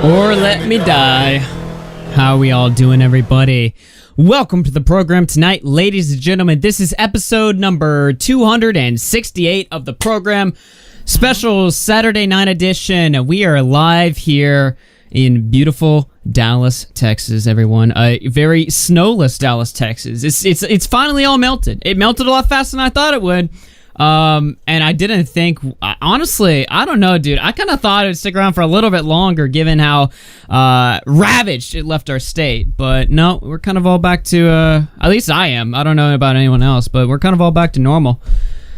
Or let me die. How are we all doing, everybody? Welcome to the program tonight, ladies and gentlemen. This is episode number 268 of the program. Special Saturday night edition. We are live here in beautiful Dallas, Texas, everyone. Very snowless Dallas, Texas. It's finally all melted. It melted a lot faster than I thought it would. And I didn't think, honestly, I don't know, dude. I kind of thought it would stick around for a little bit longer given how ravaged it left our state. But no, we're kind of all back to, at least I am. I don't know about anyone else, but we're kind of all back to normal.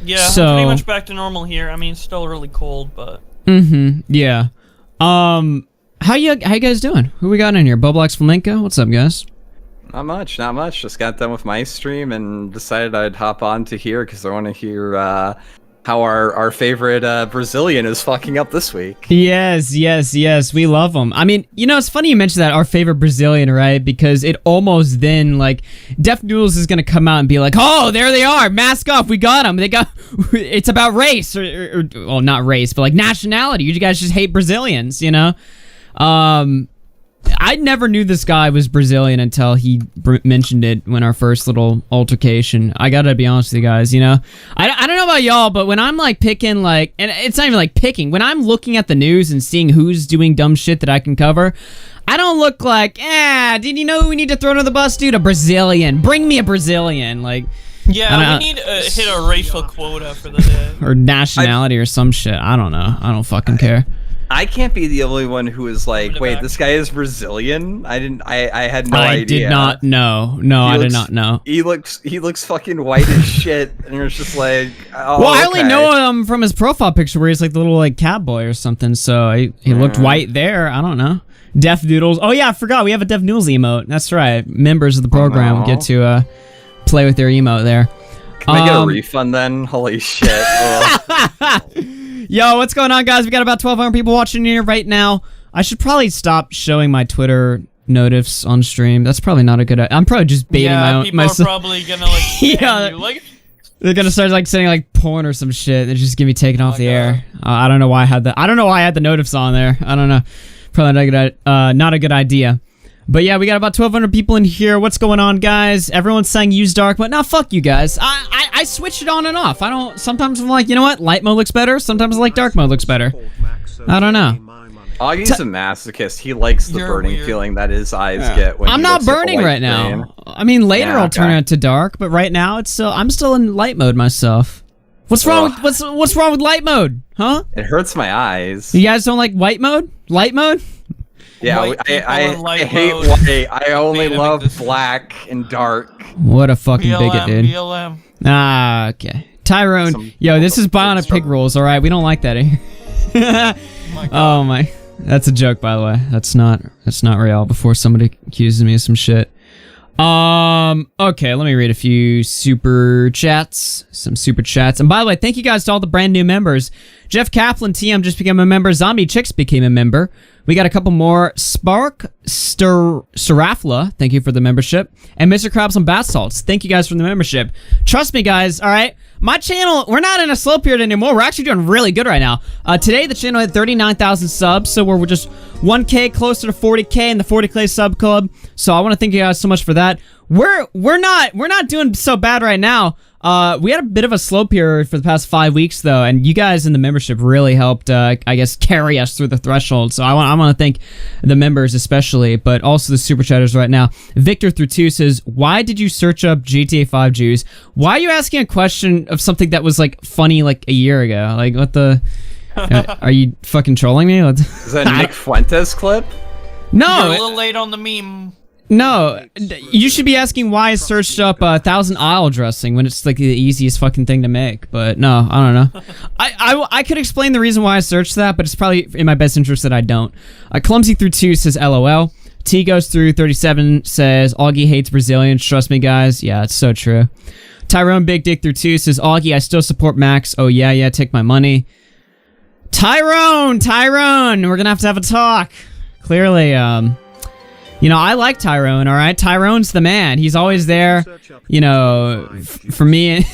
Yeah, so, pretty much back to normal here. I mean, it's still really cold, but... yeah. How you guys doing? Who we got in here? Boblox Flamenco? What's up, guys? Not much. Just got done with my stream and decided I'd hop on to here because I want to hear how our favorite Brazilian is fucking up this week. Yes. We love them. I mean, you know, it's funny you mentioned that, our favorite Brazilian, right? Because it almost then, like, Def Noodles is going to come out and be like, oh, there they are. Mask off. We got them. It's about race. Or well, not race, but, like, nationality. You guys just hate Brazilians, you know? I never knew this guy was Brazilian until he mentioned it when our first little altercation. I gotta be honest with you guys, you know? I don't know about y'all, but when I'm like picking like, and it's not even like picking, when I'm looking at the news and seeing who's doing dumb shit that I can cover, I don't look like, did you know who we need to throw under the bus, dude? A Brazilian. Bring me a Brazilian. Like, yeah, we need to hit a racial quota for the day. Or nationality or some shit. I don't know. I don't fucking care. I can't be the only one who is like, wait, this guy is Brazilian? I had no idea. I did not know. No, I did not know. He looks fucking white as shit, and it's just like, oh, well, I only know him from his profile picture where he's like the little like cowboy or something. So he looked white there. I don't know. Def Noodles. Oh yeah, I forgot we have a Def Noodles emote. That's right. Members of the program get to play with their emote there. Can I get a refund then? Holy shit. Yo, what's going on, guys? We got about 1,200 people watching here right now. I should probably stop showing my Twitter notifs on stream. That's probably not a good idea. I'm probably just baiting my own. People are probably gonna like yeah, you. Like, they're gonna start like saying like porn or some shit. They're just gonna be taken off the air. I don't know why I had the. I don't know why I had the notifs on there. I don't know. Probably not a good idea. But yeah, we got about 1,200 people in here. What's going on, guys? Everyone's saying use dark, but now fuck you guys. I switch it on and off. I don't. Sometimes I'm like, you know what? Light mode looks better. Sometimes I like dark mode looks better. I don't know. Augie's a masochist. He likes the burning feeling that his eyes get when I'm not burning right now. I mean, later I'll turn it to dark, but right now it's still. I'm still in light mode myself. What's wrong? What's wrong with light mode? Huh? It hurts my eyes. You guys don't like white mode? Light mode? Yeah, I hate white. I only love black and dark. What a fucking bigot, dude. BLM. Ah, okay. Tyrone, yo, this is Bionic Pig rules, alright? We don't like that here. Oh my. That's a joke, by the way. That's not real, before somebody accuses me of some shit. Okay, let me read a few super chats. Some super chats. And by the way, thank you guys to all the brand new members. Jeff Kaplan, TM just became a member. Zombie Chicks became a member. We got a couple more. Spark Serafla, thank you for the membership. And Mr. Krabs on Bath Salts, thank you guys for the membership. Trust me, guys, all right? My channel, we're not in a slow period anymore. We're actually doing really good right now. Today, the channel had 39,000 subs, so we're just 1K closer to 40K in the 40K sub club. So I want to thank you guys so much for that. We're not doing so bad right now. We had a bit of a slow period for the past 5 weeks, though, and you guys in the membership really helped, I guess, carry us through the threshold. So I want to thank the members especially, but also the super chatters right now. Victor through 2 says, "Why did you search up GTA 5 Jews? Why are you asking a question of something that was like funny like a year ago? Like what the? Are you fucking trolling me? Is that a Nick Fuentes clip? No, you're a little late on the meme." No, you should be asking why I searched up 1,000 aisle dressing when it's like the easiest fucking thing to make. But no, I don't know. I could explain the reason why I searched that, but it's probably in my best interest that I don't. Clumsy through 2 says LOL. T goes through 37 says Augie hates Brazilians. Trust me, guys. Yeah, it's so true. Tyrone Big Dick through 2 says Augie, I still support Max. Oh yeah, take my money. Tyrone, we're gonna have a talk. Clearly, you know, I like Tyrone, all right? Tyrone's the man. He's always there, you know, for me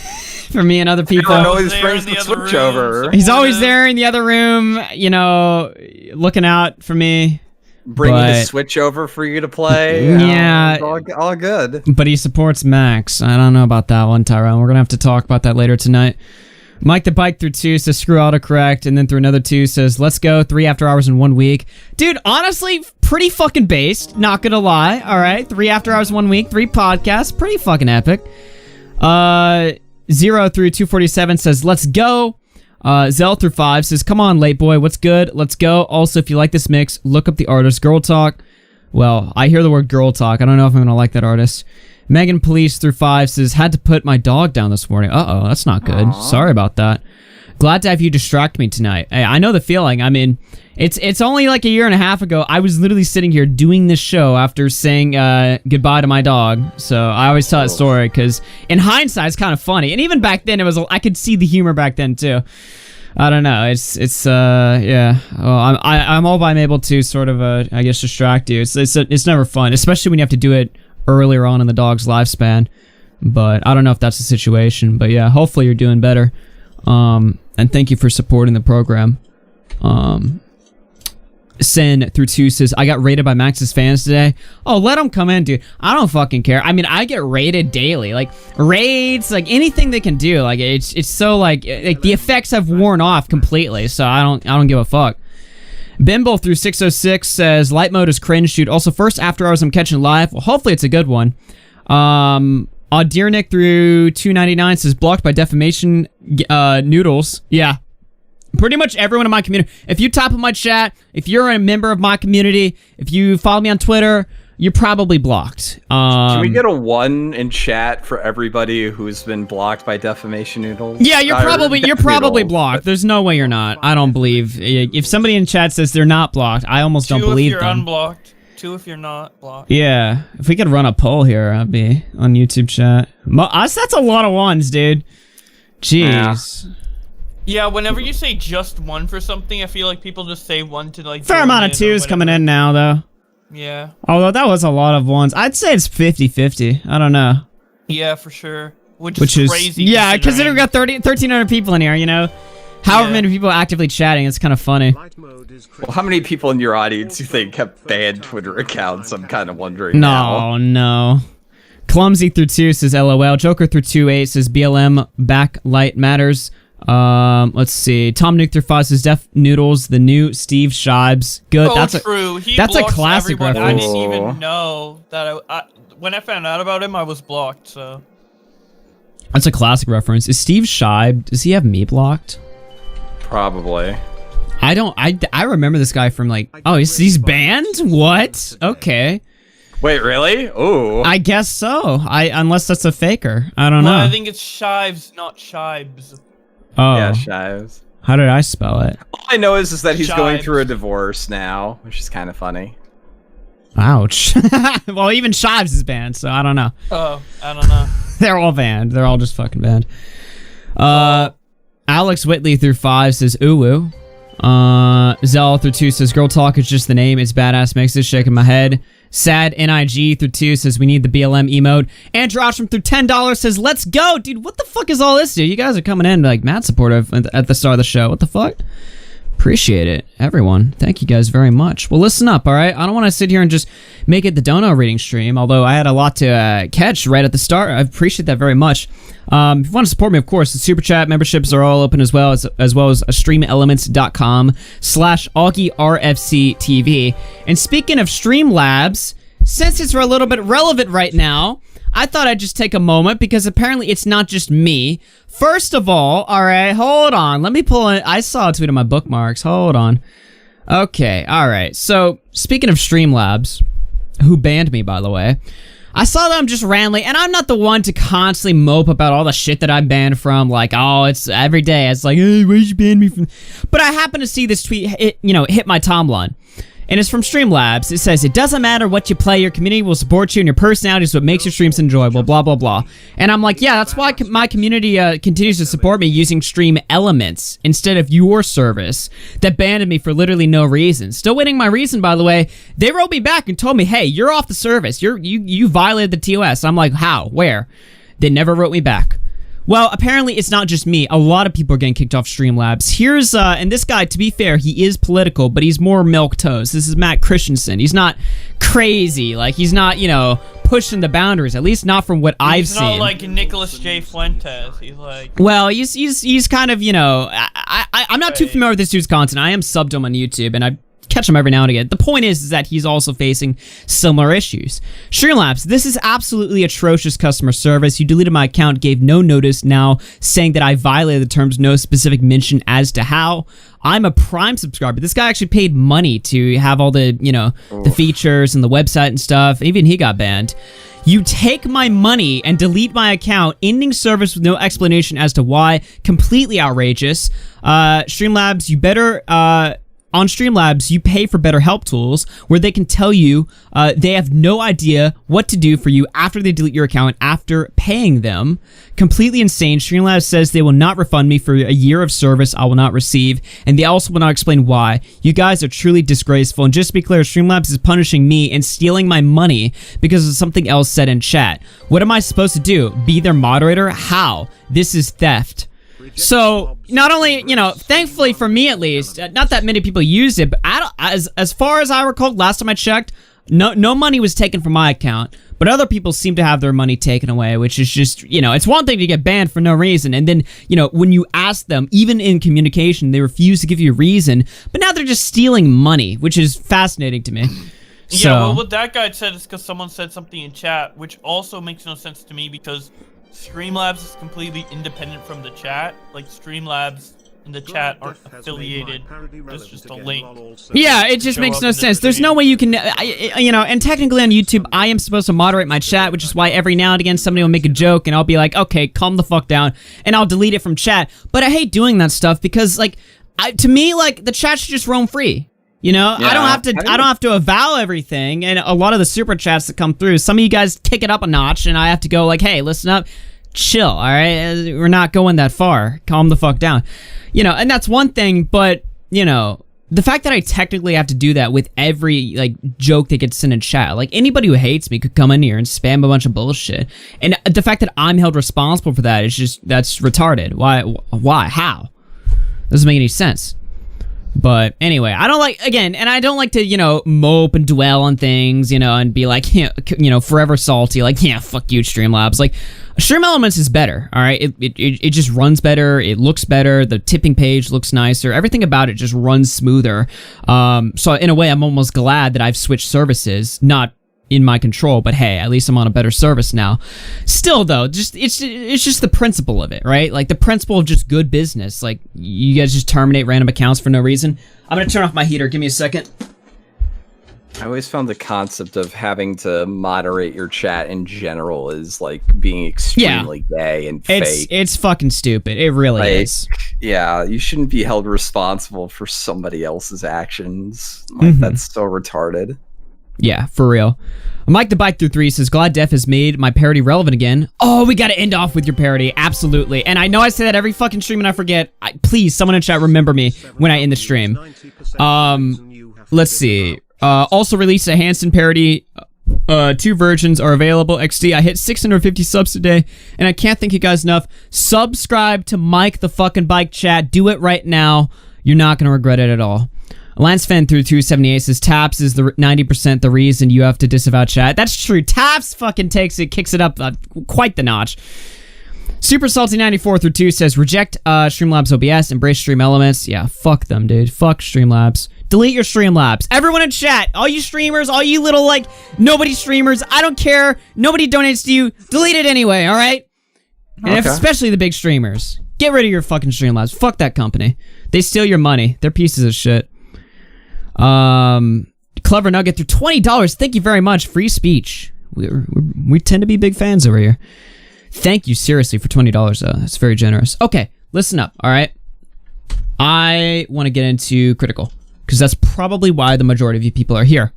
and other people. He always brings the switch over. He's always there in the other room, you know, looking out for me bringing the Switch over for you to play. Yeah. All good. But he supports Max. I don't know about that one, Tyrone. We're going to have to talk about that later tonight. Mike the Bike through 2 says screw autocorrect, and then through another 2 says let's go 3 after hours in 1 week. Dude, honestly, pretty fucking based, not gonna lie. All right, 3 after hours 1 week, 3 podcasts, pretty fucking epic. 0 through 247 says let's go. Zell through 5 says come on late boy, what's good, let's go. Also, if you like this mix, look up the artist. Girl Talk. Well, I hear the word girl talk, I don't know if I'm gonna like that artist. Megan Police through 5 says, had to put my dog down this morning. Uh-oh, that's not good. Aww. Sorry about that. Glad to have you distract me tonight. Hey, I know the feeling. I mean, it's only like a year and a half ago, I was literally sitting here doing this show after saying goodbye to my dog. So I always tell that story because in hindsight, it's kind of funny. And even back then, I could see the humor back then too. I don't know. Yeah. Well, I'm hope I'm able to sort of, I guess, distract you. It's never fun, especially when you have to do it earlier on in the dog's lifespan, but I don't know if that's the situation. But yeah, hopefully you're doing better. And thank you for supporting the program. Sen through 2 says, I got raided by Max's fans today. Oh, let them come in, dude. I don't fucking care. I mean, I get raided daily. Like, raids, like, anything they can do. Like, it's so, like the effects have worn off completely, so I don't give a fuck. Bimble through 606 says, light mode is cringe, dude. Also, first after hours I'm catching live. Well, hopefully it's a good one. Deernick through 299 says, blocked by defamation, Noodles. Yeah. Pretty much everyone in my community. If you top of my chat, if you're a member of my community, if you follow me on Twitter, you're probably blocked. Can we get a 1 in chat for everybody who's been blocked by defamation Noodles? Yeah, you're probably blocked. There's no way you're not. I don't believe. If somebody in chat says they're not blocked, I almost don't believe them. 2 if you're unblocked. 2 if you're not blocked. Yeah, if we could run a poll here, I'd be on YouTube chat. That's a lot of 1s, dude. Jeez. Yeah, whenever you say just 1 for something, I feel like people just say 1 to like. Fair amount of 2s coming in now, though. Yeah. Although that was a lot of 1s. I'd say it's 50-50. I don't know. Yeah, for sure. Which is crazy. Yeah, because we've got 1,300 people in here, you know? However many people actively chatting, it's kind of funny. Well, how many people in your audience do you think have banned Twitter accounts? I'm kind of wondering No. Clumsy through 2 says LOL. Joker through 2-8 says BLM backlight matters. Let's see. Tom Nuke through 5 says Def Noodles, the new Steve Shibes. Good. Oh, that's true. That's a classic reference. I didn't even know that. When I found out about him, I was blocked. So that's a classic reference. Is Steve Shibe? Does he have me blocked? Probably. I don't. I remember this guy from like. Oh, he's banned. What? Okay. Wait, really? Oh. I guess so. Unless that's a faker. I don't know. I think it's Shives, not Shibes. Oh. Yeah, Shives. How did I spell it? All I know is that he's going through a divorce now, which is kind of funny. Ouch. Well, even Shives is banned, so I don't know. Oh, I don't know. They're all banned. They're all just fucking banned. Alex Whitley through 5 says ooh. Zell through 2 says girl talk is just the name. It's badass. Makes it shaking my head. Sad NIG through 2 says we need the BLM emote. Andrew Ostrom through $10 says let's go, dude. What the fuck is all this, dude? You guys are coming in like mad supportive at the start of the show. What the fuck? Appreciate it, everyone. Thank you guys very much. Well, listen up, all right? I don't want to sit here and just make it the dono reading stream, although I had a lot to catch right at the start. I appreciate that very much. If you want to support me, of course, the Super Chat memberships are all open as well as streamelements.com/AugieRFCTV. And speaking of Streamlabs, since it's a little bit relevant right now, I thought I'd just take a moment because apparently it's not just me. First of all right, hold on. Let me pull in. I saw a tweet on my bookmarks. Hold on. Okay, all right. So, speaking of Streamlabs, who banned me, by the way, I saw them just randomly, and I'm not the one to constantly mope about all the shit that I'm banned from, like, oh, it's every day. It's like, hey, where'd you ban me from? But I happen to see this tweet hit my timeline. And it's from Streamlabs. It says, it doesn't matter what you play, your community will support you, and your personality is what makes your streams enjoyable, blah, blah, blah. And I'm like, yeah, that's why my community continues to support me using Stream Elements instead of your service that banned me for literally no reason. Still waiting my reason, by the way. They wrote me back and told me, hey, you're off the service. You violated the TOS. I'm like, how? Where? They never wrote me back. Well, apparently it's not just me. A lot of people are getting kicked off Streamlabs. Here's, and this guy, to be fair, he is political, but he's more milquetoast. This is Matt Christensen. He's not crazy. Like, he's not, you know, pushing the boundaries, at least not from what I've seen. He's not like Nicholas J. Fuentes. He's like... Well, he's kind of, you know, I'm not too familiar with this dude's content. I am subbed him on YouTube, and I catch him every now and again. The point is that he's also facing similar issues. Streamlabs, this is absolutely atrocious customer service. You deleted my account, gave no notice, now saying that I violated the terms, no specific mention as to how. I'm a Prime subscriber. This guy actually paid money to have all the, you know, the features and the website and stuff. Even he got banned. You take my money and delete my account, ending service with no explanation as to why. Completely outrageous. Streamlabs, you better... On Streamlabs, you pay for better help tools where they can tell you they have no idea what to do for you after they delete your account after paying them. Completely insane. Streamlabs says they will not refund me for a year of service I will not receive, and they also will not explain why. You guys are truly disgraceful, and just to be clear, Streamlabs is punishing me and stealing my money because of something else said in chat. What am I supposed to do? Be their moderator? How? This is theft. So, not only, you know, thankfully for me at least, not that many people used it, but as far as I recall, last time I checked, no money was taken from my account, but other people seem to have their money taken away, which is just, you know, it's one thing to get banned for no reason, and then, you know, when you ask them, even in communication, they refuse to give you a reason, but now they're just stealing money, which is fascinating to me. So, yeah, well, what that guy said is because someone said something in chat, which also makes no sense to me because Streamlabs is completely independent from the chat. Like, Streamlabs and the chat aren't affiliated. It's just a link. Yeah, it just makes no sense. There's no way you can, you know, and technically on YouTube, I am supposed to moderate my chat, which is why every now and again somebody will make a joke and I'll be like, okay, calm the fuck down, and I'll delete it from chat. But I hate doing that stuff because, like, to me, like, the chat should just roam free. You know, yeah, I don't have to avow everything, and a lot of the super chats that come through, some of you guys kick it up a notch, and I have to go like, hey, listen up, chill, all right? We're not going that far. Calm the fuck down. You know, and that's one thing, but, you know, the fact that I technically have to do that with every, like, joke that gets sent in chat, like, anybody who hates me could come in here and spam a bunch of bullshit, and the fact that I'm held responsible for that is just, that's retarded. Why? How? Doesn't make any sense. But anyway, I don't like, again, and I don't like to, you know, mope and dwell on things, you know, and be like, you know, forever salty, like, yeah, fuck you, Streamlabs. Like, Stream Elements is better, all right? It just runs better, it looks better, the tipping page looks nicer, everything about it just runs smoother. So in a way, I'm almost glad that I've switched services, not in my control, but hey, at least I'm on a better service now. Still though, it's just the principle of it, right? Like the principle of just good business. Like you guys just terminate random accounts for no reason. I'm gonna turn off my heater, give me a second. I always found the concept of having to moderate your chat in general is like being extremely gay and fake. It's fucking stupid. It really is. Yeah, you shouldn't be held responsible for somebody else's actions. Like that's so retarded. Yeah, for real. Mike the Bike Through 3 says, Glad Def has made my parody relevant again. Oh, we gotta end off with your parody. Absolutely. And I know I say that every fucking stream and I forget. Please, someone in chat remember me when I end the stream. Let's see. Also released a Hanson parody. 2 versions are available. XD, I hit 650 subs today, and I can't thank you guys enough. Subscribe to Mike the fucking Bike chat. Do it right now. You're not gonna regret it at all. Lance Fan through 278 says Taps is the 90% the reason you have to disavow chat. That's true. Taps fucking kicks it up quite the notch. Super Salty 94 through 2 says reject Streamlabs OBS, embrace Stream Elements. Yeah, fuck them, dude. Fuck Streamlabs. Delete your Streamlabs. Everyone in chat, all you streamers, all you little like nobody streamers, I don't care. Nobody donates to you. Delete it anyway, all right? And especially the big streamers. Get rid of your fucking Streamlabs. Fuck that company. They steal your money. They're pieces of shit. Clever Nugget through $20. Thank you very much. Free speech. We tend to be big fans over here. Thank you seriously for $20 though. That's very generous. Okay, listen up. All right. I want to get into Critical because that's probably why the majority of you people are here.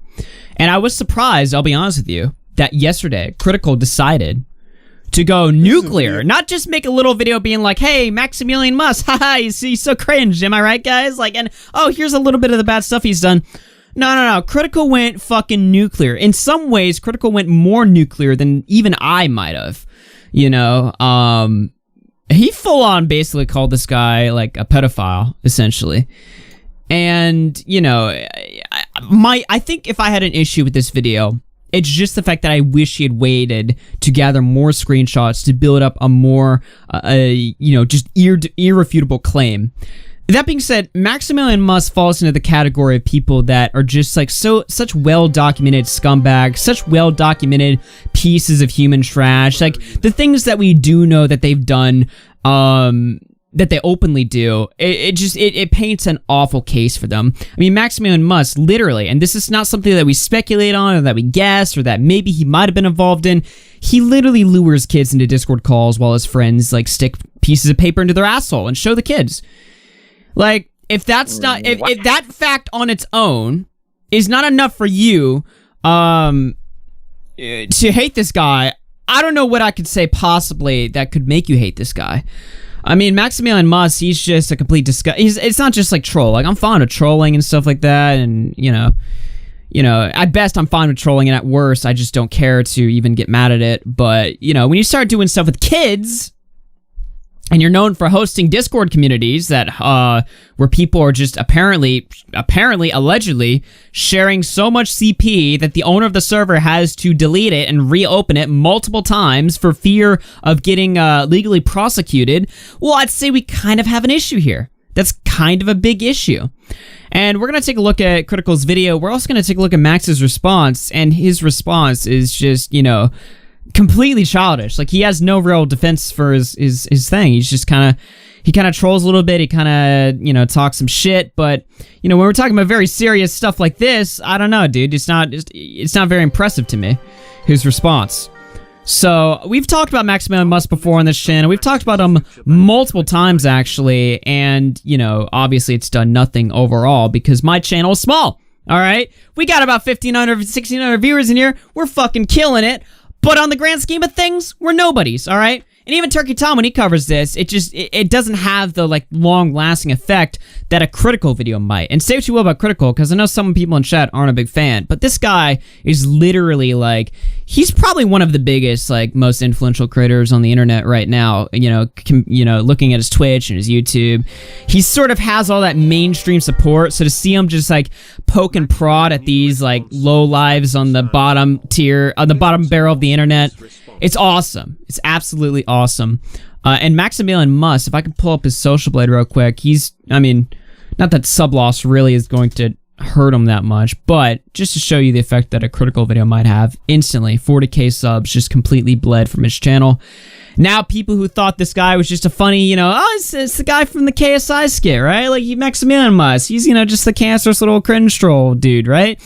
And I was surprised, I'll be honest with you, that yesterday Critical decided to go nuclear, not just make a little video being like, hey, Maximilian Musk, haha, he's so cringe, am I right, guys? Like, and, oh, here's a little bit of the bad stuff he's done. No, Critical went fucking nuclear. In some ways, Critical went more nuclear than even I might have, you know? he full on basically called this guy like a pedophile, essentially. And, you know, I think if I had an issue with this video, it's just the fact that I wish he had waited to gather more screenshots to build up a more, you know, just irrefutable claim. That being said, Maximilian Musk falls into the category of people that are just like such well-documented scumbags, such well-documented pieces of human trash. Like the things that we do know that they've done, that they openly do, it paints an awful case for them. I mean, Maximilian Musk, literally, and this is not something that we speculate on or that we guess or that maybe he might have been involved in, he literally lures kids into Discord calls while his friends like stick pieces of paper into their asshole and show the kids. Like, if that's not, if that fact on its own is not enough for you to hate this guy, I don't know what I could say possibly that could make you hate this guy. I mean, Maximilian Musk, he's just a complete disgust. It's not just like troll. Like, I'm fond of trolling and stuff like that, and you know, at best I'm fine with trolling, and at worst I just don't care to even get mad at it. But you know, when you start doing stuff with kids, and you're known for hosting Discord communities that where people are just apparently, allegedly sharing so much CP that the owner of the server has to delete it and reopen it multiple times for fear of getting legally prosecuted, well, I'd say we kind of have an issue here. That's kind of a big issue. And we're going to take a look at Critical's video. We're also going to take a look at Max's response, and his response is just, you know, completely childish. Like, he has no real defense for his thing. He's just kind of trolls a little bit. He kind of, you know, talks some shit. But, you know, when we're talking about very serious stuff like this, I don't know, dude. It's not very impressive to me, his response. So, we've talked about Maximilian Musk before on this channel. We've talked about him multiple times, actually. And, you know, obviously it's done nothing overall because my channel is small. All right? We got about 1,500, 1,600 viewers in here. We're fucking killing it. But on the grand scheme of things, we're nobodies, all right? And even Turkey Tom, when he covers this, it doesn't have the, like, long-lasting effect that a Critical video might. And say what you will about Critical, because I know some people in chat aren't a big fan, but this guy is literally, like, he's probably one of the biggest, like, most influential creators on the internet right now, you know, looking at his Twitch and his YouTube. He sort of has all that mainstream support, so to see him just, like, poke and prod at these, like, low lives on the bottom tier, on the bottom barrel of the internet, it's awesome. It's absolutely awesome. And Maximilian Musk, if I can pull up his Social Blade real quick, I mean, not that sub loss really is going to hurt him that much, but just to show you the effect that a Critical video might have, instantly, 40k subs just completely bled from his channel. Now, people who thought this guy was just a funny, you know, oh, it's the guy from the KSI skit, right? Like, Maximilian Musk, he's, you know, just the cancerous little cringe troll dude, right?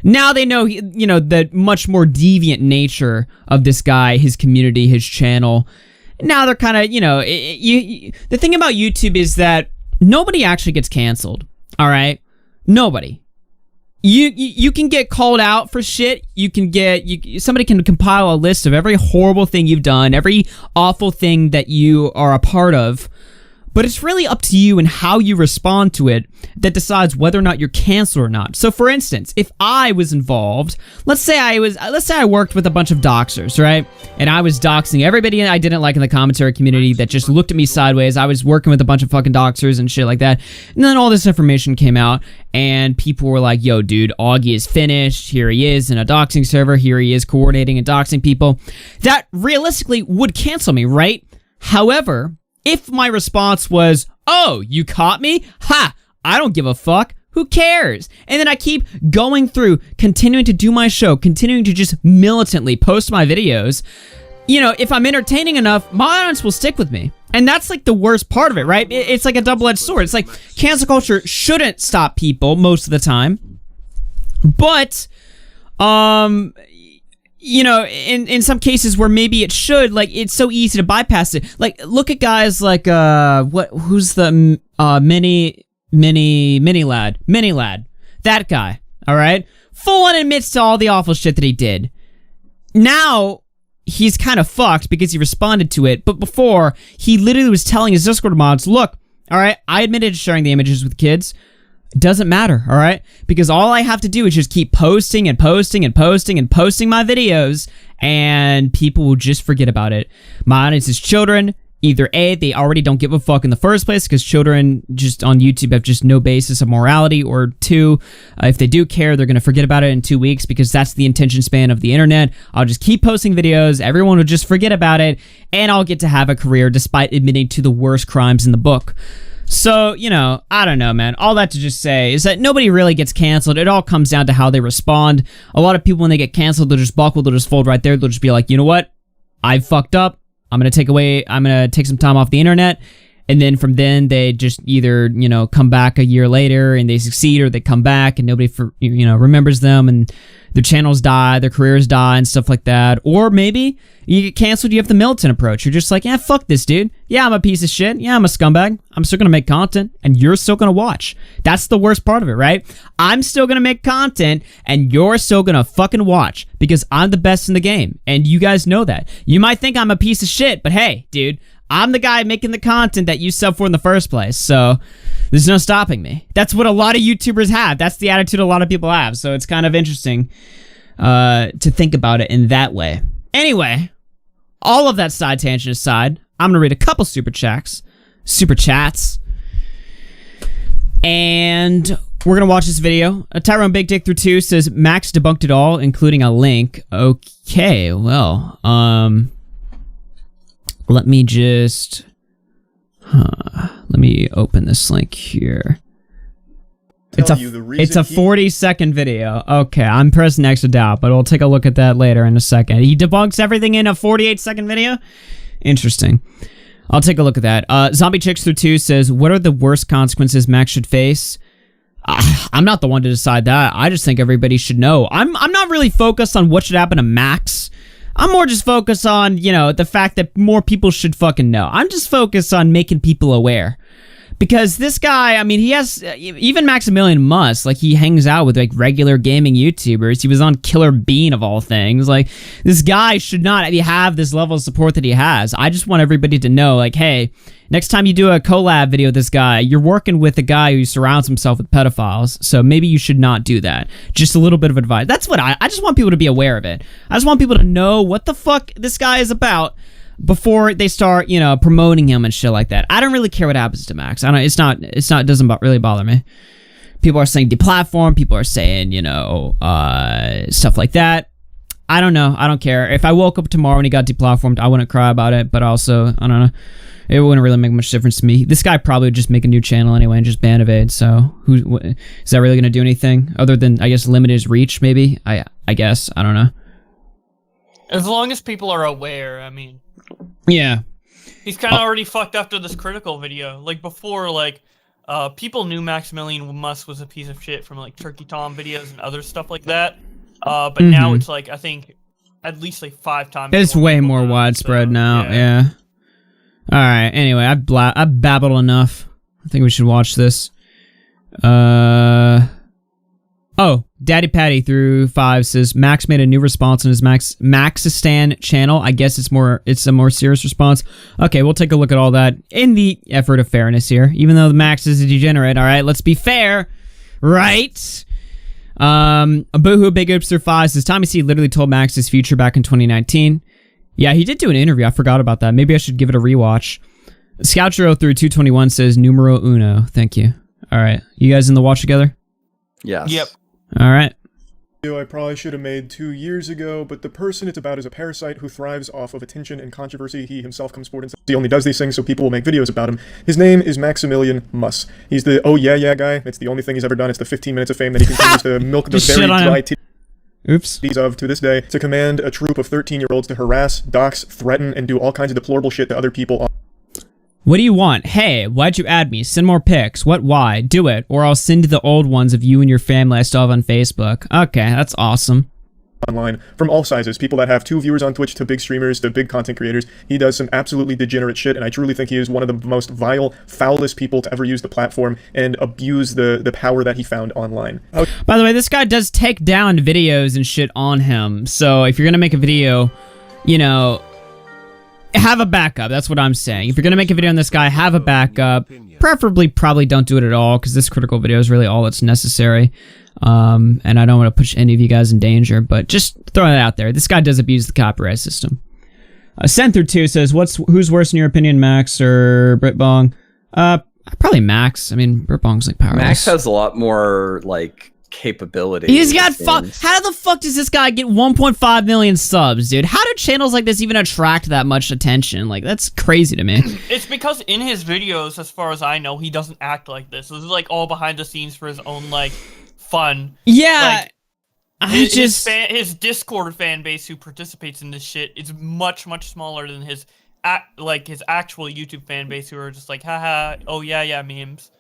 Now they know, you know, the much more deviant nature of this guy, his community, his channel. Now they're kind of, you know, the thing about YouTube is that nobody actually gets canceled, all right? Nobody. You can get called out for shit. You can get, somebody can compile a list of every horrible thing you've done, every awful thing that you are a part of. But it's really up to you and how you respond to it that decides whether or not you're canceled or not. So for instance, if I was involved, let's say I worked with a bunch of doxers, right? And I was doxing everybody I didn't like in the commentary community that just looked at me sideways. I was working with a bunch of fucking doxers and shit like that. And then all this information came out and people were like, yo, dude, Augie is finished. Here he is in a doxing server. Here he is coordinating and doxing people. That realistically would cancel me, right? However, if my response was, oh, you caught me? Ha! I don't give a fuck. Who cares? And then I keep going through, continuing to do my show, continuing to just militantly post my videos. You know, if I'm entertaining enough, my audience will stick with me. And that's like the worst part of it, right? It's like a double-edged sword. It's like cancel culture shouldn't stop people most of the time. But, you know, in some cases where maybe it should, like, it's so easy to bypass it. Like, look at guys like, who's the, Mini Lad. That guy, alright? Full on admits to all the awful shit that he did. Now, he's kind of fucked because he responded to it, but before, he literally was telling his Discord mods, look, alright, I admitted to sharing the images with kids. It doesn't matter, all right? Because all I have to do is just keep posting and posting and posting and posting my videos, and people will just forget about it. My audience is children, either A, they already don't give a fuck in the first place because children just on YouTube have just no basis of morality, or 2, if they do care, they're going to forget about it in 2 weeks because that's the attention span of the internet. I'll just keep posting videos, everyone will just forget about it, and I'll get to have a career despite admitting to the worst crimes in the book. So, you know, I don't know, man. All that to just say is that nobody really gets canceled. It all comes down to how they respond. A lot of people, when they get canceled, they'll just buckle, they'll just fold right there. They'll just be like, you know what? I fucked up. I'm going to take some time off the internet. And then from then, they just either, you know, come back a year later and they succeed, or they come back and nobody, remembers them and their channels die, their careers die and stuff like that. Or maybe you get canceled, you have the militant approach. You're just like, yeah, fuck this, dude. Yeah, I'm a piece of shit. Yeah, I'm a scumbag. I'm still going to make content and you're still going to watch. That's the worst part of it, right? I'm still going to make content and you're still going to fucking watch because I'm the best in the game. And you guys know that. You might think I'm a piece of shit, but hey, dude, I'm the guy making the content that you sub for in the first place, so there's no stopping me. That's what a lot of YouTubers have. That's the attitude a lot of people have, so it's kind of interesting to think about it in that way. Anyway, all of that side tangent aside, I'm going to read a couple super chats, and we're going to watch this video. Tyrone Big Dick through 2 says, Max debunked it all, including a link. Okay, well, let me just, let me open this link here. It's a 40-second video. Okay, I'm pressing extra doubt, but we'll take a look at that later in a second. He debunks everything in a 48-second video? Interesting. I'll take a look at that. Zombie Chicks through 2 says, what are the worst consequences Max should face? I'm not the one to decide that. I just think everybody should know. I'm not really focused on what should happen to Max. I'm more just focused on, you know, the fact that more people should fucking know. I'm just focused on making people aware. Because this guy, I mean, he has, even Maximilian Must, like, he hangs out with, like, regular gaming YouTubers. He was on Killer Bean, of all things. Like, this guy should not have this level of support that he has. I just want everybody to know, like, hey, next time you do a collab video with this guy, you're working with a guy who surrounds himself with pedophiles, so maybe you should not do that. Just a little bit of advice. That's what I just want people to be aware of it. I just want people to know what the fuck this guy is about before they start, you know, promoting him and shit like that. I don't really care what happens to Max. It doesn't really bother me. People are saying deplatform, people are saying, you know, stuff like that. I don't know. I don't care. If I woke up tomorrow and he got deplatformed, I wouldn't cry about it, but also, I don't know. It wouldn't really make much difference to me. This guy probably would just make a new channel anyway and just ban evade, so is that really going to do anything? Other than, I guess, limit his reach, maybe? I guess. I don't know. As long as people are aware, I mean. Yeah. He's kind of already fucked after this critical video. Like, before, like, people knew Maximilian Must was a piece of shit from, like, Turkey Tom videos and other stuff like that. But now it's, like, I think, at least, like, 5 times. It's way more widespread now, yeah. Alright, anyway, I've babbled enough. I think we should watch this. Oh, Daddy Patty through 5 says, Max made a new response on his Maxistan channel. I guess it's a more serious response. Okay, we'll take a look at all that in the effort of fairness here. Even though the Max is a degenerate, alright, let's be fair. Right? Boohoo Big Oops through 5 says, Tommy C literally told Max his future back in 2019. Yeah, he did do an interview. I forgot about that. Maybe I should give it a rewatch. Scoutro through 221 says, numero uno. Thank you. Alright, you guys in the watch together? Yes. Yep. Alright. I probably should have made 2 years ago, but the person it's about is a parasite who thrives off of attention and controversy. He himself comes forward and says he only does these things so people will make videos about him. His name is Maximilian Must. He's the oh yeah guy. It's the only thing he's ever done. It's the 15 minutes of fame that he continues to milk the very dry titties of to this day, to command a troop of 13-year-olds to harass, dox, threaten, and do all kinds of deplorable shit to other people. What do you want? Hey, why'd you add me? Send more pics. What, why? Do it, or I'll send the old ones of you and your family I still have on Facebook. Okay, that's awesome. Online, from all sizes, people that have 2 viewers on Twitch to big streamers to big content creators. He does some absolutely degenerate shit, and I truly think he is one of the most vile, foulest people to ever use the platform and abuse the power that he found online. By the way, this guy does take down videos and shit on him, so if you're gonna make a video, you know, have a backup. That's what I'm saying. If you're gonna make a video on this guy, have a backup. Preferably, probably don't do it at all, because this critical video is really all that's necessary. And I don't want to push any of you guys in danger, but just throwing it out there. This guy does abuse the copyright system. Senther2 says, who's worse in your opinion, Max or Britbong? Probably Max. I mean, Britbong's like powerless. Max has a lot more like capability. He's got how the fuck does this guy get 1.5 million subs, dude? How do channels like this even attract that much attention? Like, that's crazy to me. It's because in his videos, as far as I know, he doesn't act like this. This is like all behind the scenes for his own like fun. Yeah. Like, his Discord fan base who participates in this shit is much smaller than his actual YouTube fan base who are just like, haha, oh yeah, memes.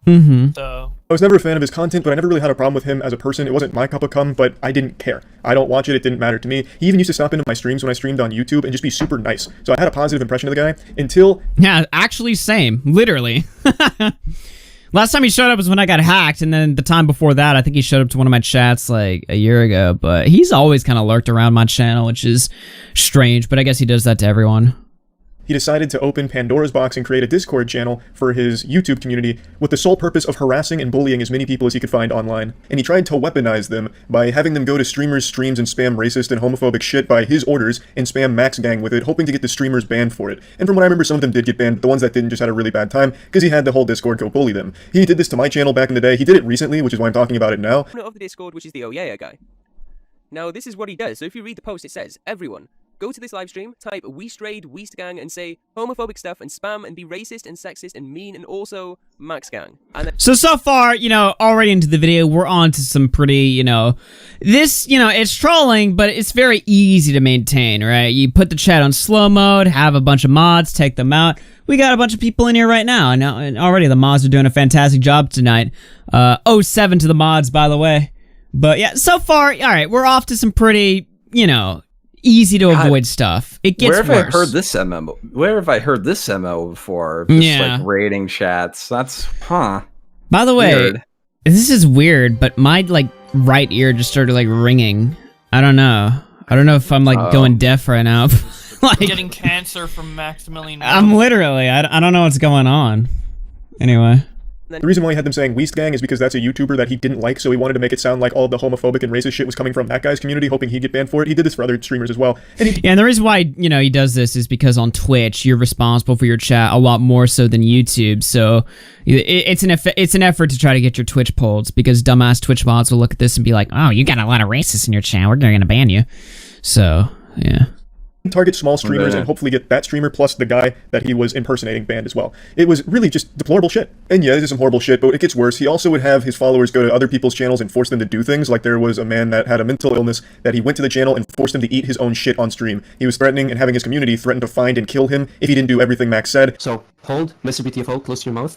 Mm-hmm. So I was never a fan of his content, but I never really had a problem with him as a person. It wasn't my cup of cum, but I didn't care. I don't watch it. It didn't matter to me. He even used to stop into my streams when I streamed on YouTube and just be super nice. So I had a positive impression of the guy until... Yeah, actually same. Literally. Last time he showed up was when I got hacked, and then the time before that, I think he showed up to one of my chats like a year ago, but he's always kind of lurked around my channel, which is strange, but I guess he does that to everyone. He decided to open Pandora's box and create a Discord channel for his YouTube community with the sole purpose of harassing and bullying as many people as he could find online. And he tried to weaponize them by having them go to streamers' streams and spam racist and homophobic shit by his orders and spam Max Gang with it, hoping to get the streamers banned for it. And from what I remember, some of them did get banned, but the ones that didn't just had a really bad time because he had the whole Discord go bully them. He did this to my channel back in the day. He did it recently, which is why I'm talking about it now. Of the Discord, which is the Oh Yeah guy. Now, this is what he does. So if you read the post, it says, everyone, go to this live stream, type we strayed, we gang, and say homophobic stuff and spam and be racist and sexist and mean and also Max Gang. And then So far, already into the video, we're on to some pretty, this, it's trolling, but it's very easy to maintain, right? You put the chat on slow mode, have a bunch of mods, take them out. We got a bunch of people in here right now, and already the mods are doing a fantastic job tonight. 07 to the mods, by the way. But yeah, so far, all right, we're off to some pretty, easy to avoid stuff. It gets worse. Where have I heard this MMO? Where have I heard this MMO before? Just like raiding chats. That's By the way, weird. This is weird, but my right ear just started ringing. I don't know. I don't know if I'm going deaf right now. Getting cancer from Maximilian. I'm literally. I don't know what's going on. Anyway. The reason why he had them saying Weast Gang is because that's a YouTuber that he didn't like, so he wanted to make it sound like all of the homophobic and racist shit was coming from that guy's community, hoping he'd get banned for it. He did this for other streamers as well. And the reason why, he does this is because on Twitch, you're responsible for your chat a lot more so than YouTube, so it's an effort to try to get your Twitch pulled, because dumbass Twitch bots will look at this and be like, oh, you got a lot of racists in your chat, we're gonna ban you. So, yeah. Target small streamers and hopefully get that streamer plus the guy that he was impersonating banned as well. It was really just deplorable shit. And yeah, this is some horrible shit, but it gets worse. He also would have his followers go to other people's channels and force them to do things. Like there was a man that had a mental illness that he went to the channel and forced him to eat his own shit on stream. He was threatening and having his community threaten to find and kill him if he didn't do everything Max said. So, hold, Mr. BTFO, close to your mouth.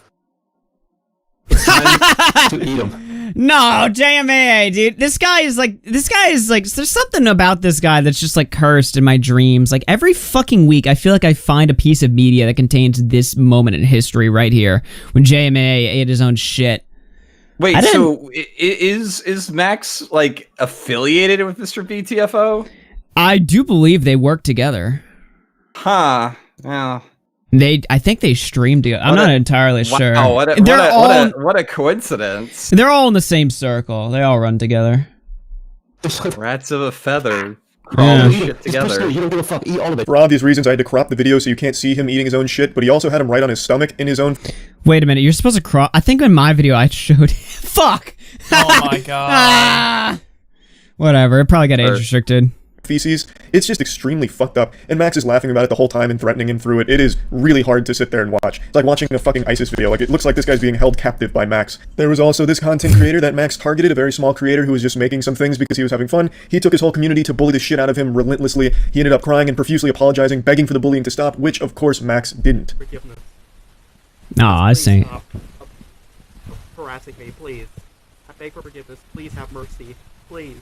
It's time to eat him. No, JMAA, dude. This guy is like, there's something about this guy that's just cursed in my dreams. Every fucking week, I feel like I find a piece of media that contains this moment in history right here, when JMAA ate his own shit. Wait, so is Max, affiliated with Mr. BTFO? I do believe they work together. Huh, yeah. I think they stream together. I'm not entirely sure. Oh, what a coincidence. They're all in the same circle. They all run together. Rats of a feather. Crawl shit together. You don't give a fuck. Eat all of it. For obvious reasons, I had to crop the video so you can't see him eating his own shit, but he also had him right on his stomach in his own... Wait a minute, you're supposed to crop... I think in my video I showed... Fuck! Oh my god. Whatever, it probably got age restricted. Feces. It's just extremely fucked up, and Max is laughing about it the whole time and threatening him through it. It is really hard to sit there and watch. It's like watching a fucking ISIS video. It looks like this guy's being held captive by Max. There was also this content creator that Max targeted, a very small creator who was just making some things because he was having fun. He took his whole community to bully the shit out of him relentlessly. He ended up crying and profusely apologizing, begging for the bullying to stop, which of course Max didn't. No, I see. Stop harassing me, please. I beg for forgiveness. Please have mercy. Please.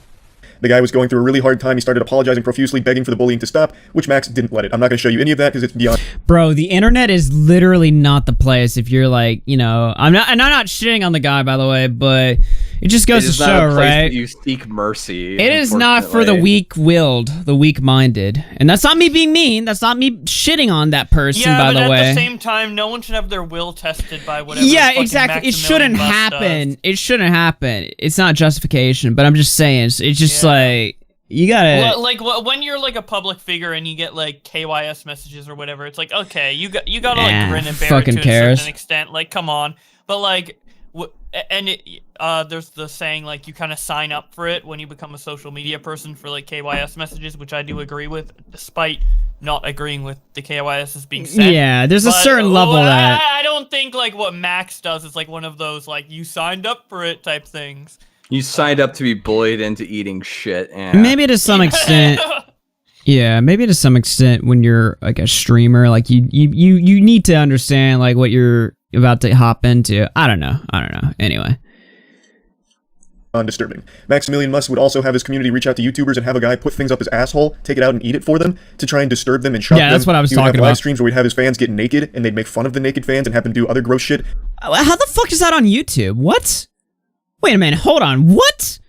The guy was going through a really hard time. He started apologizing profusely, begging for the bullying to stop, which Max didn't let it. I'm not going to show you any of that because it's beyond... Bro, the internet is literally not the place if you're I'm not shitting on the guy, by the way, but it just goes to show, right? You seek mercy. It is not for the weak-willed, the weak-minded. And that's not me being mean. That's not me shitting on that person, by the way. At the same time, no one should have their will tested by whatever. Yeah, exactly. It shouldn't happen. It shouldn't happen. It's not justification, but I'm just saying. It's just You gotta like when you're like a public figure and you get like KYS messages or whatever, it's like okay, you gotta like grin and bear it fucking to a cares. certain extent. Like come on, but like there's the saying like you kind of sign up for it when you become a social media person for like KYS messages, which I do agree with, despite not agreeing with the KYS as being sent. Yeah, there's a But, certain level that I don't think like what Max does is like one of those like you signed up for it type things. You signed up to be bullied into eating shit. And maybe to some extent. Yeah, maybe to some extent when you're like a streamer, like you need to understand like what you're about to hop into. I don't know. Anyway. Undisturbing. Maximilian Muss would also have his community reach out to YouTubers and have a guy put things up his asshole, take it out and eat it for them to try and disturb them and shock them. Yeah, that's what I was He would talking have live about. streams where we'd have his fans get naked and they'd make fun of the naked fans and have them do other gross shit. How the fuck is that on YouTube? What? Wait a minute, hold on. What?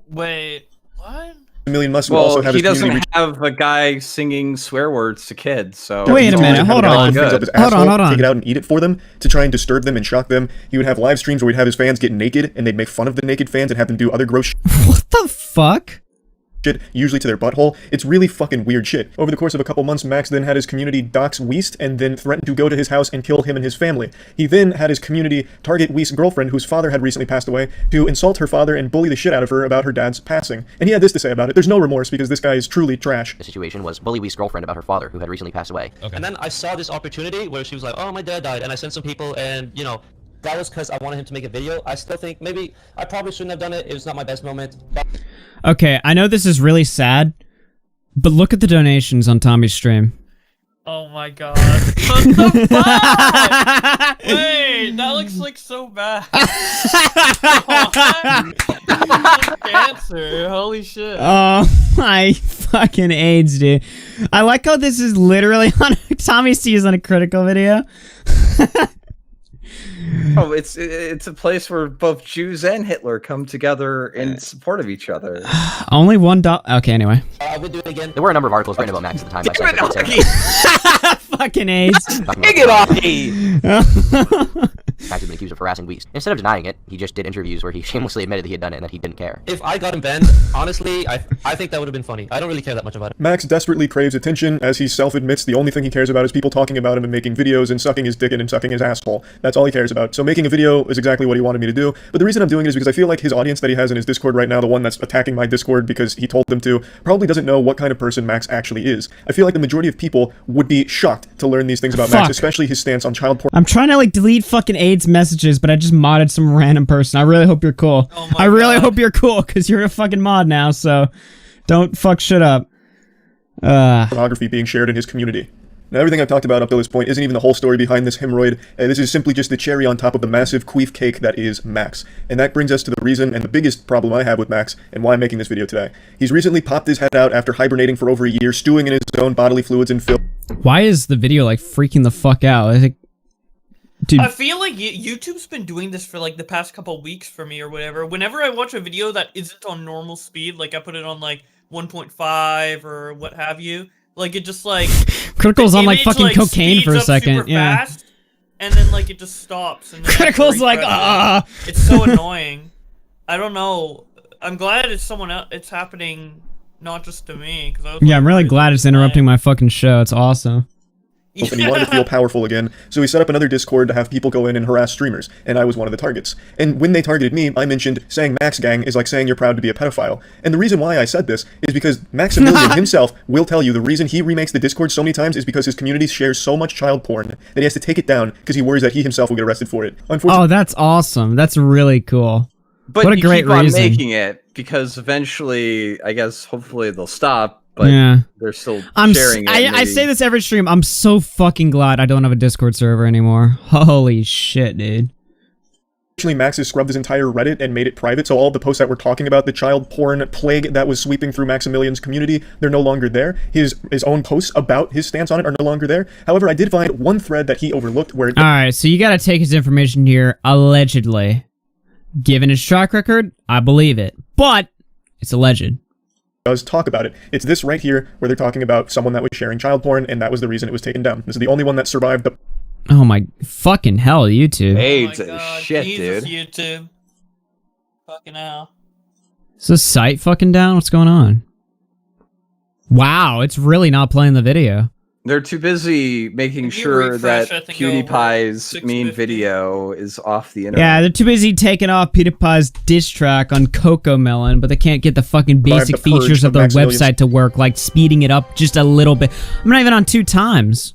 Wait, what? Maximilian Muss would well, also have he his community doesn't have a guy singing swear words to kids, so... Wait a minute, hold on. Things up his Hold asshole, on. Take it out and eat it for them to try and disturb them and shock them. He would have live streams where we'd have his fans get naked and they'd make fun of the naked fans and have them do other gross What the fuck? shit, usually to their butthole. It's really fucking weird shit. Over the course of a couple months, Max then had his community dox Weast and then threatened to go to his house and kill him and his family. He then had his community target Weast's girlfriend, whose father had recently passed away, to insult her father and bully the shit out of her about her dad's passing. And he had this to say about it. There's no remorse because this guy is truly trash. The situation was bully Wee's girlfriend about her father, who had recently passed away. Okay. And then I saw this opportunity where she was like, oh, my dad died, and I sent some people, and, you know, that was because I wanted him to make a video. I still think maybe I probably shouldn't have done it. It was not my best moment. But Okay, I know this is really sad, but look at the donations on Tommy's stream. Oh my god. What the fuck? Wait, that looks like so bad. Cancer. Holy shit. Oh my fucking AIDS, dude. I like how this is literally on Tommy C's on a Critical video. Oh, it's a place where both Jews and Hitler come together in support of each other. Only $1. Okay, anyway. I would do it again. There were a number of articles written about Max at the time. By Damn it, sites Fucking AIDS. Take it off me! Max had been accused of harassing Weast. Instead of denying it, he just did interviews where he shamelessly admitted that he had done it and that he didn't care. If I got him banned, honestly, I think that would have been funny. I don't really care that much about it. Max desperately craves attention. As he self-admits, the only thing he cares about is people talking about him and making videos and sucking his dick in and sucking his asshole. That's all he cares about. So making a video is exactly what he wanted me to do. But the reason I'm doing it is because I feel like his audience that he has in his Discord right now, the one that's attacking my Discord because he told them to, probably doesn't know what kind of person Max actually is. I feel like the majority of people would be shocked to learn these things about Max, especially his stance on child porn. I'm trying to like delete fucking AIDS messages, but I just modded some random person. I really hope you're cool. Oh I really hope you're cool, because you're a fucking mod now, so don't fuck shit up. Pornography being shared in his community. Now, everything I've talked about up to this point isn't even the whole story behind this hemorrhoid. This is simply just the cherry on top of the massive queef cake that is Max. And that brings us to the reason and the biggest problem I have with Max and why I'm making this video today. He's recently popped his head out after hibernating for over a year, stewing in his own bodily fluids and filth. Why is the video like freaking the fuck out? I think, dude. I feel like YouTube's been doing this for like the past couple weeks for me or whatever. Whenever I watch a video that isn't on normal speed, like I put it on like 1.5 or what have you, like it just like Critical's on like image, fucking cocaine speeds for a up second, super yeah. fast, and then like it just stops. And then Critical's like, it's so annoying. I don't know. I'm glad it's someone else. It's happening not just to me. Cause I was Yeah, like, I'm really glad it's interrupting my fucking show. It's awesome. And he wanted to feel powerful again, so he set up another Discord to have people go in and harass streamers, and I was one of the targets. And when they targeted me, I mentioned saying Max Gang is like saying you're proud to be a pedophile. And the reason why I said this is because Maximilian himself will tell you the reason he remakes the Discord so many times is because his community shares so much child porn that he has to take it down because he worries that he himself will get arrested for it. Oh, that's awesome. That's really cool. But what a you great keep on reason. making it because eventually, I guess, hopefully they'll stop. But Yeah. they're still I'm sharing it. I maybe. say this every stream. I'm so fucking glad I don't have a Discord server anymore. Holy shit, dude. Actually, Max has scrubbed his entire Reddit and made it private, so all the posts that we're talking about, the child porn plague that was sweeping through Maximilian's community, they're no longer there. His own posts about his stance on it are no longer there. However, I did find one thread that he overlooked where... Alright, so you gotta take his information here, allegedly. Given his track record, I believe it. But, it's alleged. Does talk about it. It's this right here where they're talking about someone that was sharing child porn, and that was the reason it was taken down. This is the only one that survived the... Oh my fucking hell, YouTube. AIDS Oh my is God, shit, Jesus, dude. YouTube. Fucking hell. Is this site fucking down? What's going on? Wow, it's really not playing the video. They're too busy making If you sure refresh, that I think it'll PewDiePie's work. main 650. video is off the internet. Yeah, they're too busy taking off PewDiePie's diss track on Cocomelon, but they can't get the fucking Drive basic the purge features of of their Maximilian's- website to work, like speeding it up just a little bit. I'm not even on 2 times.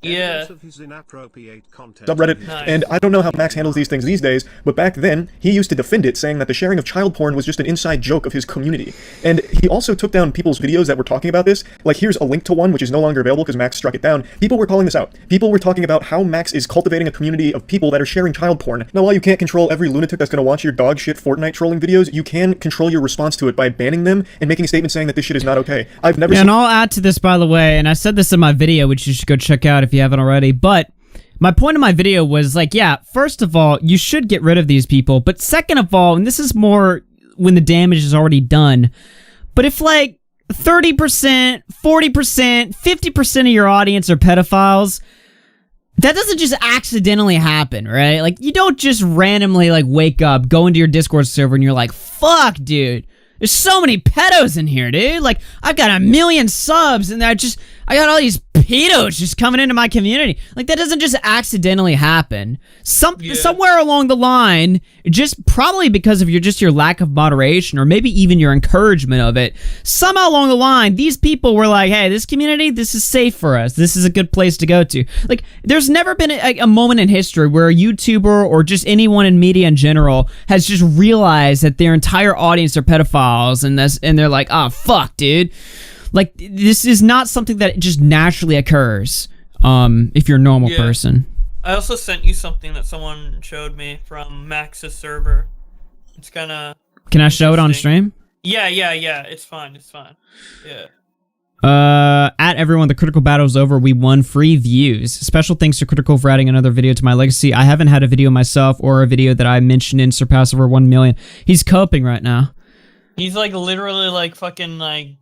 Yeah. subreddit, Nice. and I don't know how Max handles these things these days, but back then, he used to defend it, saying that the sharing of child porn was just an inside joke of his community. And he also took down people's videos that were talking about this. Like, here's a link to one, which is no longer available because Max struck it down. People were calling this out. People were talking about how Max is cultivating a community of people that are sharing child porn. Now, while you can't control every lunatic that's gonna watch your dog shit Fortnite trolling videos, you can control your response to it by banning them and making statements saying that this shit is not okay. I've never Yeah, seen- and I'll add to this, by the way, and I said this in my video, which you should go check out if you haven't already, but my point of my video was like, yeah, first of all, you should get rid of these people, but second of all, and this is more when the damage is already done, but if like 30%, 40%, 50% of your audience are pedophiles, that doesn't just accidentally happen, right? Like, you don't just randomly, like, wake up, go into your Discord server, and you're like, fuck, dude, there's so many pedos in here, dude. Like, I've got 1 million subs, and I got all these pedos just coming into my community. Like, that doesn't just accidentally happen. Somewhere along the line, just probably because of your lack of moderation, or maybe even your encouragement of it, somehow along the line, these people were like, hey, this community, this is safe for us. This is a good place to go to. Like, there's never been a moment in history where a YouTuber or just anyone in media in general has just realized that their entire audience are pedophiles, and they're like, oh, fuck, dude. Like, this is not something that just naturally occurs if you're a normal person. I also sent you something that someone showed me from Max's server. It's kind of... Can I show it on stream? Yeah. It's fine. Yeah. At everyone, the Critical Battle's over. We won free views. Special thanks to Critical for adding another video to my legacy. I haven't had a video myself or a video that I mentioned in surpass over 1 million. He's coping right now. He's like literally like fucking like...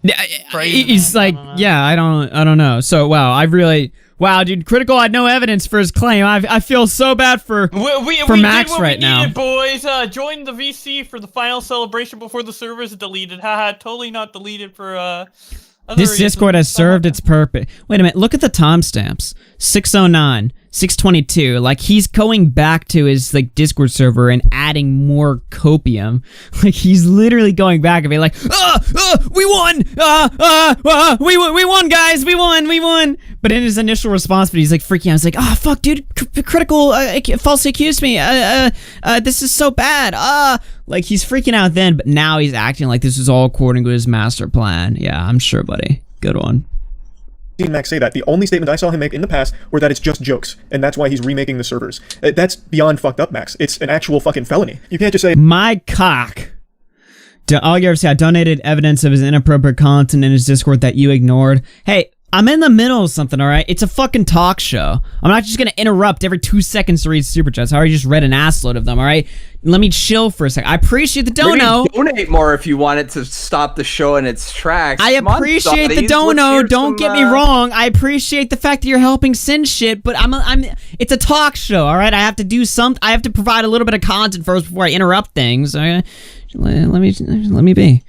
He's like, yeah, I don't know. So, wow, dude, Critical had no evidence for his claim. I feel so bad for Max did what right we now. Needed, boys. Join the VC for the final celebration before the server is deleted. Haha, totally not deleted for other This reasons. Discord has served its purpose. Wait a minute, look at the timestamps. 609, 622. Like, he's going back to his like Discord server and adding more copium. Like, he's literally going back and being like, we won! We won, guys! We won! But in his initial response, he's like freaking out. He's like, oh, fuck, dude, Critical falsely accused me. This is so bad. Like, he's freaking out then, but now he's acting like this is all according to his master plan. Yeah, I'm sure, buddy. Good one. Seen Max say that. The only statement I saw him make in the past were that it's just jokes, and that's why he's remaking the servers. That's beyond fucked up, Max. It's an actual fucking felony. You can't just say, my cock. All you ever say, I donated evidence of his inappropriate content in his Discord that you ignored. Hey, I'm in the middle of something, alright? It's a fucking talk show. I'm not just gonna interrupt every 2 seconds to read super chats. I already just read an assload of them, alright? Let me chill for a second. I appreciate the dono. Maybe donate more if you want it to stop the show in its tracks. I Come on, appreciate the buddies, dono. let's hear Don't some, get me wrong. I appreciate the fact that you're helping send shit, but it's a talk show, alright? I have to do I have to provide a little bit of content first before I interrupt things. Okay? Let me be.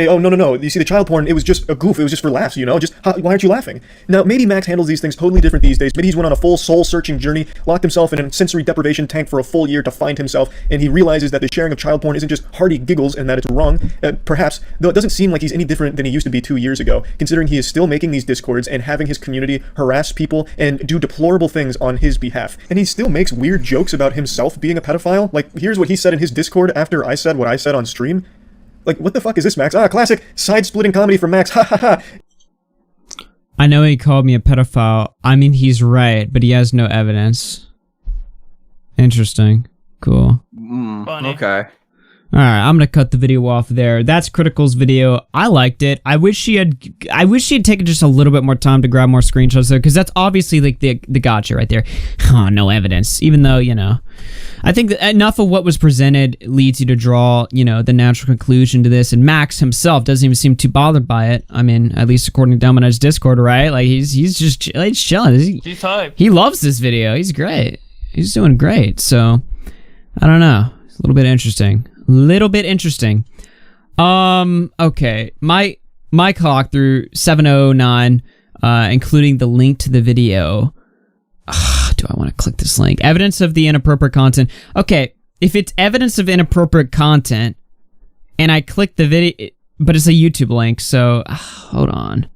hey, oh, no. You see, the child porn, it was just a goof. It was just for laughs, you know? Just, why aren't you laughing? Now, maybe Max handles these things totally different these days. Maybe he's went on a full soul-searching journey, locked himself in a sensory deprivation tank for a full year to find himself, and he realizes that the sharing of child porn isn't just hearty giggles and that it's wrong. Perhaps, though it doesn't seem like he's any different than he used to be 2 years ago, considering he is still making these discords and having his community harass people and do deplorable things on his behalf. And he still makes weird jokes about himself being a pedophile. Like, here's what he said in his Discord after I said what I said on stream. Like, what the fuck is this, Max? Classic side-splitting comedy from Max. Ha ha ha. I know he called me a pedophile. I mean, he's right, but he has no evidence. Interesting. Cool. Funny. Okay. Alright, I'm gonna cut the video off there. That's Critical's video. I liked it. I wish she had taken just a little bit more time to grab more screenshots though, because that's obviously like the gotcha right there. Oh, no evidence. Even though, you know, I think that enough of what was presented leads you to draw, you know, the natural conclusion to this, and Max himself doesn't even seem too bothered by it. I mean, at least according to Domina's Discord, right? Like, he's just he's chilling. He's hyped. He loves this video. He's great. He's doing great. So, I don't know. It's a little bit interesting. Okay. My clock through 7:09, including the link to the video. Do I want to click this link? Evidence of the inappropriate content. Okay, if it's evidence of inappropriate content, and I click the video, but it's a YouTube link, so hold on.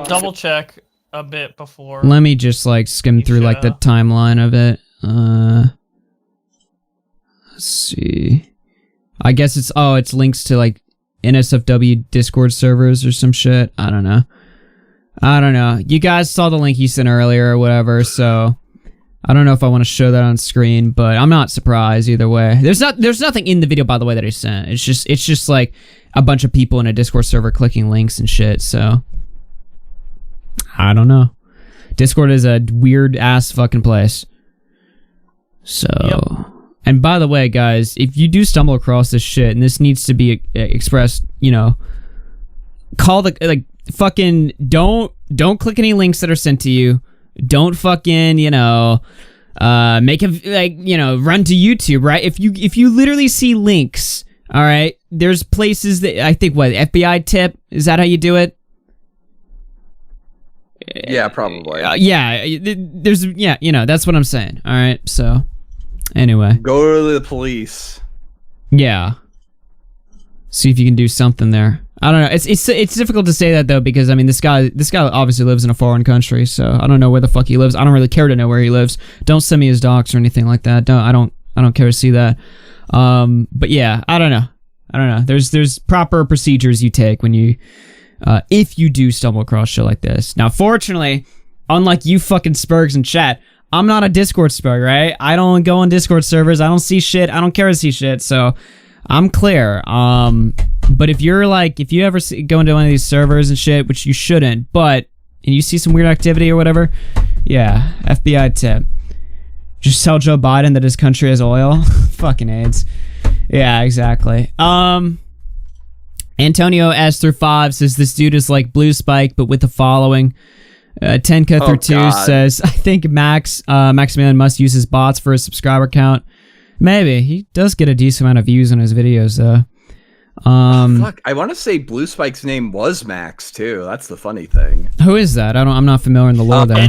Double check a bit before. Let me just like skim through like the timeline of it. Let's see. I guess it's links to like NSFW Discord servers or some shit. I don't know. You guys saw the link he sent earlier or whatever, so I don't know if I want to show that on screen, but I'm not surprised either way. There's nothing in the video, by the way, that he sent. It's just like a bunch of people in a Discord server clicking links and shit, so I don't know. Discord is a weird ass fucking place. So, and by the way, guys, if you do stumble across this shit and this needs to be expressed, you know, call the fucking don't click any links that are sent to you. Don't fucking, you know, make a run to YouTube, right? If you literally see links, all right, there's places that I think FBI tip, is that how you do it? Yeah, probably. That's what I'm saying. All right, so anyway, go to the police. Yeah, see if you can do something there. I don't know. It's difficult to say that though, because I mean this guy obviously lives in a foreign country, so I don't know where the fuck he lives. I don't really care to know where he lives. Don't send me his docs or anything like that. I don't care to see that. But yeah, I don't know. There's proper procedures you take when you if you do stumble across shit like this. Now, fortunately, unlike you fucking Spurgs in chat, I'm not a Discord Spurg, right? I don't go on Discord servers. I don't see shit. I don't care to see shit. So I'm clear. But if you ever go into one of these servers and shit, which you shouldn't, and you see some weird activity or whatever, yeah, FBI tip. Just tell Joe Biden that his country has oil. Fucking AIDS. Yeah, exactly. Antonio S through 5 says this dude is like Blue Spike, but with the following. 10K through 2 says, I think Maximilian must use his bots for his subscriber count. Maybe. He does get a decent amount of views on his videos, though. Fuck, I want to say Blue Spike's name was Max, too. That's the funny thing. Who is that? I'm not familiar in the lore there.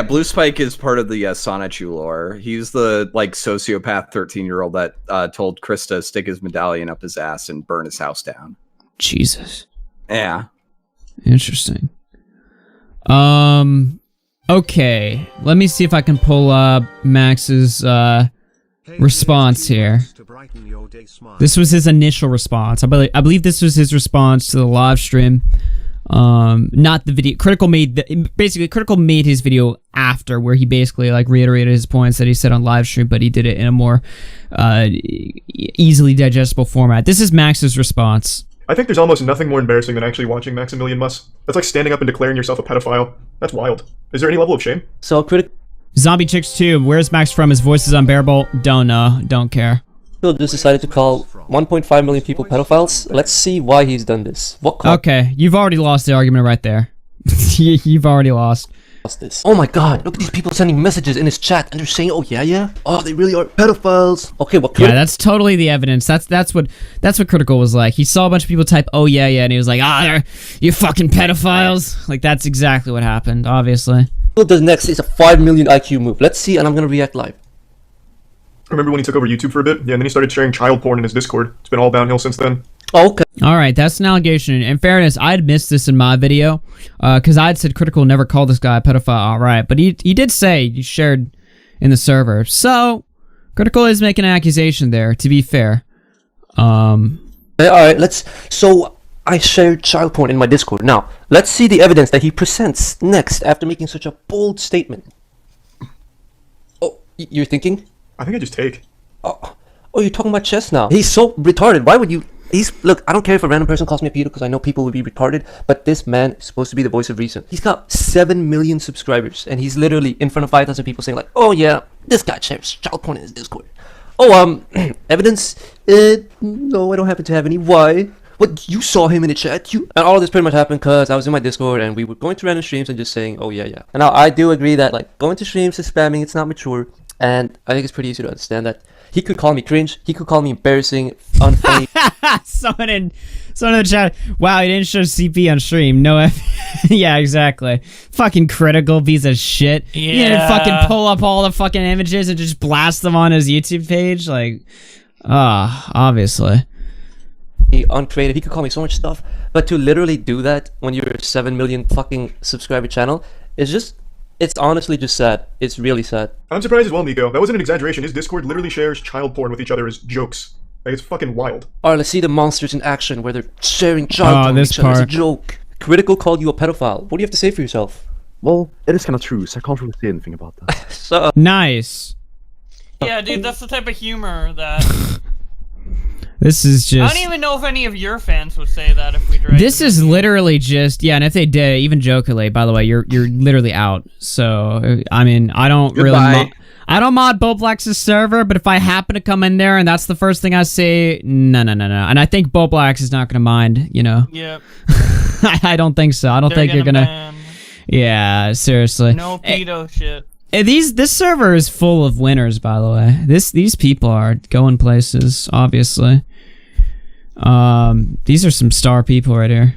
Blue Spike is part of the Sonichu lore. He's the, sociopath 13-year-old that told Krista to stick his medallion up his ass and burn his house down. Jesus. Yeah. Interesting. Okay. Let me see if I can pull up Max's, response here. This was his initial response. I believe this was his response to the live stream. Not the video. Critical made his video after, where he basically reiterated his points that he said on live stream, but he did it in a more easily digestible format. This is Max's response. I think there's almost nothing more embarrassing than actually watching Maximilian Muss. That's like standing up and declaring yourself a pedophile. That's wild. Is there any level of shame? So Zombie Chicks 2, where's Max from? His voice is unbearable. Don't know. Don't care. Phil just decided to call 1.5 million people pedophiles. Let's see why he's done this. Okay, you've already lost the argument right there. You've already lost. This. Oh my god, look at these people sending messages in his chat and they're saying, oh yeah, oh they really are pedophiles. Okay, what? Yeah, that's totally the evidence. That's what Critical was like. He saw a bunch of people type, oh yeah, and he was like, you fucking pedophiles. That's exactly what happened, obviously. What does next is a 5 million IQ move. Let's see, and I'm gonna react live. Remember when he took over YouTube for a bit? Yeah, and then he started sharing child porn in his Discord. It's been all downhill since then. Oh, okay. Alright, that's an allegation. In fairness, I'd missed this in my video, because I'd said Critical never called this guy a pedophile, alright, but he did say he shared in the server. So, Critical is making an accusation there, to be fair. Alright, so I shared child porn in my Discord. Now, let's see the evidence that he presents next after making such a bold statement. Oh, you're thinking? I think I just take. Oh, you're talking about chess now. He's so retarded. Why would you... Look, I don't care if a random person calls me a pedo because I know people would be retarded, but this man is supposed to be the voice of reason. He's got 7 million subscribers, and he's literally in front of 5,000 people saying oh yeah, this guy shares child porn in his Discord. Oh, evidence? No, I don't happen to have any. Why? What, you saw him in the chat? And all of this pretty much happened because I was in my Discord, and we were going to random streams and just saying, oh yeah. And now, I do agree that, going to streams and spamming, it's not mature, and I think it's pretty easy to understand that He could call me cringe. He could call me embarrassing, unfunny. someone in the chat. Wow, he didn't show CP on stream. No F. Yeah, exactly. Fucking critical piece of shit. Yeah. He didn't fucking pull up all the fucking images and just blast them on his YouTube page. Like, obviously. Uncreative. He could call me so much stuff. But to literally do that when you're a 7 million fucking subscriber channel is just, it's honestly just sad. It's really sad. I'm surprised as well, Nico. That wasn't an exaggeration. His Discord literally shares child porn with each other as jokes. Like, it's fucking wild. Alright, let's see the monsters in action where they're sharing child porn with each other as a joke. Critical called you a pedophile. What do you have to say for yourself? Well, it is kind of true, so I can't really say anything about that. So, Nice. Yeah, dude, that's the type of humor that... This is just... I don't even know if any of your fans would say that if we dragged This is literally just... Yeah, and if they did, even jokingly, by the way, you're literally out. So, I mean, I don't really... I don't mod Boblax's server, but if I happen to come in there and that's the first thing I say, no. And I think Boblax is not going to mind, you know? Yep. I don't think so. I don't think you're going to... Yeah, seriously. No pedo shit. This server is full of winners, by the way. These people are going places, obviously. These are some star people right here.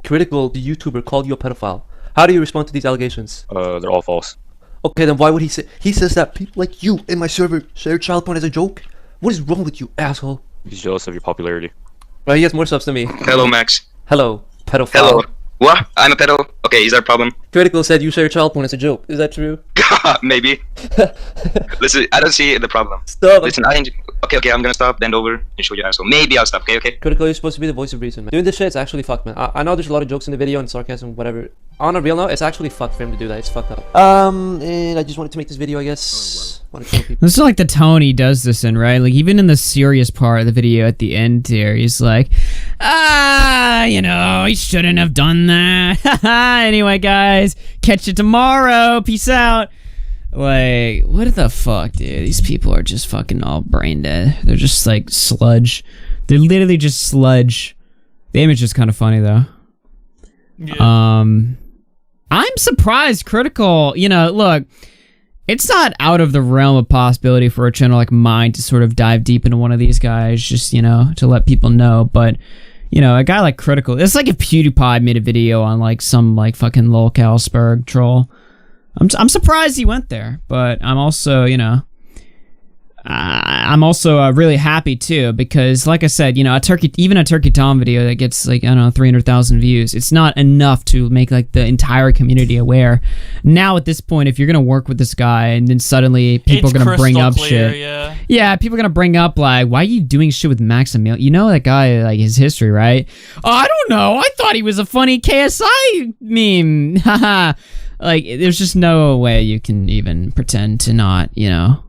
Critical, the YouTuber, called you a pedophile. How do you respond to these allegations? They're all false. Okay, then why would he say... He says that people like you in my server share child porn as a joke? What is wrong with you, asshole? He's jealous of your popularity. Right, he has more subs than me. Hello, Max. Hello, pedophile. Hello. What? I'm a pedo? Okay, is that a problem? Critical said you share child porn as a joke. Is that true? Maybe. Listen, I don't see the problem. Stop. Listen, okay, I'm gonna stop, bend over, and show you asshole. Maybe I'll stop, okay? Critical, you're supposed to be the voice of reason, man. Doing this shit, it's actually fucked, man. I know there's a lot of jokes in the video and sarcasm, whatever. On a real note, it's actually fucked for him to do that. It's fucked up. And I just wanted to make this video, I guess. This is like the tone he does this in, right? Like, even in the serious part of the video at the end here, he's like, you know, he shouldn't have done that. Anyway, guys, catch you tomorrow. Peace out. Like, what the fuck, dude? These people are just fucking all brain dead. They're just like sludge. They're literally just sludge. The image is kind of funny, though. Yeah. I'm surprised Critical, you know, look, it's not out of the realm of possibility for a channel like mine to sort of dive deep into one of these guys, just, you know, to let people know, but, you know, a guy like Critical, it's like if PewDiePie made a video on, like, some, like, fucking lol Carlsberg troll. I'm surprised he went there, but I'm also, you know, I'm also really happy too, because like I said, you know, even a Turkey Tom video that gets like, I don't know, 300,000 views, it's not enough to make like the entire community aware. Now at this point, if you're gonna work with this guy and then suddenly people are gonna bring up clear, shit, yeah, people are gonna bring up like, why are you doing shit with Maximilian? You know that guy, like his history, right? Oh, I don't know. I thought he was a funny KSI meme. Haha. Like, there's just no way you can even pretend to not, you know,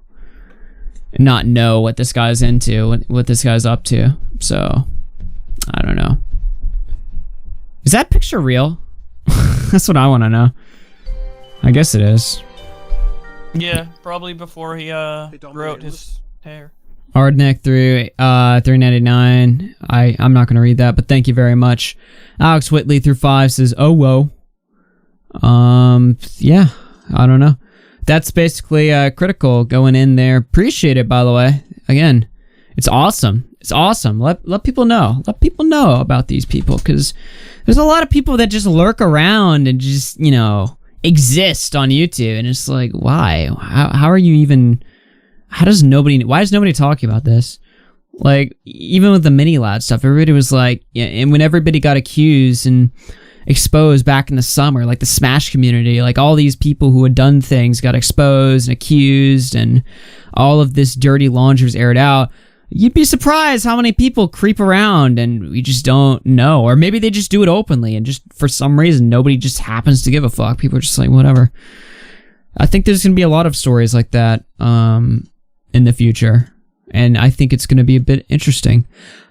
not know what this guy's into, what this guy's up to. So, I don't know. Is that picture real? That's what I want to know. I guess it is. Yeah, probably before he grew out his hair. Ardneck through 399. I'm not gonna read that, but thank you very much. Alex Whitley through 5 says, "Oh whoa." Yeah, I don't know. That's basically Critical going in there. Appreciate it, by the way. Again, it's awesome. It's awesome. Let people know. Let people know about these people, because there's a lot of people that just lurk around and just, you know, exist on YouTube, and it's like, why? How are you even? Why is nobody talking about this? Like, even with the mini lad stuff, everybody was like, yeah, and when everybody got accused and exposed back in the summer, like the Smash community, like all these people who had done things got exposed and accused, and all of this dirty laundry was aired out. You'd be surprised how many people creep around and we just don't know, or maybe they just do it openly and just for some reason nobody just happens to give a fuck. People are just like, whatever. I think there's gonna be a lot of stories like that in the future, and I think it's gonna be a bit interesting.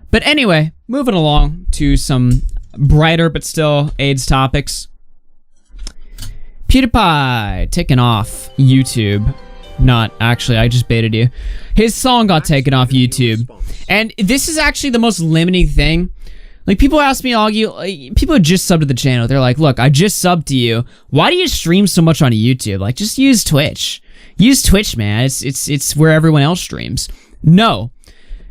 But anyway, moving along to some brighter but still AIDS topics. PewDiePie taken off YouTube. Not actually, I just baited you. His song got taken off YouTube, and this is actually the most limiting thing. Like, people ask me, people who just subbed to the channel, they're like, look, I just subbed to you. Why do you stream so much on YouTube? Like, just use Twitch. Use Twitch, man. It's where everyone else streams. No.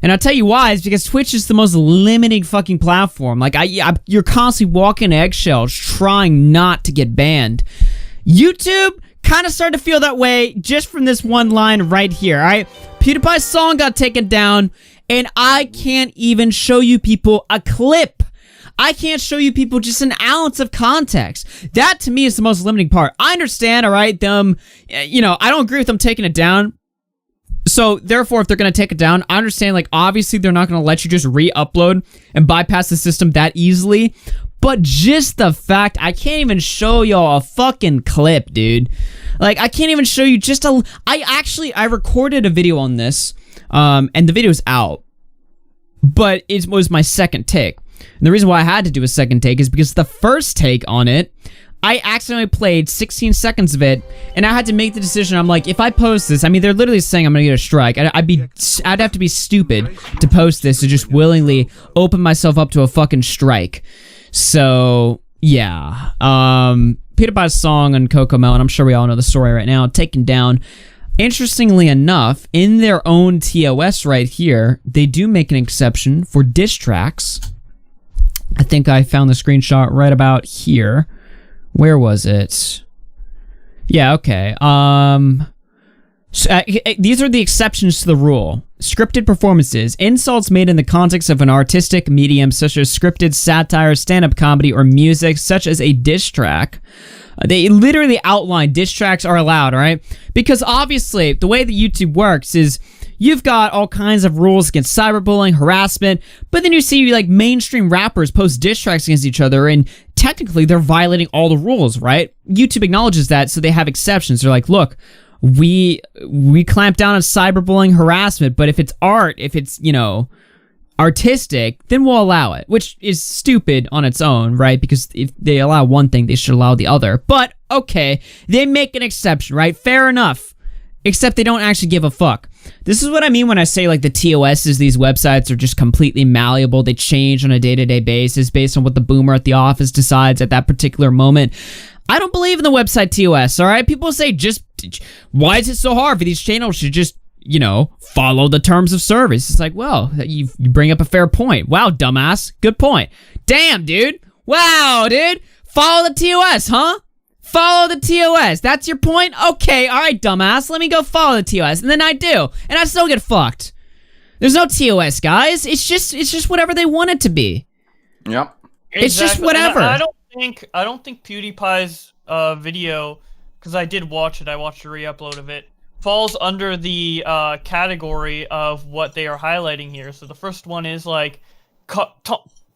And I'll tell you why, is because Twitch is the most limiting fucking platform. Like, you're constantly walking eggshells trying not to get banned. YouTube kind of started to feel that way just from this one line right here, alright? PewDiePie's song got taken down, and I can't even show you people a clip. I can't show you people just an ounce of context. That, to me, is the most limiting part. I understand, alright, them, you know, I don't agree with them taking it down. So, therefore, if they're going to take it down, I understand, like, obviously they're not going to let you just re-upload and bypass the system that easily. But just the fact, I can't even show y'all a fucking clip, dude. Like, I can't even show you just a... I recorded a video on this, and the video's out. But it was my second take. And the reason why I had to do a second take is because the first take on it, I accidentally played 16 seconds of it, and I had to make the decision. I'm like, if I post this, I mean, they're literally saying I'm gonna get a strike. I'd have to be stupid to post this, to just willingly open myself up to a fucking strike. So, yeah. PewDiePie's song on Cocomelon, I'm sure we all know the story right now, taken down. Interestingly enough, in their own TOS right here, they do make an exception for diss tracks. I think I found the screenshot right about here. Where was it? Yeah, okay. These are the exceptions to the rule. Scripted performances. Insults made in the context of an artistic medium such as scripted satire, stand-up comedy, or music such as a diss track. They literally outline diss tracks are allowed, alright? Because obviously, the way that YouTube works is you've got all kinds of rules against cyberbullying, harassment, but then you see like mainstream rappers post diss tracks against each other, and technically they're violating all the rules, right? YouTube acknowledges that, so they have exceptions. They're like, look, we clamp down on cyberbullying, harassment, but if it's art, if it's, you know, artistic, then we'll allow it, which is stupid on its own, right? Because if they allow one thing, they should allow the other. But, okay, they make an exception, right? Fair enough. Except they don't actually give a fuck. This is what I mean when I say, like, the TOSs, these websites are just completely malleable. They change on a day-to-day basis based on what the boomer at the office decides at that particular moment. I don't believe in the website TOS, alright? People say, just, why is it so hard for these channels to just, you know, follow the terms of service? It's like, well, you bring up a fair point. Wow, dumbass. Good point. Damn, dude. Wow, dude. Follow the TOS, huh? Follow the TOS. That's your point? Okay, alright, dumbass. Let me go follow the TOS. And then I do. And I still get fucked. There's no TOS, guys. It's just whatever they want it to be. Yep. It's just whatever. I don't think PewDiePie's video, because I did watch it, I watched a re-upload of it, falls under the category of what they are highlighting here. So the first one is like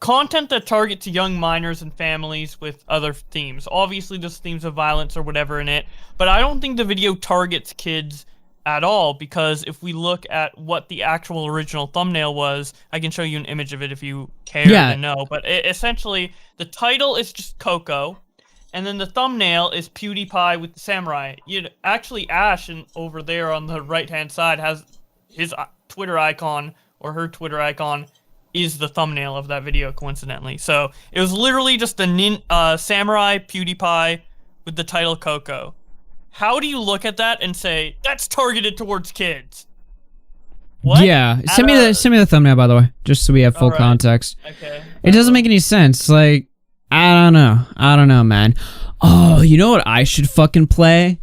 content that targets young minors and families with other themes. Obviously there's themes of violence or whatever in it, but I don't think the video targets kids at all, because if we look at what the actual original thumbnail was, I can show you an image of it if you care to know, but essentially the title is just Coco, and then the thumbnail is PewDiePie with the samurai. Actually, Ash over there on the right-hand side has his Twitter icon, or her Twitter icon, is the thumbnail of that video, coincidentally. So, it was literally just a samurai PewDiePie with the title Coco. How do you look at that and say, that's targeted towards kids? What? Yeah, send me the thumbnail, by the way, just so we have full context. Okay. It doesn't make any sense, like, I don't know, man. Oh, you know what I should fucking play?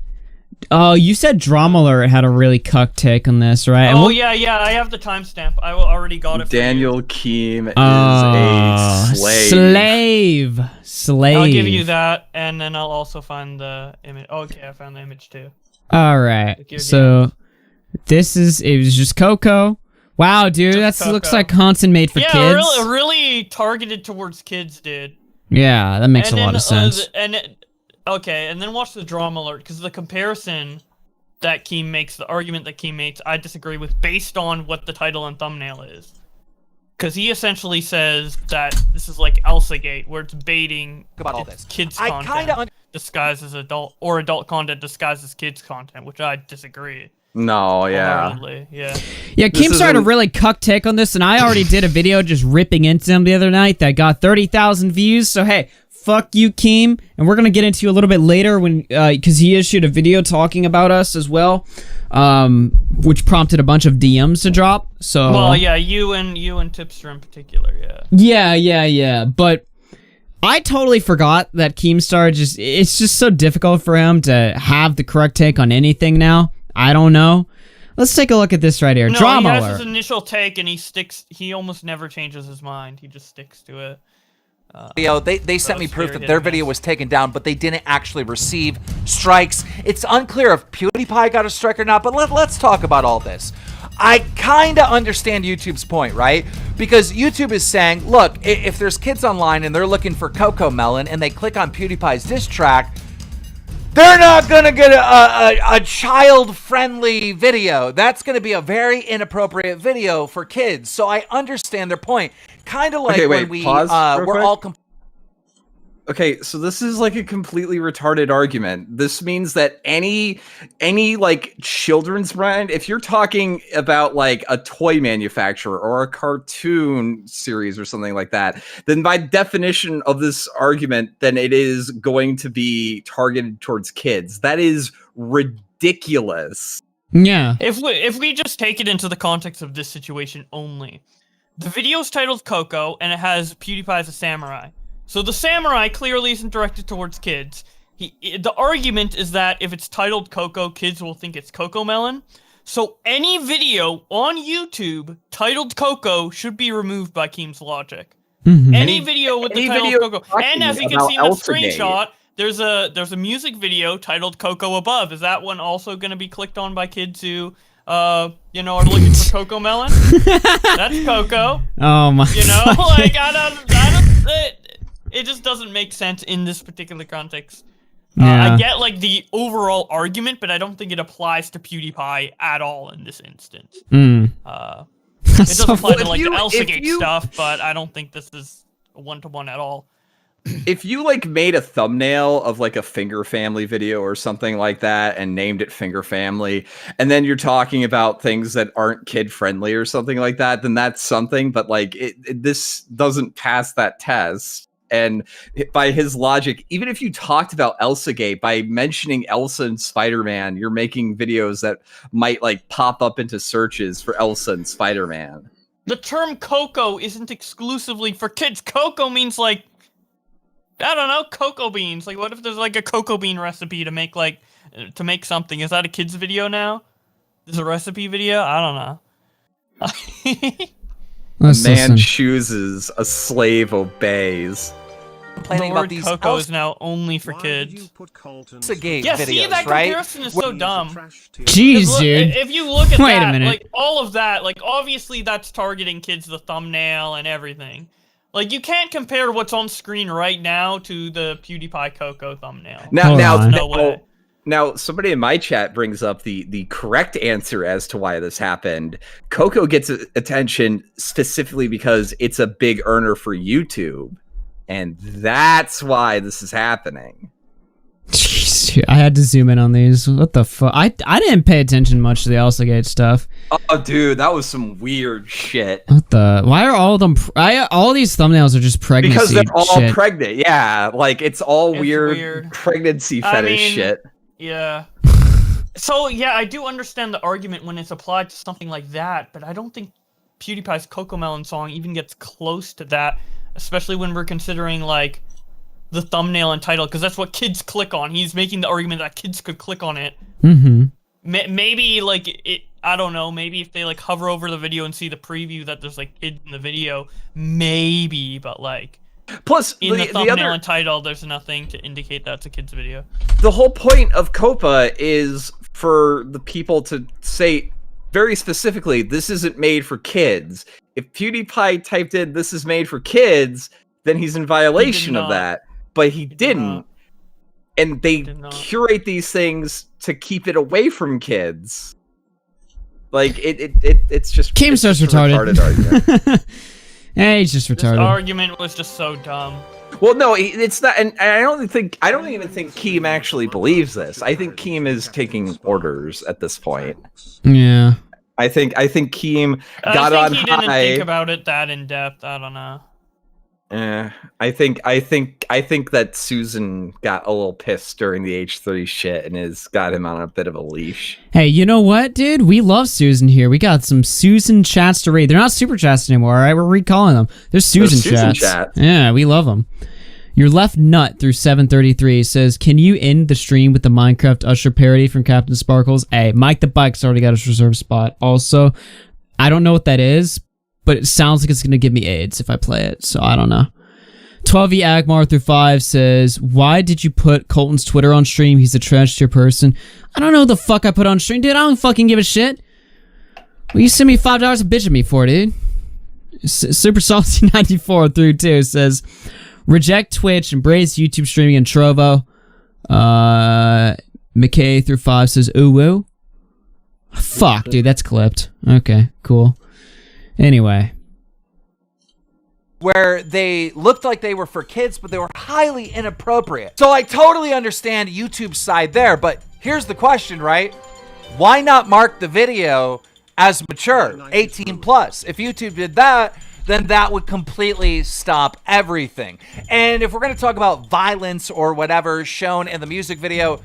Oh, you said Drama Alert had a really cuck take on this, right? Oh, yeah, I have the timestamp. I already got it. Daniel Keem is a slave. Slave. I'll give you that, and then I'll also find the image. Oh, okay, I found the image too. Alright, so it was just Coco. Wow, dude, that looks like content made for kids. Yeah, really targeted towards kids, dude. Yeah, that makes a lot of sense. Okay, and then watch the Drama Alert, because the comparison that Keem makes, the argument that Keem makes, I disagree with based on what the title and thumbnail is. Because he essentially says that this is like ElsaGate, where it's baiting kids content disguised as adult, or adult content disguised as kids content, which I disagree. No, yeah. Wholeheartedly, yeah. Yeah, Keemstar had a really cuck take on this, and I already did a video just ripping into him the other night that got 30,000 views. So hey, fuck you, Keem. And we're gonna get into you a little bit later when, because he issued a video talking about us as well, which prompted a bunch of DMs to drop. So well, yeah, you and Tipster in particular, yeah. Yeah. But I totally forgot that Keemstar it's just so difficult for him to have the correct take on anything now. I don't know. Let's take a look at this right here. No, Drama he has alert. his initial take and he almost never changes his mind. He just sticks to it. They sent me proof that their video was taken down, but they didn't actually receive strikes. It's unclear if PewDiePie got a strike or not, but let's talk about all this. I kind of understand YouTube's point, right? Because YouTube is saying, look, if there's kids online and they're looking for Coco Melon and they click on PewDiePie's diss track, they're not going to get a child-friendly video. That's going to be a very inappropriate video for kids. So I understand their point. Kind of like when we pause we're all... Okay, so this is like a completely retarded argument. This means that any like children's brand, if you're talking about like a toy manufacturer or a cartoon series or something like that, then by definition of this argument, then it is going to be targeted towards kids. That is ridiculous. Yeah. If we just take it into the context of this situation only, the video's titled Coco and it has PewDiePie as a samurai. So the samurai clearly isn't directed towards kids. The argument is that if it's titled Coco, kids will think it's Coco Melon. So any video on YouTube titled Coco should be removed by Keem's logic. Mm-hmm. Any video with the title Coco. And as you can see in the screenshot, there's a music video titled Coco above. Is that one also going to be clicked on by kids who are looking for Coco Melon? That's Coco. Oh my. Like I don't it just doesn't make sense in this particular context. Yeah. I get like the overall argument, but I don't think it applies to PewDiePie at all in this instance. It doesn't apply to like the ElsaGate stuff, but I don't think this is a one-to-one at all. If you like made a thumbnail of like a Finger Family video or something like that and named it Finger Family, and then you're talking about things that aren't kid friendly or something like that, then that's something. But like this doesn't pass that test. And by his logic, even if you talked about ElsaGate, by mentioning Elsa and Spider-Man, you're making videos that might like pop up into searches for Elsa and Spider-Man. The term Coco isn't exclusively for kids. Coco means like, I don't know, cocoa beans. Like what if there's like a cocoa bean recipe to make something? Is that a kid's video now? Is a recipe video? I don't know. A man chooses, a slave obeys. Complaining about these Coco is now only for kids. ElsaGate yeah, videos, see, that comparison is so dumb. Jeez, dude. If you look at Wait a that, minute. like all of that, like obviously that's targeting kids, the thumbnail and everything. Like you can't compare what's on screen right now to the PewDiePie Coco thumbnail. Now, somebody in my chat brings up the correct answer as to why this happened. Coco gets attention specifically because it's a big earner for YouTube. And that's why this is happening. Jeez, dude, I had to zoom in on these. What the fuck? I didn't pay attention much to the ElsaGate stuff. Oh, dude, that was some weird shit. What the? Why are all of them? All these thumbnails are just pregnancy because they're all shit. pregnant. Yeah, like it's all weird pregnancy fetish shit. Yeah. So, yeah, I do understand the argument when it's applied to something like that, but I don't think PewDiePie's Coco Melon song even gets close to that, especially when we're considering, like, the thumbnail and title, because that's what kids click on. He's making the argument that kids could click on it. Mm-hmm. Maybe, like, I don't know, maybe if they, like, hover over the video and see the preview that there's, like, kids in the video, maybe, but, like... Plus, in the thumbnail and title, there's nothing to indicate that's a kid's video. The whole point of Copa is for the people to say very specifically, this isn't made for kids. If PewDiePie typed in, this is made for kids, then he's in violation of that. But he didn't. And they curate these things to keep it away from kids. Like, it's just... Keemstar's retarded. Argument. Hey, he's just This retarded. argument was just so dumb. Well, no, it's not, and I don't even think Keem actually believes this. I think Keem is taking orders at this point. Yeah. I think Keem got I on think he didn't high. think about it that in depth. I don't know. I think that Susan got a little pissed during the H3 shit and has got him on a bit of a leash. Hey, you know what, dude? We love Susan here. We got some Susan chats to read. They're not super chats anymore, all right? We're recalling them. There's Susan chats. Yeah, we love them. Your left nut through 733 says, "Can you end the stream with the Minecraft Usher parody from Captain Sparkles?" Hey, Mike the Bike's already got his reserved spot. Also, I don't know what that is, but it sounds like it's going to give me AIDS if I play it, so I don't know. 12E Agmar through 5 says, "Why did you put Colton's Twitter on stream? He's a trash tier person." I don't know what the fuck I put on stream, dude. I don't fucking give a shit. Will you send me $5 to bitch at me for, dude? Super Salty 94 through 2 says, "Reject Twitch, embrace YouTube streaming and Trovo." McKay through 5 says, "Ooh woo." Fuck, dude, that's clipped. Okay, cool. Anyway. Where they looked like they were for kids, but they were highly inappropriate. So I totally understand YouTube's side there, but here's the question, right? Why not mark the video as mature, 18 plus? If YouTube did that, then that would completely stop everything. And if we're going to talk about violence or whatever shown in the music video,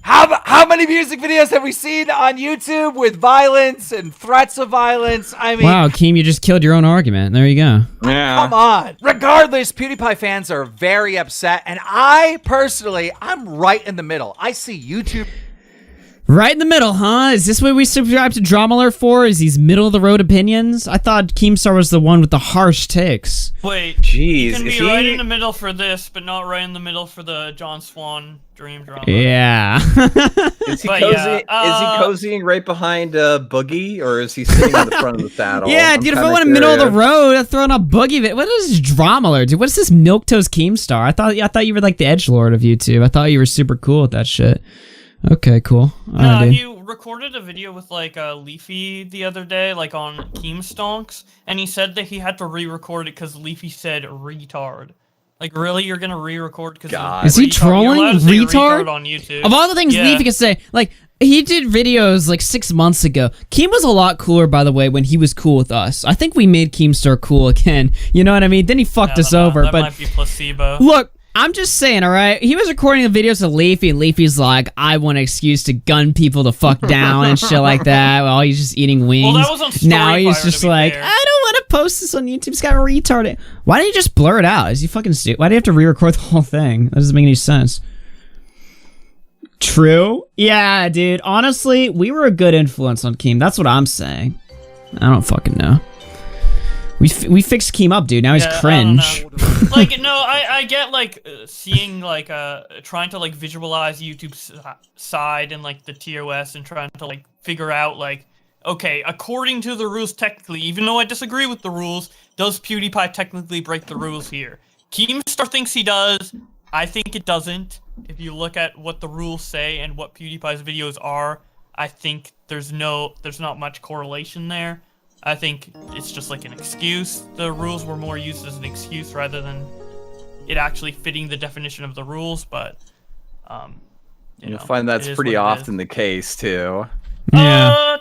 how many music videos have we seen on YouTube with violence and threats of violence? I mean, wow, Keem, you just killed your own argument. There you go. Yeah. Come on. Regardless, PewDiePie fans are very upset, and I personally, I'm right in the middle. I see YouTube. Right in the middle, huh? Is this what we subscribe to Drama Alert for? Is these middle-of-the-road opinions? I thought Keemstar was the one with the harsh takes. Wait, jeez, you can be right in the middle for this, but not right in the middle for the John Swan dream drama. Yeah. Is he cozying right behind Boogie, or is he sitting in the front of the saddle? Yeah, dude, if I went in the middle of the road, I'd throw in a Boogie. What is this Drama Alert, dude? What is this Milquetoast Keemstar? I thought you were like the edgelord of YouTube. I thought you were super cool with that shit. Okay, cool. He recorded a video with like Leafy the other day, like on Keemstonks, and he said that he had to re-record it because Leafy said retard. Like, really, you're gonna re-record because is he trolling retard on YouTube? Of all the things Leafy could say, like he did videos like 6 months ago. Keem was a lot cooler, by the way, when he was cool with us. I think we made Keemstar cool again. You know what I mean? Then he fucked us over. That but might be placebo. Look. I'm just saying, all right? He was recording the videos of Leafy, and Leafy's like, "I want an excuse to gun people the fuck down and shit like that," while he's just eating wings. Well, that was on Storyfire, now he's just like, fair. "I don't want to post this on YouTube. It's got retarded." Why didn't you just blur it out? Is he fucking stupid? Why do you have to re-record the whole thing? That doesn't make any sense. True? Yeah, dude. Honestly, we were a good influence on Keem. That's what I'm saying. I don't fucking know. We fixed Keem up, dude. Now he's cringe. Like, no, I get like seeing like trying to like visualize YouTube's side and like the TOS and trying to like figure out like, okay, according to the rules technically, even though I disagree with the rules, does PewDiePie technically break the rules here? Keemstar thinks he does. I think it doesn't. If you look at what the rules say and what PewDiePie's videos are, I think there's not much correlation there. I think it's just like an excuse. The rules were more used as an excuse rather than it actually fitting the definition of the rules, but you'll find that's pretty often the case too. Yeah.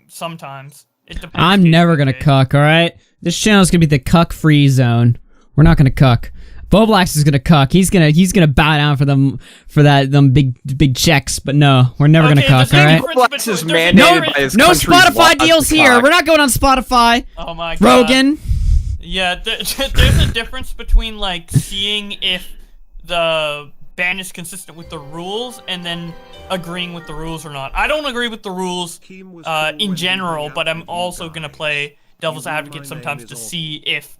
Sometimes. It depends. I'm never gonna cuck, alright? This channel's gonna be the cuck-free zone. We're not gonna cuck. Boblax is gonna cuck. He's gonna bow down for them big checks, but no, we're never gonna cuck, alright? Boblax is mandated by his no country's Spotify laws deals to here. cock. We're not going on Spotify. Oh my god. Rogan. Yeah, there's a difference between like seeing if the ban is consistent with the rules and then agreeing with the rules or not. I don't agree with the rules in general, but I'm also gonna play devil's advocate sometimes to see if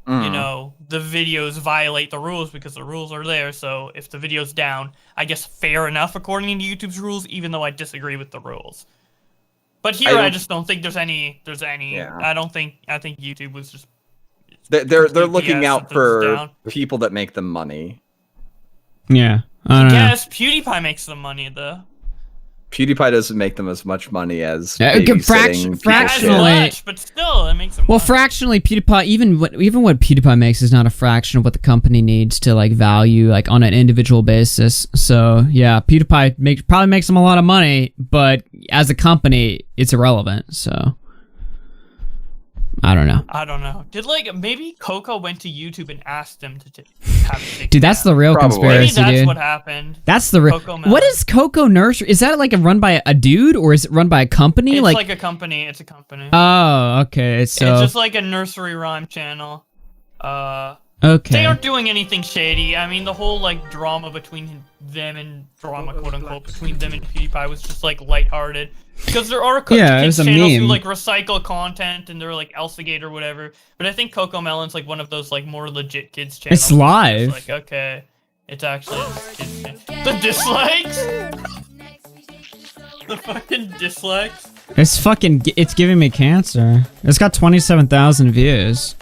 you know, the videos violate the rules because the rules are there. So if the video's down, I guess fair enough according to YouTube's rules, even though I disagree with the rules. But here, I just don't think there's any. Yeah. I think YouTube was just. They're looking out for people that make them money. Yeah, I guess PewDiePie makes them money though. PewDiePie doesn't make them as much money as fractionally, much, but still, it makes them. Well, fractionally, PewDiePie, even what PewDiePie makes is not a fraction of what the company needs to like value, like on an individual basis. So yeah, PewDiePie probably makes them a lot of money, but as a company, it's irrelevant. So I don't know. Did maybe Coco went to YouTube and asked them to have it? Dude, that's the real conspiracy, maybe that's dude. what happened. That's the real. What is Coco Nursery? Is that like run by a dude or is it run by a company? It's like a company. It's a company. Oh, okay. So it's just like a nursery rhyme channel. Okay. They aren't doing anything shady. I mean, the whole like drama between them and drama, quote unquote, between them and PewDiePie was just like lighthearted. Because there are kids channels who like recycle content and they're like Elsagate or whatever. But I think Coco Melon's like one of those like more legit kids channels. It's live. It's like, okay, it's actually kids channel. The dislikes. The fucking dislikes. It's giving me cancer. It's got 27,000 views.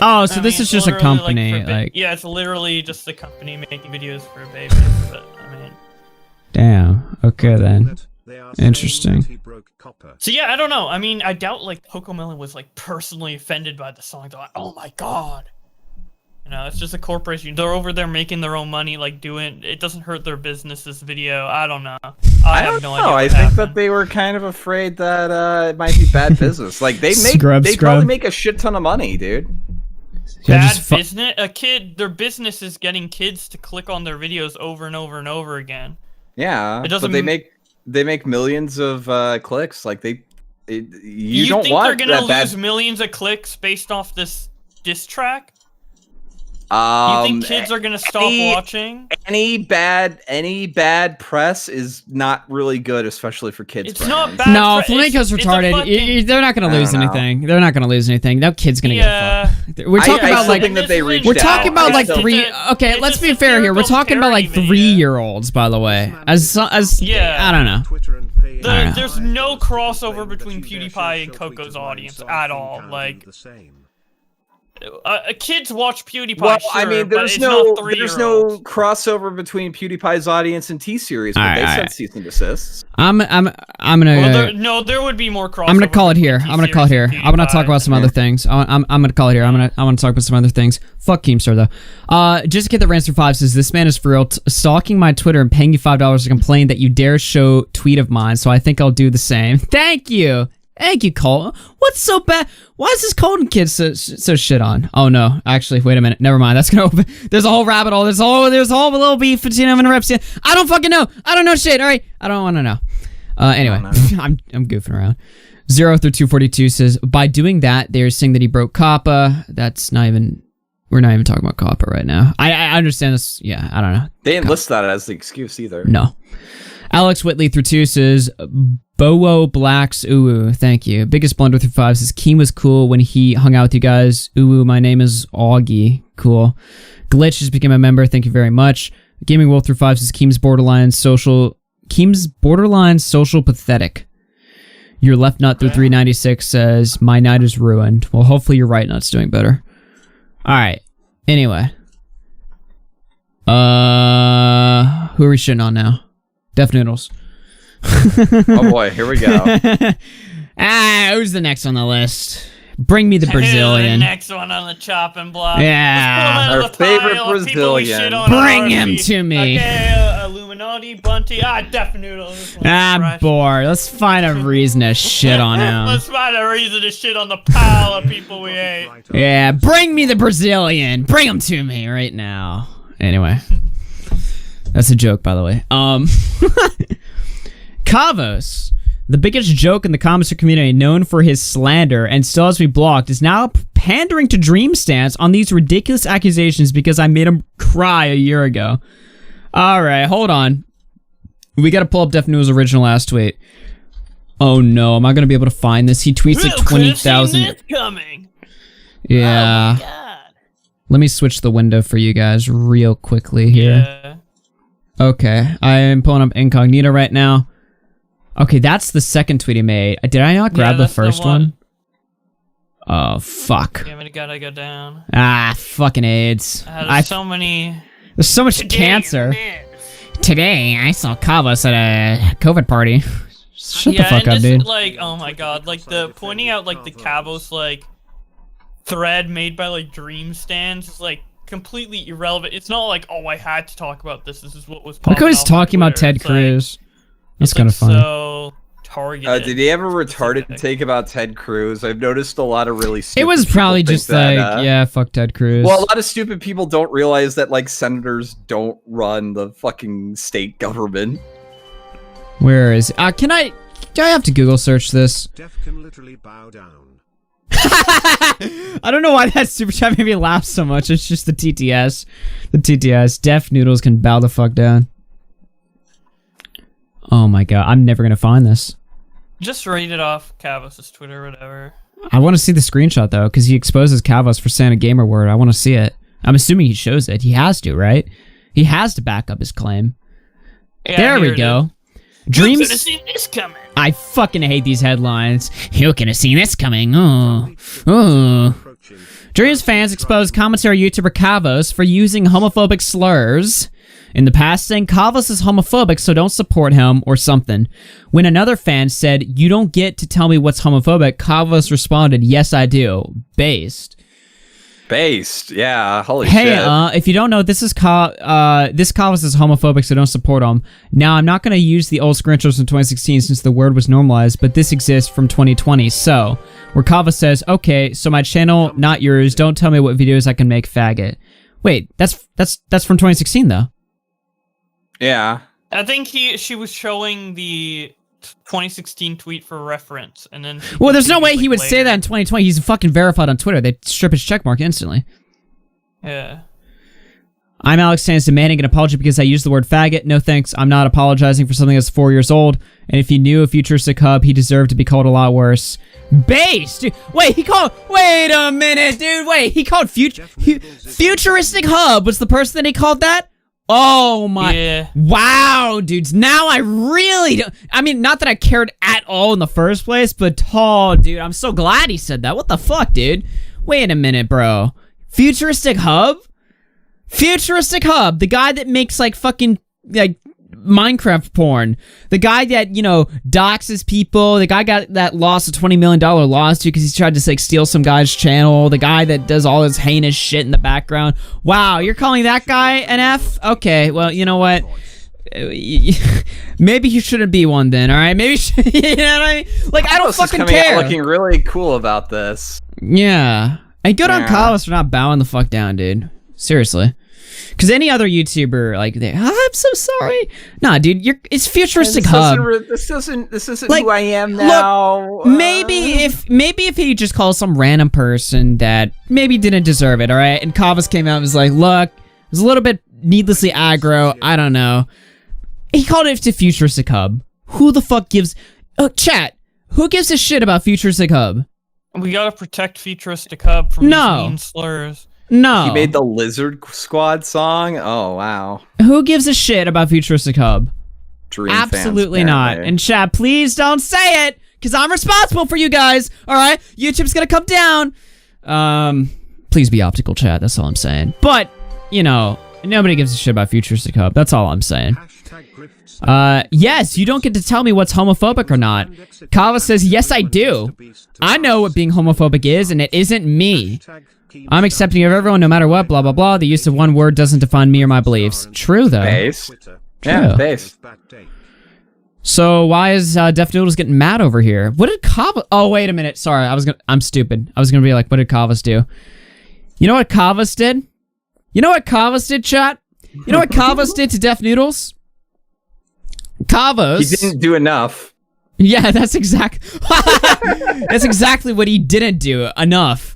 Oh, so this is just a company, like yeah, it's literally just a company making videos for babies. But I mean, damn. Okay then. Interesting. So yeah, I don't know. I mean, I doubt like Coco Melon was like personally offended by the song. They're like, oh my god. You know, it's just a corporation. They're over there making their own money, like doing. It doesn't hurt their business's video. I don't know. I have no idea. I think that they were kind of afraid that it might be bad business. Like they probably make a shit ton of money, dude. Bad business. Their business is getting kids to click on their videos over and over and over again. Yeah, it doesn't. But they make millions of clicks. Like you don't think want they're gonna lose millions of clicks based off this diss track? You think kids are gonna stop watching? Any bad press is not really good, especially for kids. It's not bad. No, Flamenco's retarded. They're not gonna lose anything. They're not gonna lose anything. That kid's gonna get fucked. We're talking about like we're talking about like three. Okay, let's be fair here. We're talking about like 3-year-olds, by the way. As I don't know. There's no crossover between PewDiePie and Coco's audience at all. Like. Kids watch PewDiePie. Well, sure, I mean, there's no crossover between PewDiePie's audience and T-Series, but they sent cease and desists. I'm gonna. There would be more crossover. I'm gonna call it here. I'm gonna talk about some other things. I'm gonna call it here. I'm gonna talk about some other things. Fuck Keemstar though. Just to get the Rants for 5 says this man is for real stalking my Twitter and paying you $5 to complain that you dare show tweet of mine. So I think I'll do the same. Thank you. Thank you, Colton. What's so bad? Why is this Colton kid so shit on? Oh no, actually, wait a minute. Never mind. That's gonna open. There's a whole rabbit hole. There's a whole little beef between him and RFCAH. I don't fucking know. I don't know shit. All right, I don't want to know. Anyway, I'm goofing around. 0 through 242 says by doing that they're saying that he broke COPPA. That's not even. We're not even talking about COPPA right now. I understand this. Yeah, I don't know. They didn't list that as the excuse either. No. Alex Whitley through 2 says, Bowo Blacks, ooh, thank you. Biggest Blunder through 5 says, Keem was cool when he hung out with you guys. Ooh, my name is Augie. Cool. Glitch just became a member. Thank you very much. Gaming Wolf through 5 says, Keem's borderline social pathetic. Your left nut through 396 says, my night is ruined. Well, hopefully your right nut's doing better. Alright. Anyway. Who are we shitting on now? Def Noodles. Oh boy, here we go. Who's the next on the list? Bring me the Brazilian. The next one on the chopping block. Yeah. Our favorite Brazilian. Bring him to me. Okay, Illuminati, Bunty. Def Noodles. Bored. Let's find a reason to shit on him. Let's find a reason to shit on the pile of people we hate. Yeah, bring me the Brazilian. Bring him to me right now. Anyway. That's a joke, by the way. Kavos, the biggest joke in the comic community, known for his slander and still has to be blocked, is now pandering to Dream Stance on these ridiculous accusations because I made him cry a year ago. Alright, hold on. We gotta pull up Def Noodles' original last tweet. Oh no, am I gonna be able to find this? He tweets like 20,000. coming. Yeah. Oh my God. Let me switch the window for you guys real quickly here. Yeah. Okay, I am pulling up Incognito right now. Okay, that's the second tweet he made. Did I not grab the first one? Oh, fuck. Yeah, I gotta go down. Fucking AIDS. There's so many... There's so much cancer. Today, I saw Kavos at a COVID party. Shut the fuck up, just, dude. Like, oh my god, like the pointing out like the Kavos like thread made by like Dream Stands is like completely irrelevant. It's not like, oh, I had to talk about this. This is what was. Look how he's talking about Ted Cruz. That's kind of funny. So targeted. Did he have a retarded take about Ted Cruz? I've noticed a lot of really stupid It was probably people just think like, that, yeah, fuck Ted Cruz. Well, a lot of stupid people don't realize that like senators don't run the fucking state government. Where is? Do I have to Google search this? Def can literally bow down. I don't know why that super chat made me laugh so much. It's just the TTS. The TTS. Deaf Noodles can bow the fuck down. Oh my god, I'm never gonna find this. Just read it off Kavos' Twitter or whatever. I want to see the screenshot though, because he exposes Kavos for saying a gamer word. I want to see it. I'm assuming he shows it. He has to, right? He has to back up his claim. Yeah, there we go. Dreams. Who could have seen this coming? I fucking hate these headlines. Who could have seen this coming? Oh. Dreams fans exposed commentary YouTuber Kavos for using homophobic slurs in the past, saying Kavos is homophobic, so don't support him or something. When another fan said, "You don't get to tell me what's homophobic," Kavos responded, "Yes, I do." Based. Yeah, holy hey, shit. If you don't know, this Kavos is homophobic, so don't support him. Now, I'm not going to use the old screenshots from 2016 since the word was normalized, but this exists from 2020. So, where Kavos says, "Okay, so my channel, not yours. Don't tell me what videos I can make, faggot." Wait, that's from 2016 though. Yeah. I think she was showing the 2016 tweet for reference, and then. Well, there's no way he would say that in 2020. He's fucking verified on Twitter. They'd strip his checkmark instantly. Yeah. I'm Alex Sands demanding an apology because I used the word faggot. No thanks. I'm not apologizing for something that's 4 years old. And if he knew a futuristic hub, he deserved to be called a lot worse. Base, dude. Wait a minute, dude. Wait, he called futuristic hub was the person that he called that? Oh my. Yeah. Wow, dudes. Now I really don't. I mean, not that I cared at all in the first place, but dude, I'm so glad he said that. What the fuck, dude? Wait a minute, bro. Futuristic hub? Futuristic hub, the guy that makes like fucking like Minecraft porn, the guy that, doxes people, the guy got that lost a $20 million lawsuit because he tried to like steal some guy's channel, the guy that does all this heinous shit in the background. Wow, you're calling that guy an F? Okay, well, you know what? Maybe you shouldn't be one then, alright? Maybe you know what I mean? Like, I don't fucking care. Looking really cool about this. Yeah. And good on Kavos for not bowing the fuck down, dude. Seriously. Because any other YouTuber, like, I'm so sorry. Nah, dude, it's futuristic hub. This isn't like, who I am now. Look, maybe if he just calls some random person that maybe didn't deserve it, all right? And Kavos came out and was like, look, it was a little bit needlessly aggro. I don't know. He called it to futuristic hub. Who the fuck gives? Chat. Who gives a shit about futuristic hub? We gotta protect futuristic hub from these mean slurs. No. He made the Lizard Squad song? Oh, wow. Who gives a shit about Futuristic Hub? Dream Absolutely fans, not. And chat, please don't say it, because I'm responsible for you guys, alright? YouTube's gonna come down. Please be optical, chat, that's all I'm saying. But, nobody gives a shit about Futuristic Hub, that's all I'm saying. Yes, you don't get to tell me what's homophobic or not. Kavos says, yes, I do. I know what being homophobic is, and it isn't me. I'm accepting of everyone no matter what, blah, blah, blah. The use of one word doesn't define me or my beliefs. True, though. Base. Yeah, base. So why is Def Noodles getting mad over here? What did Kavos... Oh, wait a minute. Sorry, I'm stupid. I was gonna be like, what did Kavos do? You know what Kavos did? You know what Kavos did, chat? You know what Kavos did to Def Noodles? Kavos... He didn't do enough. Yeah, that's exactly what he didn't do. Enough.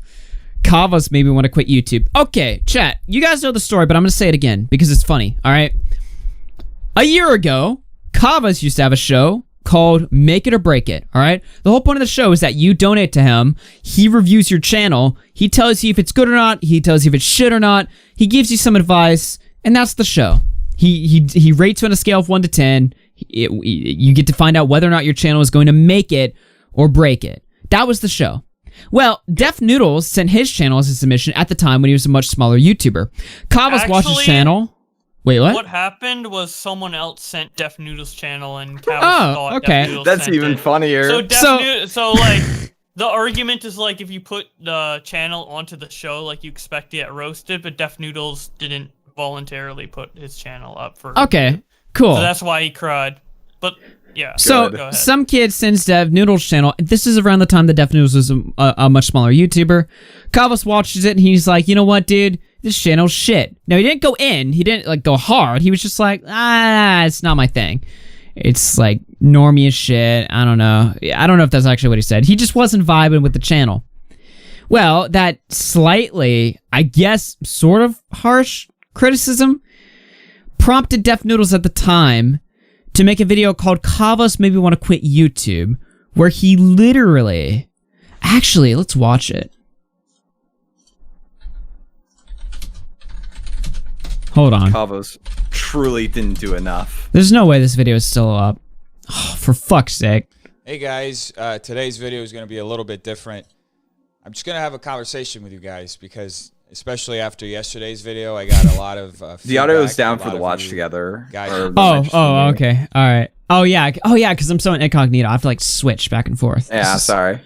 Kavos made me want to quit YouTube. Okay, chat, you guys know the story, but I'm going to say it again because it's funny, alright? A year ago, Kavos used to have a show called Make It or Break It, alright? The whole point of the show is that you donate to him, he reviews your channel, he tells you if it's good or not, he tells you if it's shit or not, he gives you some advice, and that's the show. He rates you on a scale of 1 to 10, you get to find out whether or not your channel is going to make it or break it. That was the show. Well, Def Noodles sent his channel as a submission at the time when he was a much smaller YouTuber. Kavos watched his channel. Wait, what? What happened was someone else sent Def Noodles channel and Kavos thought okay. Def Noodles That's sent even it. funnier. So like the argument is like if you put the channel onto the show, like you expect to get roasted, but Def Noodles didn't voluntarily put his channel up for. Okay, cool. So that's why he cried. But yeah. So go ahead. some kid sends Dev Noodles channel. This is around the time that Dev Noodles was a much smaller YouTuber. Kavos watches it and he's like, you know what, dude? This channel's shit. Now he didn't go in. He didn't like go hard. He was just like, it's not my thing. It's like normie as shit. I don't know. I don't know if that's actually what he said. He just wasn't vibing with the channel. Well, that slightly, I guess, sort of harsh criticism prompted Def Noodles at the time to make a video called Kavos Maybe Want to Quit YouTube, where he literally... Actually, let's watch it. Hold on. Kavos truly didn't do enough. There's no way this video is still up. Oh, for fuck's sake. Hey guys, today's video is going to be a little bit different. I'm just going to have a conversation with you guys because, especially after yesterday's video, I got a lot of the audio is down for the watch together. Guys. Okay. All right. Oh, yeah, because I'm so incognito. I have to, like, switch back and forth. Yeah, sorry.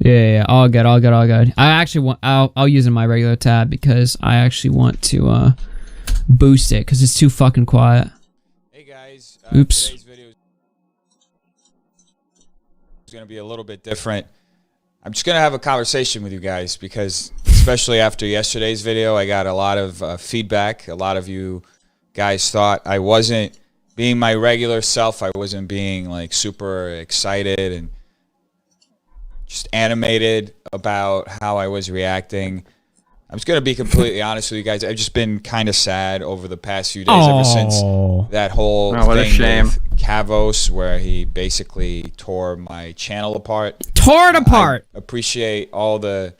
Yeah, all good. I actually want... I'll use it in my regular tab because I actually want to, boost it because it's too fucking quiet. Hey guys, oops. Today's video is going to be a little bit different. I'm just going to have a conversation with you guys because, especially after yesterday's video, I got a lot of feedback. A lot of you guys thought I wasn't being my regular self. I wasn't being like super excited and just animated about how I was reacting. I'm just going to be completely honest with you guys. I've just been kind of sad over the past few days ever since that whole thing with Kavos where he basically tore my channel apart. Tore it apart! I appreciate all the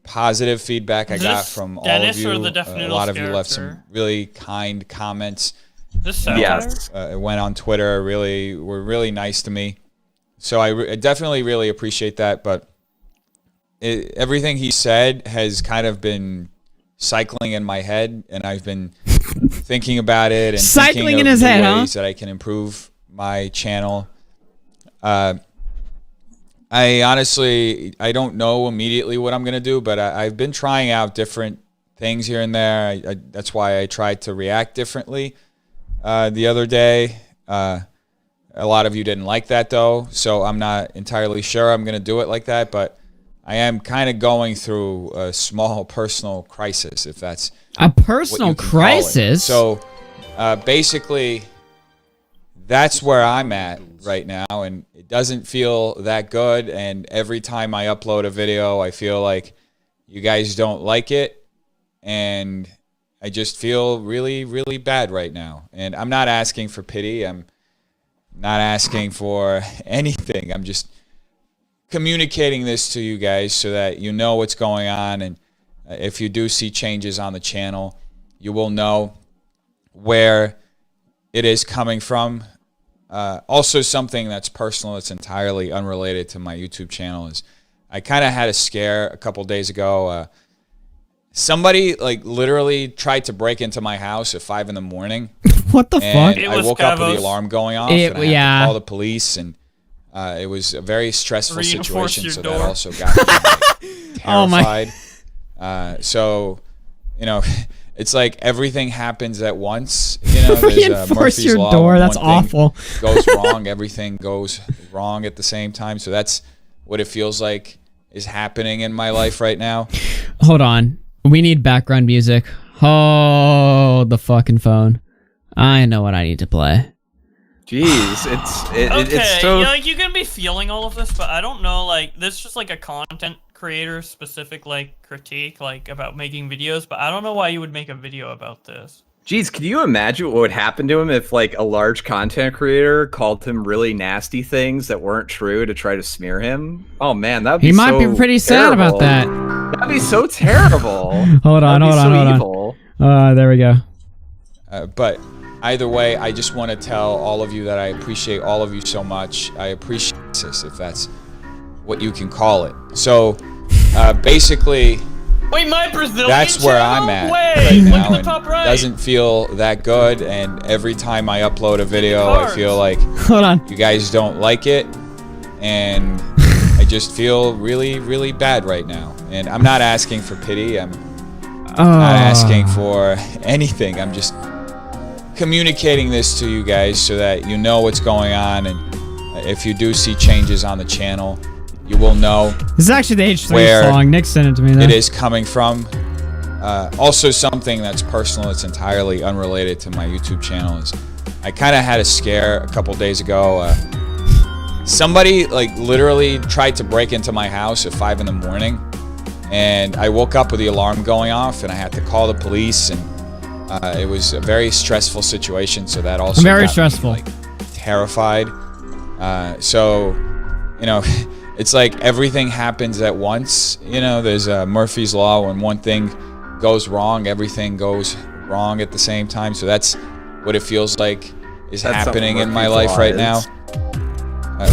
positive feedback I got from all of you. A lot of you left some really kind comments. Yes. It went on Twitter. Were really nice to me. So I definitely really appreciate that, but everything he said has kind of been cycling in my head, and I've been thinking about it and cycling in his head, ways that I can improve my channel. I honestly don't know immediately what I'm gonna do, but I've been trying out different things here and there. That's why I tried to react differently the other day. A lot of you didn't like that though, so I'm not entirely sure I'm gonna do it like that, but I am kind of going through a small personal crisis, if that's a personal crisis. So basically, that's where I'm at right now, and it doesn't feel that good. And every time I upload a video, I feel like you guys don't like it, and I just feel really, really bad right now. And I'm not asking for pity. I'm not asking for anything. I'm just communicating this to you guys so that you know what's going on, and if you do see changes on the channel, you will know where it is coming from. Also, something that's personal, that's entirely unrelated to my YouTube channel, is I kind of had a scare a couple days ago. Somebody like literally tried to break into my house at 5 in the morning. What the fuck? I woke up with the alarm going off, and I had to call the police, and it was a very stressful situation, so that also got me terrified. So, you know, it's like everything happens at once. You know, there's Murphy's Law. Door. That's awful. Goes wrong, everything goes wrong at the same time. So that's what it feels like is happening in my life right now. Hold on. We need background music. Hold the fucking phone. I know what I need to play. Jeez, it's so... yeah, like you can be feeling all of this, but I don't know, like, this is just like a content creator specific, like, critique, like, about making videos, but I don't know why you would make a video about this. Jeez, can you imagine what would happen to him if, like, a large content creator called him really nasty things that weren't true to try to smear him? Oh, man, that'd be He might be pretty sad about that. That'd be so terrible. Hold on. There we go. But either way, I just want to tell all of you that I appreciate all of you so much. I appreciate this, if that's what you can call it. So, basically, Wait, my Brazilian That's where channel? I'm at Wait, right look now, at the and top right. doesn't feel that good. And every time I upload a video, I feel like Hold on. you guys don't like it, and I just feel really, really bad right now. And I'm not asking for pity. I'm not asking for anything. I'm just communicating this to you guys so that you know what's going on, and if you do see changes on the channel, you will know. This is actually the H3 where song. Nick sent it to me. Though. It is coming from. Also, something that's personal, it's entirely unrelated to my YouTube channel, is I kind of had a scare a couple days ago. Somebody like literally tried to break into my house at 5 in the morning, and I woke up with the alarm going off, and I had to call the police, and it was a very stressful situation. So that also Very got stressful. me, like, terrified. So, you know, it's like everything happens at once. You know, there's Murphy's Law. When one thing goes wrong, everything goes wrong at the same time. So that's what it feels like is happening in my life right now.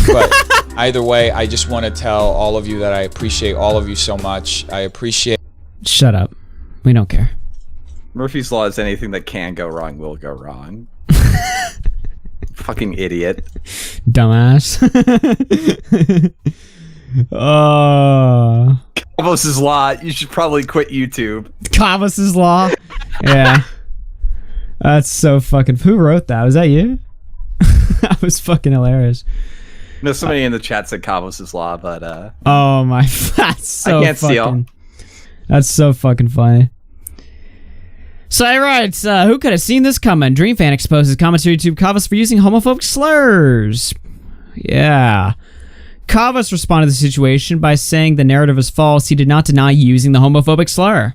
But either way, I just want to tell all of you that I appreciate all of you so much. I appreciate... Shut up. We don't care. Murphy's Law is anything that can go wrong will go wrong. Fucking idiot. Dumbass. Kavos' Law. You should probably quit YouTube. Kavos' Law. Yeah. That's so fucking... Who wrote that? Was that you? That was fucking hilarious. No, somebody in the chat said Kavos' Law, but oh my... That's so I can't steal. That's so fucking funny. So he writes, who could have seen this coming? Dreamfan exposes comments to YouTube Kavos for using homophobic slurs. Yeah. Kavos responded to the situation by saying the narrative is false. He did not deny using the homophobic slur.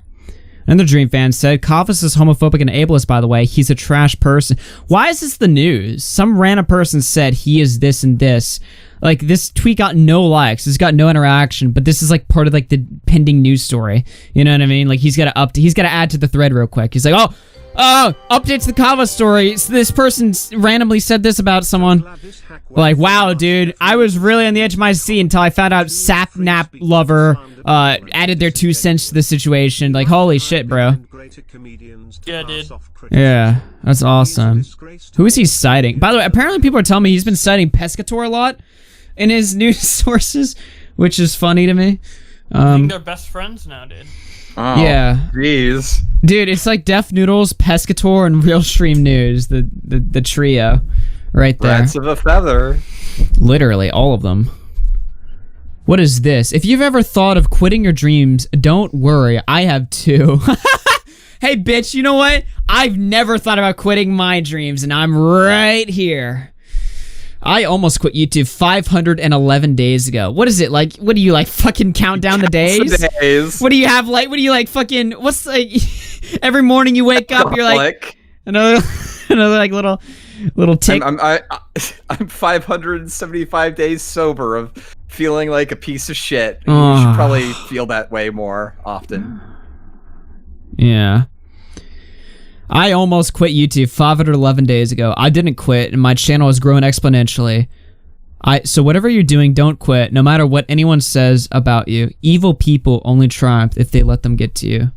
And the Dreamfan said, Kavos is homophobic and ableist, by the way. He's a trash person. Why is this the news? Some random person said he is this and this. Like, this tweet got no likes. It's got no interaction, but this is like part of like the pending news story. You know what I mean? Like, he's got to add to the thread real quick. He's like, oh, updates the Kavos story. So this person randomly said this about someone. Like, wow, dude, I was really on the edge of my seat until I found out Sapnap Lover added their 2 cents to the situation. Like, holy shit, bro. Yeah, dude. Yeah, that's awesome. Who is he citing? By the way, apparently people are telling me he's been citing Pescator a lot in his news sources, which is funny to me. I think they're best friends now, dude. Oh, yeah. Jeez. Dude, it's like Def Noodles, Pescator, and Real Stream News, the trio right there. Rats of a feather. Literally, all of them. What is this? If you've ever thought of quitting your dreams, don't worry, I have too. Hey, bitch, you know what? I've never thought about quitting my dreams, and I'm right here. I almost quit YouTube 511 days ago. What is it, like, what do you, like, fucking count down the days? What do you have, like, what do you, like, fucking, what's, like, every morning you wake up, you're like, another like, little tick. I'm 575 days sober of feeling like a piece of shit. You should probably feel that way more often. Yeah. I almost quit YouTube 511 days ago. I didn't quit, and my channel has grown exponentially. So whatever you're doing, don't quit, no matter what anyone says about you. Evil people only triumph if they let them get to you.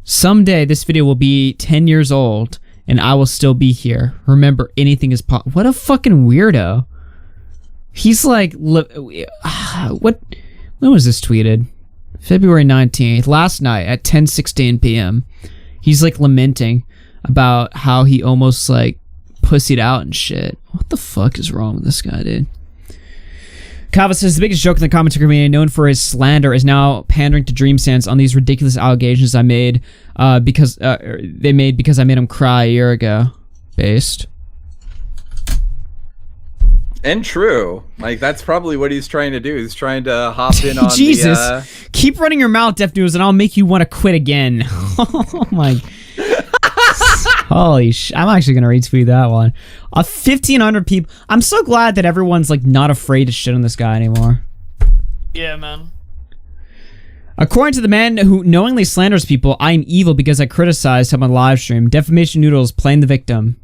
Someday, this video will be 10 years old, and I will still be here. Remember, anything is possible. What a fucking weirdo. He's like, what? When was this tweeted? February 19th, last night at 10:16 p.m. He's like lamenting about how he almost like pussied out and shit. What the fuck is wrong with this guy, dude? Kavos says the biggest joke in the commentary community, known for his slander, is now pandering to DreamSense on these ridiculous allegations I made because I made him cry a year ago. Based. And true. Like, that's probably what he's trying to do. He's trying to hop in on Jesus. Keep running your mouth, Def News, and I'll make you want to quit again. Oh my. Holy sh! I'm actually going to retweet that one. 1,500 people. I'm so glad that everyone's like not afraid to shit on this guy anymore. Yeah, man. According to the man who knowingly slanders people, I am evil because I criticized him on live stream. Defamation Noodles playing the victim.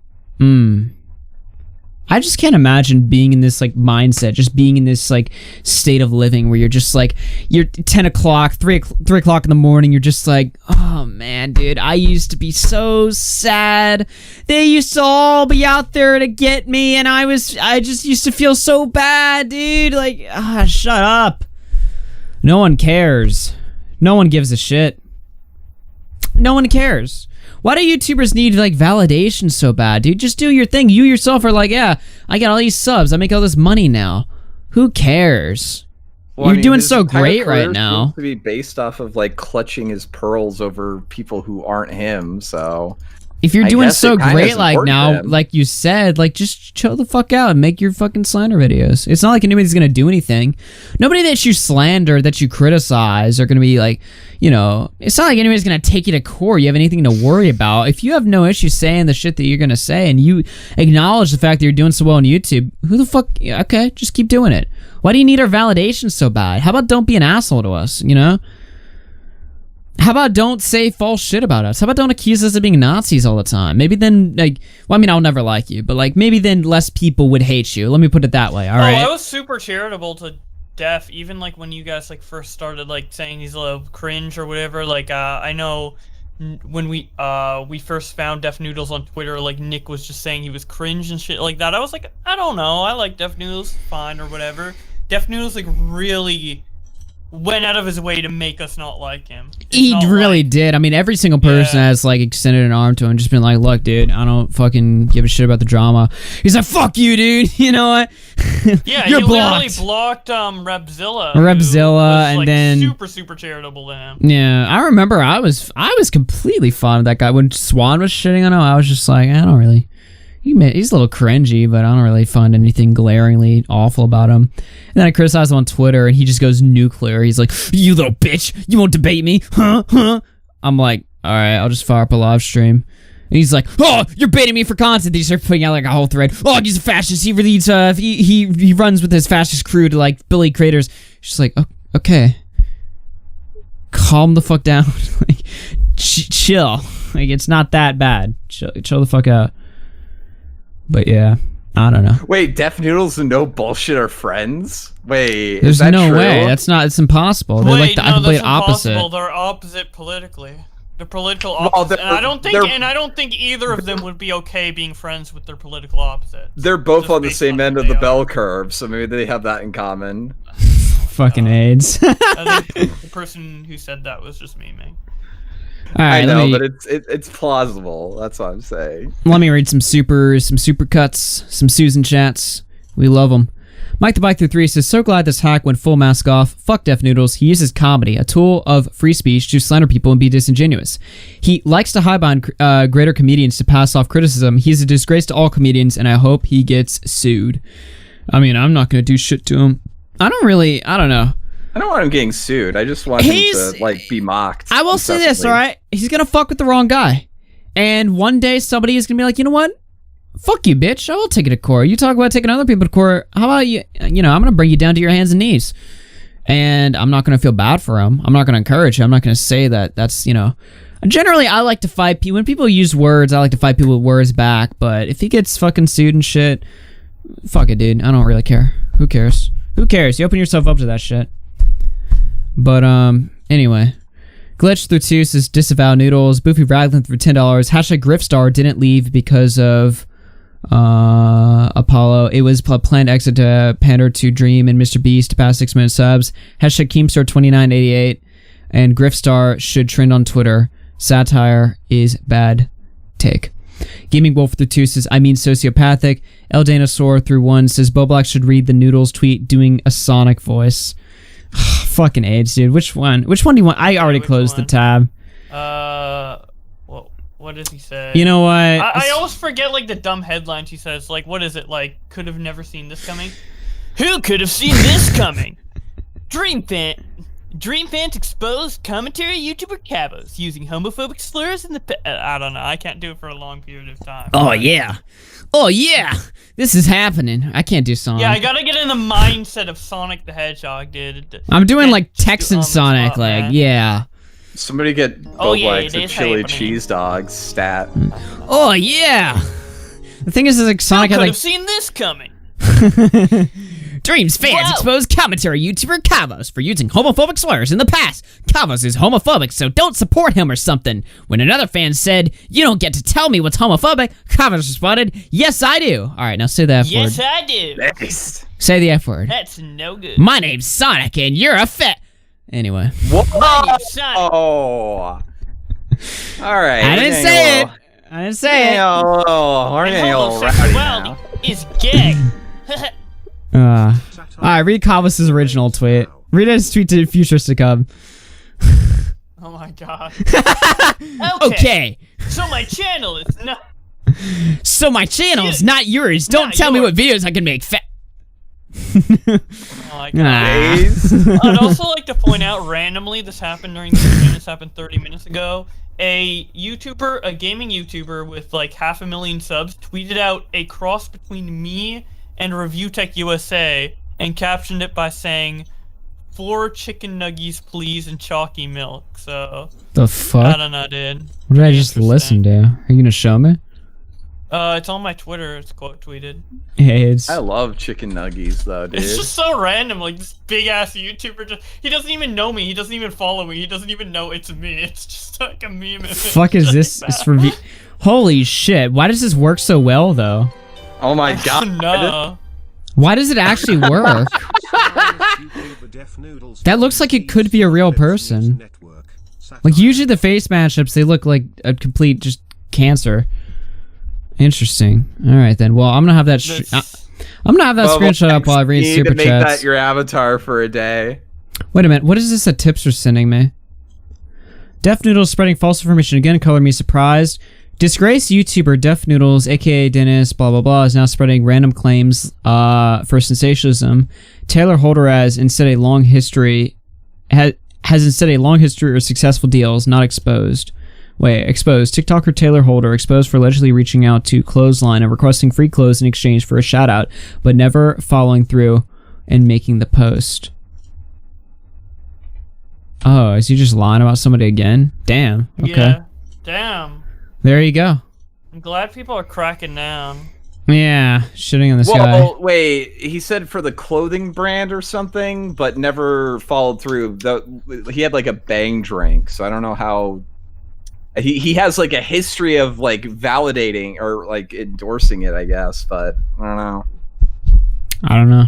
I just can't imagine being in this like mindset, just being in this like state of living where you're just like, you're 10 o'clock, 3 o'clock in the morning, you're just like, oh man, dude, I used to be so sad. They used to all be out there to get me, and I just used to feel so bad, dude. Like, shut up. No one cares. No one gives a shit. No one cares. Why do YouTubers need like validation so bad, dude? Just do your thing. You yourself are like, yeah, I got all these subs. I make all this money now. Who cares? Well, You're doing so great right now. Seems to be based off of like clutching his pearls over people who aren't him. So if you're doing so it kinda great is like important now, to him. like you said, like just chill the fuck out and make your fucking slander videos. It's not like anybody's gonna do anything. Nobody that you slander, that you criticize, are gonna be like, you know, it's not like anybody's gonna take you to court. You have anything to worry about. If you have no issue saying the shit that you're gonna say and you acknowledge the fact that you're doing so well on YouTube, who the fuck? Okay, just keep doing it. Why do you need our validation so bad? How about don't be an asshole to us, you know? How about don't say false shit about us? How about don't accuse us of being Nazis all the time? Maybe then, like, well, I mean, I'll never like you, but like, maybe then less people would hate you. Let me put it that way, all right? I was super charitable to Def, even like when you guys like first started like saying he's a little cringe or whatever. Like, I know when we first found Def Noodles on Twitter, like Nick was just saying he was cringe and shit like that. I was like, I don't know, I like Def Noodles, fine or whatever. Def Noodles like really went out of his way to make us not like him. He really did. I mean, every single person has like extended an arm to him and just been like, look, dude, I don't fucking give a shit about the drama. He's like, fuck you, dude. You know what? Yeah, You're he blocked. literally blocked Repzilla. And like, then super charitable to him. yeah, I remember I was completely fond of that guy when Swan was shitting on him. I was just like, I don't really. He's a little cringy, but I don't really find anything glaringly awful about him. And then I criticized him on Twitter, and he just goes nuclear. He's like, you little bitch, you won't debate me, huh? I'm like, all right, I'll just fire up a live stream. And he's like, oh, you're baiting me for content. They start putting out like a whole thread. Oh, he's a fascist. He releads, he runs with his fascist crew to like bully creators. She's like, okay, calm the fuck down. Like, chill. Like, it's not that bad. Chill the fuck out. But yeah, I don't know. Wait, Def Noodles and No Bullshit are friends? Wait, there's is that no true? way. That's not. It's impossible. They're like the complete opposite. They're opposite politically. They're political opposite. And I don't think either of them would be okay being friends with their political opposites. They're both on the same end of the bell curve, so maybe they have that in common. Fucking AIDS. I think the person who said that was just memeing. All right, I know, but it's plausible. That's what I'm saying. Let me read some super cuts, some Susan chats. We love them. Mike the Bike through 3 says, so glad this hack went full mask off. Fuck Def Noodles. He uses comedy, a tool of free speech, to slander people and be disingenuous. He likes to highbind greater comedians to pass off criticism. He's a disgrace to all comedians, and I hope he gets sued. I mean, I'm not going to do shit to him. I don't know. I don't want him getting sued. I just want him to like be mocked. I will say this, all right? He's gonna fuck with the wrong guy, and one day somebody is gonna be like, you know what? Fuck you, bitch. I will take it to court. You talk about taking other people to court. How about you? You know, I'm gonna bring you down to your hands and knees, and I'm not gonna feel bad for him. I'm not gonna encourage him. I'm not gonna say that. That's, you know. Generally, I like to fight people. When people use words, I like to fight people with words back. But if he gets fucking sued and shit, fuck it, dude. I don't really care. Who cares? Who cares? You open yourself up to that shit. But, anyway. Glitch through 2 says disavow Noodles. Boofy Raglan for $10. Hashtag Griftstar didn't leave because of, Apollo. It was a planned exit to pander to Dream and Mr. Beast to pass 6 minute subs. Hashtag Keemstar 2988. And Griftstar should trend on Twitter. Satire is bad take. Gaming Wolf through 2 says, I mean sociopathic. El Dinosaur through 1 says, Boblack should read the Noodles tweet doing a Sonic voice. Fucking AIDS, dude. Which one? Which one do you want? I already closed the tab. What does he say? You know what? I always forget like the dumb headlines he says. Like, what is it? Like, could have never seen this coming. Who could have seen this coming? Dream fans exposed commentary YouTuber Kavos using homophobic slurs in the. I don't know. I can't do it for a long period of time. Oh yeah. Oh yeah. This is happening. I can't do Sonic. Yeah, I gotta get in the mindset of Sonic the Hedgehog, dude. I'm doing like Texan Sonic, like, yeah. Somebody get Boblack's a chili cheese dog stat. Oh yeah. The thing is like Sonic had could like have seen this coming. Dreams fans expose commentary YouTuber Kavos for using homophobic slurs in the past. Kavos is homophobic, so don't support him or something. When another fan said, "You don't get to tell me what's homophobic," Kavos responded, "Yes, I do." All right, now say the F word. Yes, I do. Nice. Say the F word. That's no good. My name's Sonic, and you're a fet. Anyway. My name's Sonic. Oh. All right. I didn't say it. I didn't say it. We're getting a little rowdy now. Is gay. All right, read Kavos' original tweet. Read his tweet to futures to come. Oh my god. Okay. So my channel is not. So my channel is not yours. Don't tell me what videos I can make. Oh my god. I'd also like to point out randomly, this happened during the stream, this happened 30 minutes ago. A YouTuber, a gaming YouTuber with like 500,000 subs, tweeted out a cross between me and Review Tech USA and captioned it by saying, 4 chicken nuggies please and chalky milk. So the fuck? I don't know, dude. What did I just listen to? Are you gonna show me? It's on my Twitter. It's quote tweeted. Hey, it's. I love chicken nuggies though, dude. It's just so random. Like this big ass YouTuber, he doesn't even know me. He doesn't even follow me. He doesn't even know it's me. It's just like a meme. Fuck is this? It's review. Holy shit! Why does this work so well though? Oh my god! No. Why does it actually work? That looks like it could be a real person. Like usually the face matchups, they look like a complete just cancer. Interesting. All right then. Well, I'm gonna have that. I'm gonna have that screenshot up while I read super chats. You need to make that your avatar for a day. Wait a minute. What is this that Tips are sending me? Def Noodles spreading false information again. Color me surprised. Disgraced YouTuber Def Noodles, aka Dennis, blah blah blah, is now spreading random claims for sensationalism. Taylor Holder has instead a long history or successful deals, not exposed. Exposed. TikToker Taylor Holder exposed for allegedly reaching out to Clothesline and requesting free clothes in exchange for a shout out, but never following through and making the post. Oh, is he just lying about somebody again? Damn. Okay. Yeah. Damn. There you go. I'm glad people are cracking down. Yeah, shitting on this guy. Well, wait, he said for the clothing brand or something, but never followed through. He had like a bang drink, so I don't know how. He has like a history of like validating or like endorsing it, I guess, but I don't know. I don't know.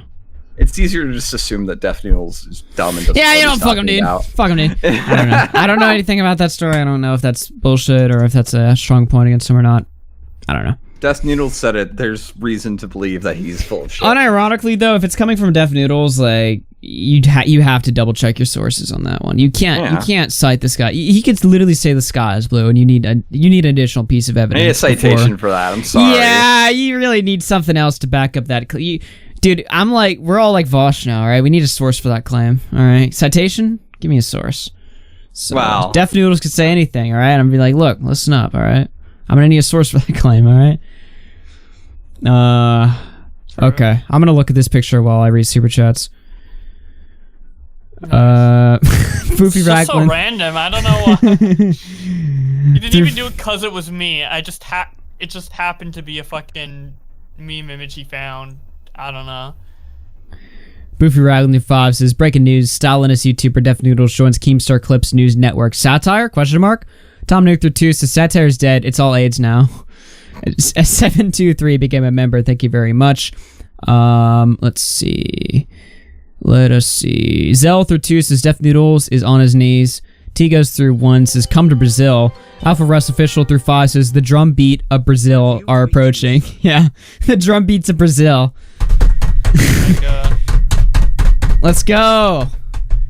It's easier to just assume that Def Noodles is dumb and doesn't. Yeah, you don't fuck him, dude. Fuck him, dude. I don't know. I don't know anything about that story. I don't know if that's bullshit or if that's a strong point against him or not. I don't know. Def Noodles said it. There's reason to believe that he's full of shit. Unironically, though, if it's coming from Def Noodles, like you have to double check your sources on that one. You can't cite this guy. He could literally say the sky is blue, and you need an additional piece of evidence. I need a citation for that. I'm sorry. Yeah, you really need something else to back up that. Dude, I'm like, we're all like Vosh now, all right? We need a source for that claim, all right? Citation? Give me a source. So, wow. Def Noodles could say anything, all right? I'm gonna be like, look, listen up, all right? I'm gonna need a source for that claim, all right? Okay. I'm gonna look at this picture while I read super chats. Poofy It's just so Raglan. random. I don't know why. He didn't even do it because it was me. It just happened to be a fucking meme image he found. I don't know. Boofy Raglan 5 says, breaking news, Stalinist YouTuber Def Noodles joins Keemstar Clips News Network. Satire? Question mark? Tom Nuclear 2 says, satire is dead. It's all AIDS now. 723 became a member. Thank you very much. Let's see. Let us see. Zell through 2 says, Def Noodles is on his knees. T goes through 1 says, come to Brazil. Alpha Russ Official through 5 says, the drum beat of Brazil are approaching. Yeah, the drum beats of Brazil. Let's go.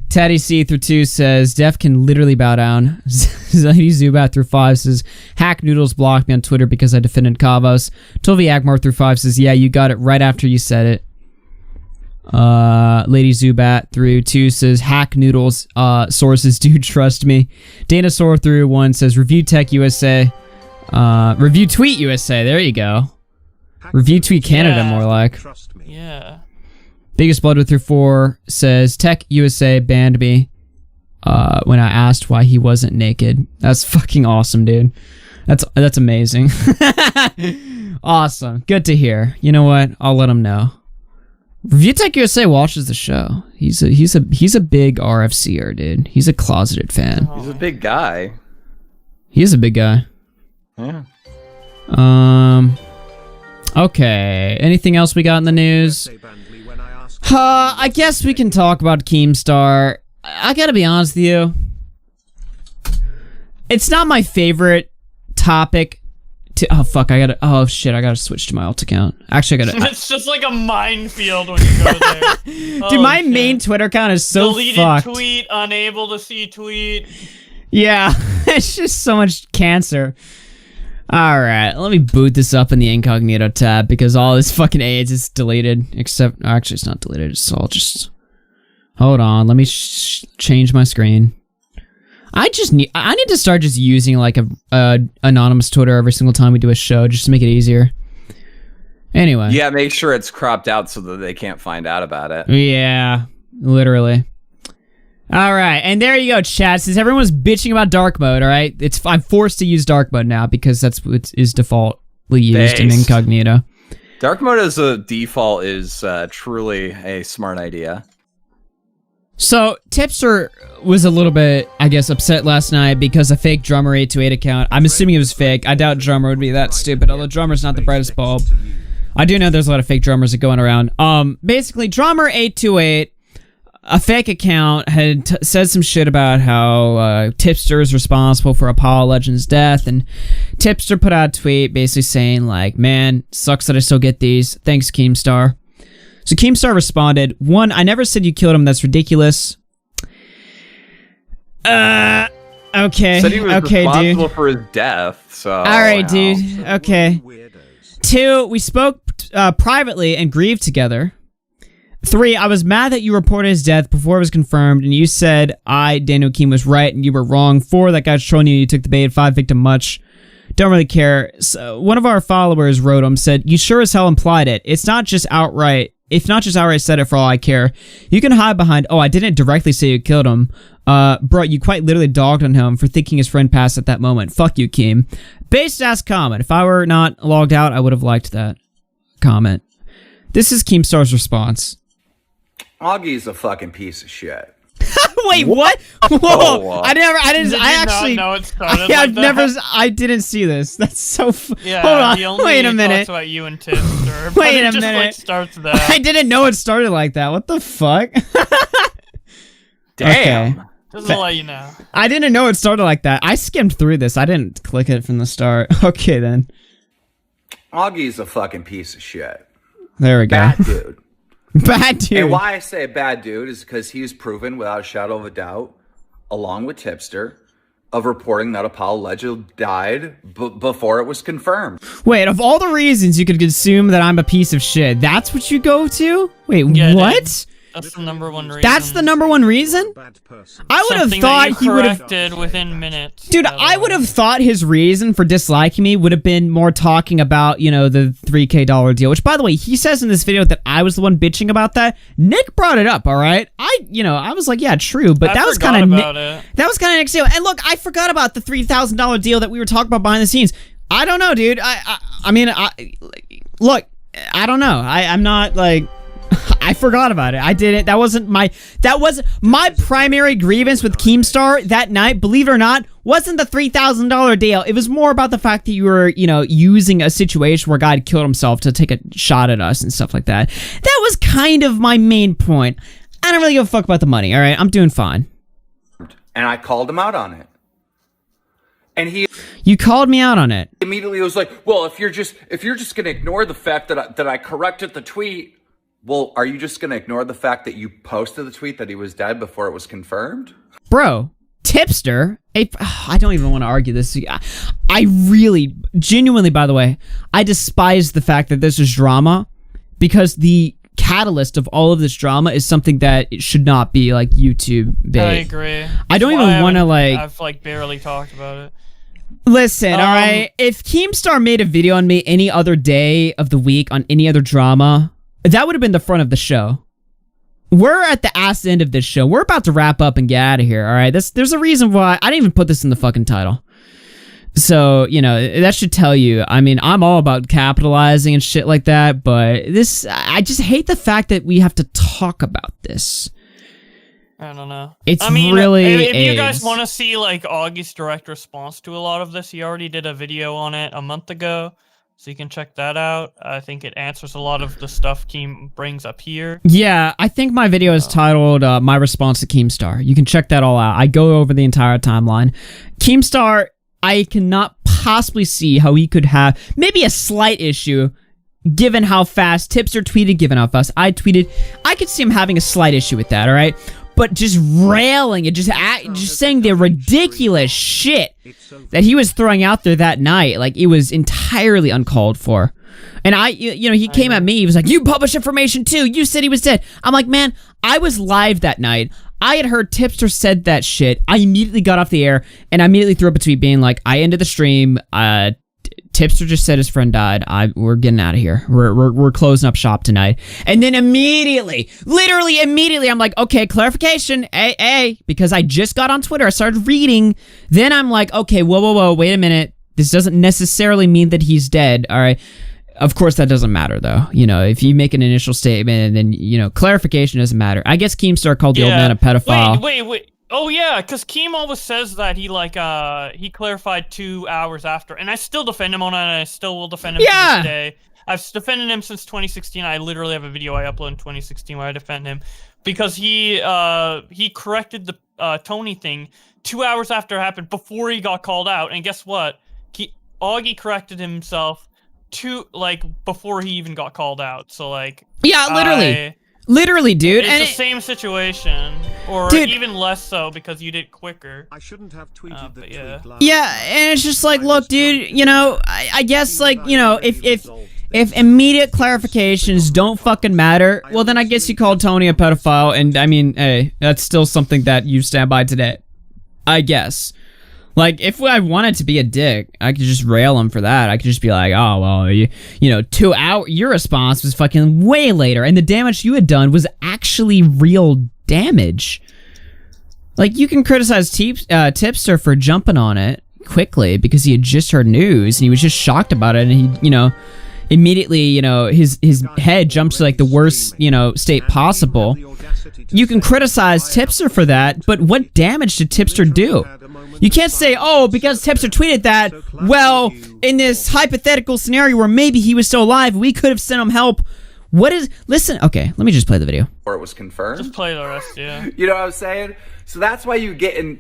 Teddy C through 2 says, Def can literally bow down. Zahidi Zubat through 5 says, Hack Noodles blocked me on Twitter because I defended Kavos. Tovi Agmar through 5 says, yeah, you got it right after you said it. Lady Zubat through 2 says, Hack Noodles sources do trust me. Dinosaur through 1 says, Review Tech USA. Review Tweet USA, there you go. Review Tweet Canada, more like. Yeah. Biggest Bloodwood through 4 says, Tech USA banned me when I asked why he wasn't naked. That's fucking awesome, dude. That's amazing. Awesome. Good to hear. You know what? I'll let him know. ReviewTech USA watches the show. He's a big RFCer, dude. He's a closeted fan. He's a big guy. He is a big guy. Yeah. Okay. Anything else we got in the news? I guess we can talk about Keemstar. I gotta be honest with you. It's not my favorite topic to... Oh, fuck. Oh, shit. I gotta switch to my alt account. Actually, I gotta... It's just like a minefield when you go there. Dude, my main Twitter account is so Deleted fucked. tweet, unable to see tweet. Yeah. It's just so much cancer. Alright, let me boot this up in the incognito tab because all this fucking AIDS is deleted. Except... Actually, it's not deleted. It's all just... Hold on. Let me change my screen. I need to start just using like a anonymous Twitter every single time we do a show just to make it easier. Anyway. Yeah, make sure it's cropped out so that they can't find out about it. Yeah, literally. All right, and there you go, chat. Since everyone's bitching about dark mode, all right, I'm forced to use dark mode now because that's what is defaultly used in incognito. Dark mode as a default is truly a smart idea. So, Tipster was a little bit, I guess, upset last night because a fake Drummer 828 account. I'm assuming it was fake. I doubt Drummer would be that stupid, although Drummer's not the brightest bulb. I do know there's a lot of fake drummers that going around. Basically, Drummer 828, a fake account, had said some shit about how Tipster is responsible for Apollo Legends' death, and Tipster put out a tweet basically saying, like, man, sucks that I still get these. Thanks, Keemstar. So Keemstar responded, 1, I never said you killed him, that's ridiculous. Okay. Said he was okay, responsible dude. for his death, so... Alright, dude. Okay. 2, we spoke privately and grieved together. 3, I was mad that you reported his death before it was confirmed, and you said Daniel Keem was right and you were wrong. 4, that guy's trolling you took the bait. 5, victim much. Don't really care. So, one of our followers wrote him, said, you sure as hell implied it. It's not just outright. If not just outright said it for all I care. You can hide behind, oh, I didn't directly say you killed him. Bro, you quite literally dogged on him for thinking his friend passed at that moment. Fuck you, Keem. Based ass comment. If I were not logged out, I would have liked that comment. This is Keemstar's response. Augie's a fucking piece of shit. Wait, what? Whoa! I didn't see this. That's so. Yeah, hold on. he only Wait a minute. talks about you and Tipster. Wait a just, minute. Like, starts there. I didn't know it started like that. What the fuck? Damn. Okay. Just to let you know. I didn't know it started like that. I skimmed through this. I didn't click it from the start. Okay, then. Augie's a fucking piece of shit. There we go. Bad dude. Bad dude. And why I say bad dude is because he's proven without a shadow of a doubt, along with Tipster, of reporting that Apollo Legend died before it was confirmed. Wait, of all the reasons you could assume that I'm a piece of shit, that's what you go to? Wait, Yeah, what? dude. That's the number one reason. That's the number one reason? I would have thought he would have corrected within minutes. Dude, I would have thought his reason for disliking me would have been more talking about, you know, the $3K deal, which, by the way, he says in this video that I was the one bitching about that. Nick brought it up, all right? I was like, yeah, true, but that was kind of that was kind of Nick's deal. And look, I forgot about the $3,000 deal that we were talking about behind the scenes. I don't know, dude. Look, I don't know. I'm not like I forgot about it. I didn't. That wasn't my primary grievance with Keemstar that night, believe it or not, wasn't the $3,000 deal. It was more about the fact that you were, you know, using a situation where a guy had killed himself to take a shot at us and stuff like that. That was kind of my main point. I don't really give a fuck about the money, all right? I'm doing fine. And I called him out on it. And You called me out on it. Immediately was like, well, if you're just going to ignore the fact that I corrected the tweet, well, are you just going to ignore the fact that you posted the tweet that he was dead before it was confirmed? Bro, Tipster, I don't even want to argue this. I really, genuinely, by the way, I despise the fact that this is drama because the catalyst of all of this drama is something that it should not be like YouTube bait. I agree. I don't even want to I've like barely talked about it. Listen, all right, if Keemstar made a video on me any other day of the week on any other drama, that would have been the front of the show. We're at the ass end of this show. We're about to wrap up and get out of here, all right? There's a reason why I didn't even put this in the fucking title. So, you know, that should tell you. I mean, I'm all about capitalizing and shit like that, but I just hate the fact that we have to talk about this. I don't know. It's I mean, really if you guys AIDS. want to see like Augie's direct response to a lot of this, he already did a video on it a month ago, so you can check that out. I think it answers a lot of the stuff Keem brings up here. Yeah, I think my video is titled My Response to Keemstar. You can check that all out. I go over the entire timeline. Keemstar, I cannot possibly see how he could have maybe a slight issue given how fast Tipster tweeted, given how fast I tweeted. I could see him having a slight issue with that, all right? But just railing and just saying the ridiculous shit that he was throwing out there that night, like it was entirely uncalled for. And he came at me, he was like, you publish information too, you said he was dead. I'm like, man, I was live that night. I had heard Tipster said that shit. I immediately got off the air, and I immediately threw up a tweet being like, I ended the stream, Tipster just said his friend died. We're getting out of here. We're closing up shop tonight. And then immediately, literally immediately, I'm like, okay, clarification, because I just got on Twitter. I started reading. Then I'm like, okay, whoa, wait a minute. This doesn't necessarily mean that he's dead. All right. Of course, that doesn't matter, though. You know, if you make an initial statement and then, you know, clarification doesn't matter. I guess Keemstar called the old man a pedophile. Wait. Oh, yeah, because Keem always says that he clarified 2 hours after. And I still defend him on it, and I still will defend him to this day. I've defended him since 2016. I literally have a video I uploaded in 2016 where I defend him. Because he corrected the Tony thing 2 hours after it happened, before he got called out. And guess what? Augie corrected himself before he even got called out. So like, yeah, literally, dude. It's the same situation, or even less so because you did it quicker. I shouldn't have tweeted the tweet last. Yeah, and it's just like, look, dude. You know, I guess like, you know, if immediate clarifications don't fucking matter, well then I guess you called Tony a pedophile, and I mean, hey, that's still something that you stand by today, I guess. Like, if I wanted to be a dick, I could just rail him for that. I could just be like, oh, well, you know, 2 hours, your response was fucking way later, and the damage you had done was actually real damage. Like, you can criticize Tipster for jumping on it quickly because he had just heard news, and he was just shocked about it, and he, you know, immediately, you know, his head jumps to, like, the worst, you know, state possible. You can criticize Tipster for that, but what damage did Tipster do? You can't say, oh, because Tipster tweeted that, well, in this hypothetical scenario where maybe he was still alive, we could have sent him help. Listen, okay, let me just play the video. Or it was confirmed. Just play the rest, yeah. You know what I'm saying? So that's why you're getting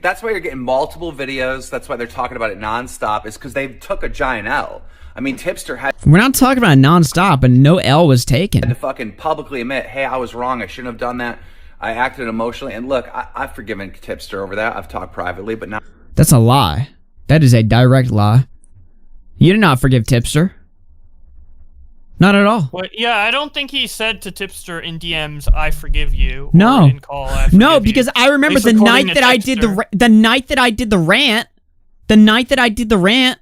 multiple videos. That's why they're talking about it nonstop, is because they took a giant L. I mean, Tipster had... We're not talking about it nonstop, and no L was taken. To fucking publicly admit, hey, I was wrong, I shouldn't have done that. I acted emotionally, and look, I've forgiven Tipster over that. I've talked privately, but now... That's a lie. That is a direct lie. You did not forgive Tipster. Not at all. But yeah, I don't think he said to Tipster in DMs, "I forgive you." No, in call, I forgive no, you. because I remember the night that I did the night that I did the rant. The night that I did the rant,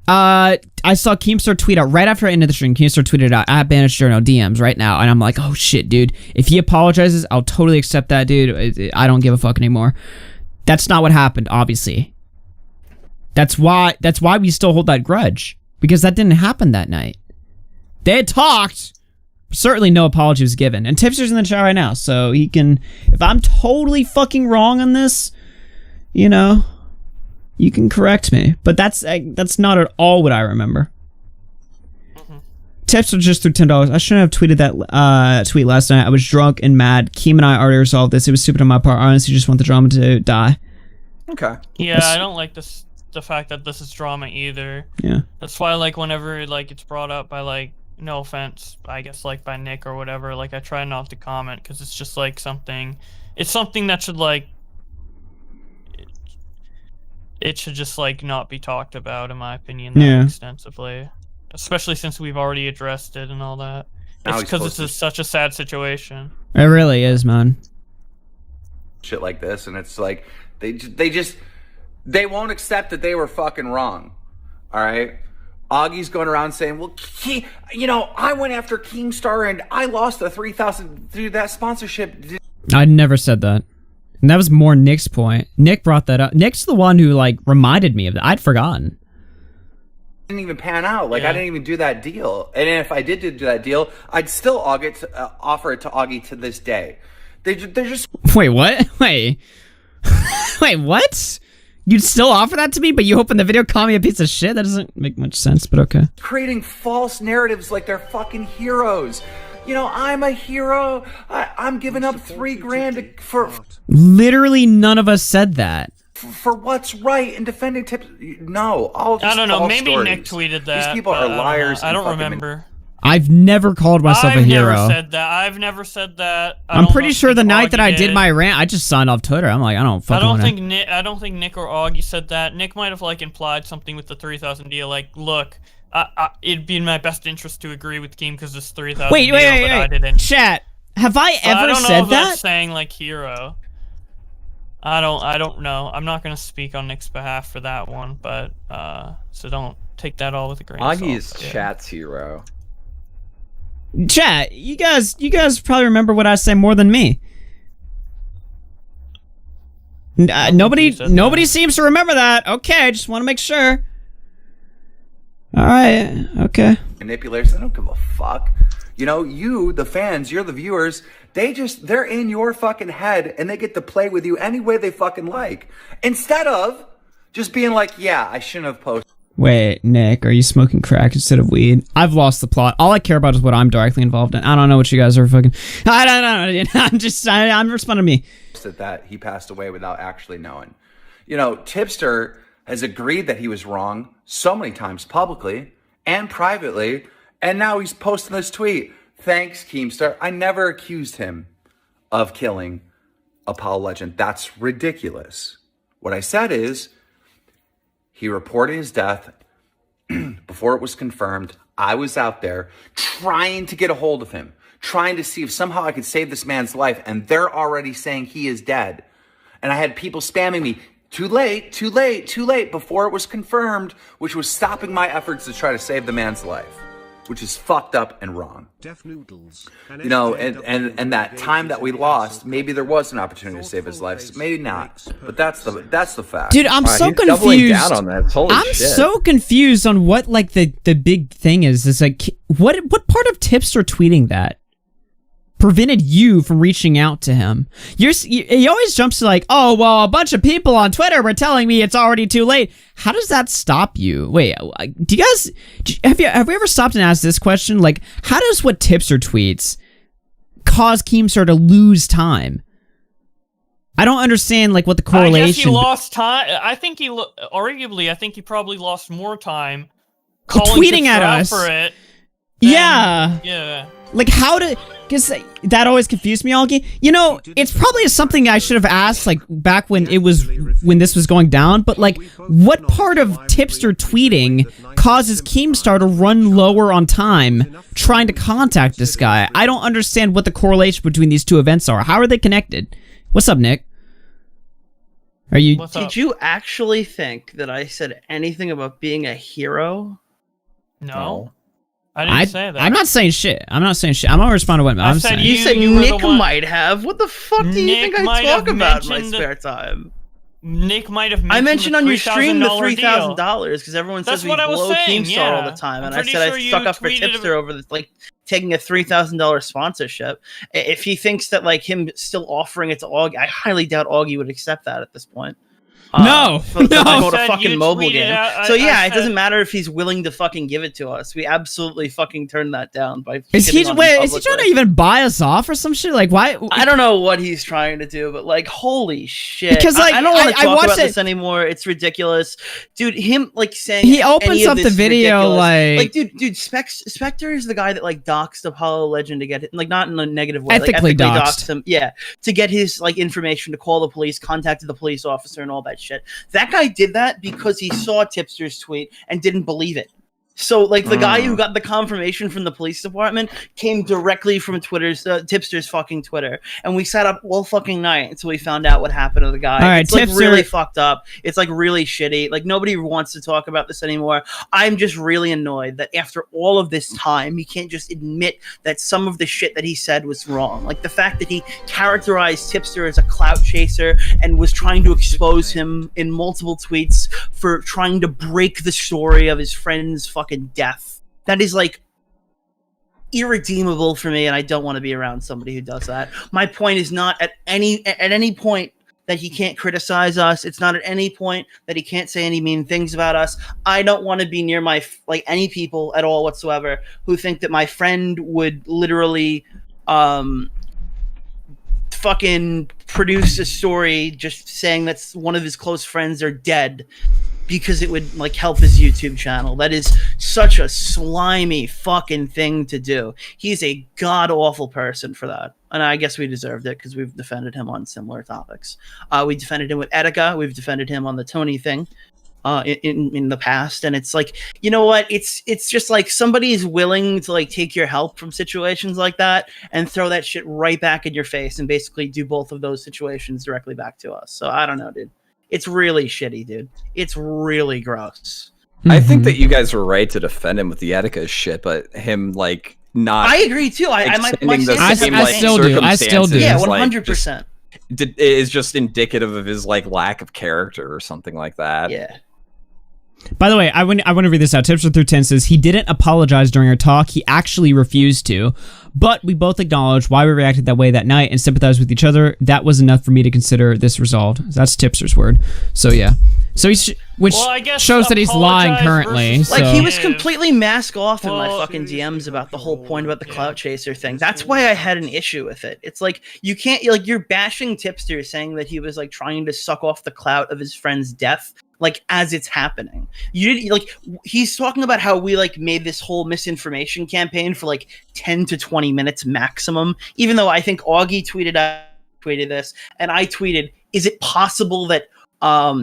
I saw Keemstar tweet out right after I ended the stream. Keemstar tweeted out, "I banished Journal DMs right now," and I'm like, "Oh shit, dude! If he apologizes, I'll totally accept that, dude. I don't give a fuck anymore." That's not what happened, obviously. That's why we still hold that grudge, because that didn't happen that night. They had talked, but certainly no apology was given. And Tipster's in the chat right now, so he can, if I'm totally fucking wrong on this, you know, you can correct me. But that's not at all what I remember. Tipster just threw $10. I shouldn't have tweeted that tweet last night. I was drunk and mad. Keem and I already resolved this. It was stupid on my part. I honestly just want the drama to die. Okay. Yeah, I don't like the fact that this is drama either. Yeah. That's why, like, whenever like it's brought up by, like, no offense, I guess, like, by Nick or whatever, like, I try not to comment, because it's just like something that should, like, it should just, like, not be talked about, in my opinion, that extensively. Especially since we've already addressed it and all that. It's because it's such a sad situation. It really is, man. Shit like this, and it's like they won't accept that they were fucking wrong. All right, Augie's going around saying, "Well, I went after Keemstar and I lost the 3,000 through that sponsorship." I never said that. And that was more Nick's point. Nick brought that up. Nick's the one who, like, reminded me of that. I'd forgotten. didn't even pan out. Like, I didn't even do that deal. And if I did do that deal, I'd still offer it to Augie to this day. They're just... Wait, what? Wait, what? You'd still offer that to me, but you open the video, call me a piece of shit? That doesn't make much sense, but okay. creating false narratives like they're fucking heroes. You know, I'm a hero. I'm giving up $3,000 for... Literally none of us said that. For what's right and defending tips. No, all just I don't know. false Maybe stories. Nick tweeted that. These people are liars. I don't and fucking remember. I've never called myself a hero. I've never said that. I'm pretty sure the night that I did my rant, I just signed off Twitter. I'm like, I don't fucking wanna... I don't think Nick or Augie said that. Nick might have like implied something with the 3,000 deal. Like, look, it'd be in my best interest to agree with Keem because this 3,000 deal, but I didn't. Chat, have I ever said that? I don't know if that's saying like hero. I don't know. I'm not gonna speak on Nick's behalf for that one, but so don't take that all with a grain of salt. Augie's chat's hero. Chat, you guys probably remember what I say more than me. Nobody seems to remember that. Okay, just want to make sure. All right, okay. Manipulators, I don't give a fuck. You know, you, the fans, you're the viewers, they're in your fucking head and they get to play with you any way they fucking like. Instead of just being like, yeah, I shouldn't have posted. Wait, Nick, are you smoking crack instead of weed? I've lost the plot. All I care about is what I'm directly involved in. I don't know what you guys are fucking... I don't know. I'm responding to me. That he passed away without actually knowing. You know, Tipster has agreed that he was wrong so many times publicly and privately, and now he's posting this tweet. Thanks, Keemstar. I never accused him of killing Apollo Legend. That's ridiculous. What I said is, he reported his death before it was confirmed. I was out there trying to get a hold of him, trying to see if somehow I could save this man's life, and they're already saying he is dead. And I had people spamming me, too late, too late, too late, before it was confirmed, which was stopping my efforts to try to save the man's life, which is fucked up and wrong. Noodles. You know, and that time that we lost, maybe there was an opportunity to save his life, maybe not, but that's the fact. Dude, I'm so confused. Doubling down on that. Holy I'm shit. so confused on what like the big thing is. It's like what part of Tipster tweeting that prevented you from reaching out to him? He always jumps to like, oh well, a bunch of people on Twitter were telling me it's already too late. How does that stop you? Wait, do you guys have we ever stopped and asked this question? Like, how does what Tipster tweets cause Keemstar to lose time? I don't understand like what the correlation. I guess he lost time. I think arguably, I think he probably lost more time tweeting at us for it. Yeah. Like how to... Because that always confused me, Augie. You know, it's probably something I should have asked, like, back when this was going down, but, like, what part of Tipster tweeting causes Keemstar to run lower on time trying to contact this guy? I don't understand what the correlation between these two events are. How are they connected? What's up, Nick? Are you... Did you actually think that I said anything about being a hero? No. I didn't say that. I'm not saying shit. I'm not gonna respond to what I'm saying. You said Nick might have. What the fuck do you think I talk about in my spare time? Nick might have mentioned I mentioned on your stream the $3,000 $3,000 because everyone says we blow Keemstar all the time, and I said I stuck up for Tipster over the, like taking a $3,000 sponsorship. If he thinks that like him still offering it to Augie, I highly doubt Augie would accept that at this point. No. Go to fucking mobile game. So yeah, it doesn't matter if he's willing to fucking give it to us. We absolutely fucking turned that down by. Is he trying to even buy us off or some shit? Like why? I don't know what he's trying to do, but like, holy shit! Because like, I don't want to talk about this anymore. It's ridiculous, dude. Him like saying he opens up the video like dude. Spectre is the guy that like doxed Apollo Legend to get it, like not in a negative way, ethically doxed him. Yeah, to get his like information to call the police, contacted the police officer, and all that shit. That guy did that because he saw Tipster's tweet and didn't believe it. So, like, the guy who got the confirmation from the police department came directly from Tipster's fucking Twitter. And we sat up all fucking night until we found out what happened to the guy. All right, it's, like, Tipster... really fucked up. It's, like, really shitty. Like, nobody wants to talk about this anymore. I'm just really annoyed that after all of this time, he can't just admit that some of the shit that he said was wrong. Like, the fact that he characterized Tipster as a clout chaser and was trying to expose him in multiple tweets for trying to break the story of his friend's fucking death. That is, like, irredeemable for me, and I don't want to be around somebody who does that. My point is not at any point that he can't criticize us. It's not at any point that he can't say any mean things about us. I don't want to be near any people at all whatsoever who think that my friend would literally fucking produce a story just saying that one of his close friends are dead because it would, like, help his YouTube channel. That is such a slimy fucking thing to do. He's a god-awful person for that. And I guess we deserved it because we've defended him on similar topics. We defended him with Etika. We've defended him on the Tony thing in the past. And it's like, you know what? It's just like somebody's willing to, like, take your help from situations like that and throw that shit right back in your face and basically do both of those situations directly back to us. So I don't know, dude. It's really shitty, dude. It's really gross. I think that you guys were right to defend him with the Etika shit, but him, like, not. I agree too. I still do. Yeah, 100%. Is just indicative of his, like, lack of character or something like that. Yeah. By the way, I want to read this out. Tipster through 10 says he didn't apologize during our talk. He actually refused to, but we both acknowledged why we reacted that way that night and sympathized with each other. That was enough for me to consider this resolved. That's Tipster's word. So yeah. So which shows that he's lying currently. Like, he was completely mask off in my fucking DMs about the whole point about the clout chaser thing. That's why I had an issue with it. It's like, you can't, like, you're bashing Tipster saying that he was, like, trying to suck off the clout of his friend's death, like, as it's happening. He's talking about how we, like, made this whole misinformation campaign for, like, 10 to 20 minutes maximum, even though I think Augie tweeted this, and I tweeted, is it possible that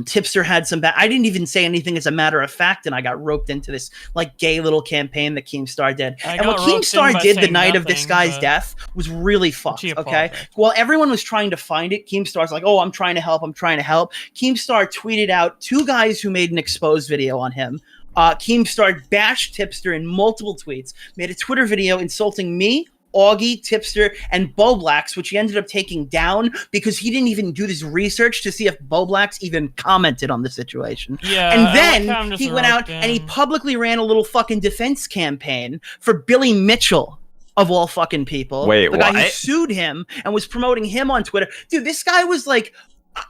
Tipster had some bad. I didn't even say anything as a matter of fact, and I got roped into this, like, gay little campaign that Keemstar did. And what Keemstar did the night of this guy's death was really fucked. Okay, while everyone was trying to find it, Keemstar's like, "Oh, I'm trying to help. I'm trying to help." Keemstar tweeted out 2 guys who made an exposed video on him. Keemstar bashed Tipster in multiple tweets, made a Twitter video insulting me, Augie, Tipster, and Boblax, which he ended up taking down because he didn't even do this research to see if Boblax even commented on the situation. Yeah, and then he went out and he publicly ran a little fucking defense campaign for Billy Mitchell, of all fucking people. Wait, the guy who sued him and was promoting him on Twitter. Dude, this guy was, like,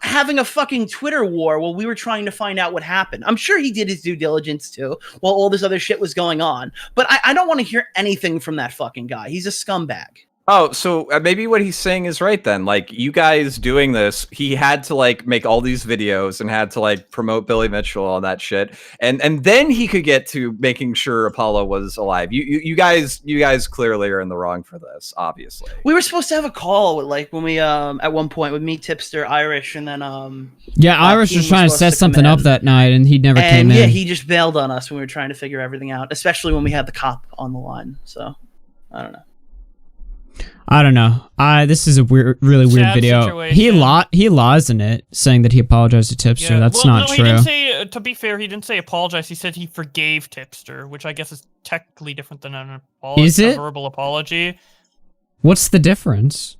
having a fucking Twitter war while we were trying to find out what happened. I'm sure he did his due diligence too while all this other shit was going on. But I don't want to hear anything from that fucking guy. He's a scumbag. Oh, so maybe what he's saying is right then. Like, you guys doing this, he had to, like, make all these videos and had to, like, promote Billy Mitchell and all that shit, and then he could get to making sure Apollo was alive. You guys clearly are in the wrong for this. Obviously, we were supposed to have a call with, like, when we at one point would meet Tipster, Irish, and then Irish was trying to set something up that night, and he never came in. Yeah, he just bailed on us when we were trying to figure everything out, especially when we had the cop on the line. So I don't know. This is a really weird video. Situation. He lies in it, saying that he apologized to Tipster. Yeah. That's not true. He didn't say, to be fair, he didn't say apologize. He said he forgave Tipster, which I guess is technically different than an apology. Is it? A verbal apology. What's the difference?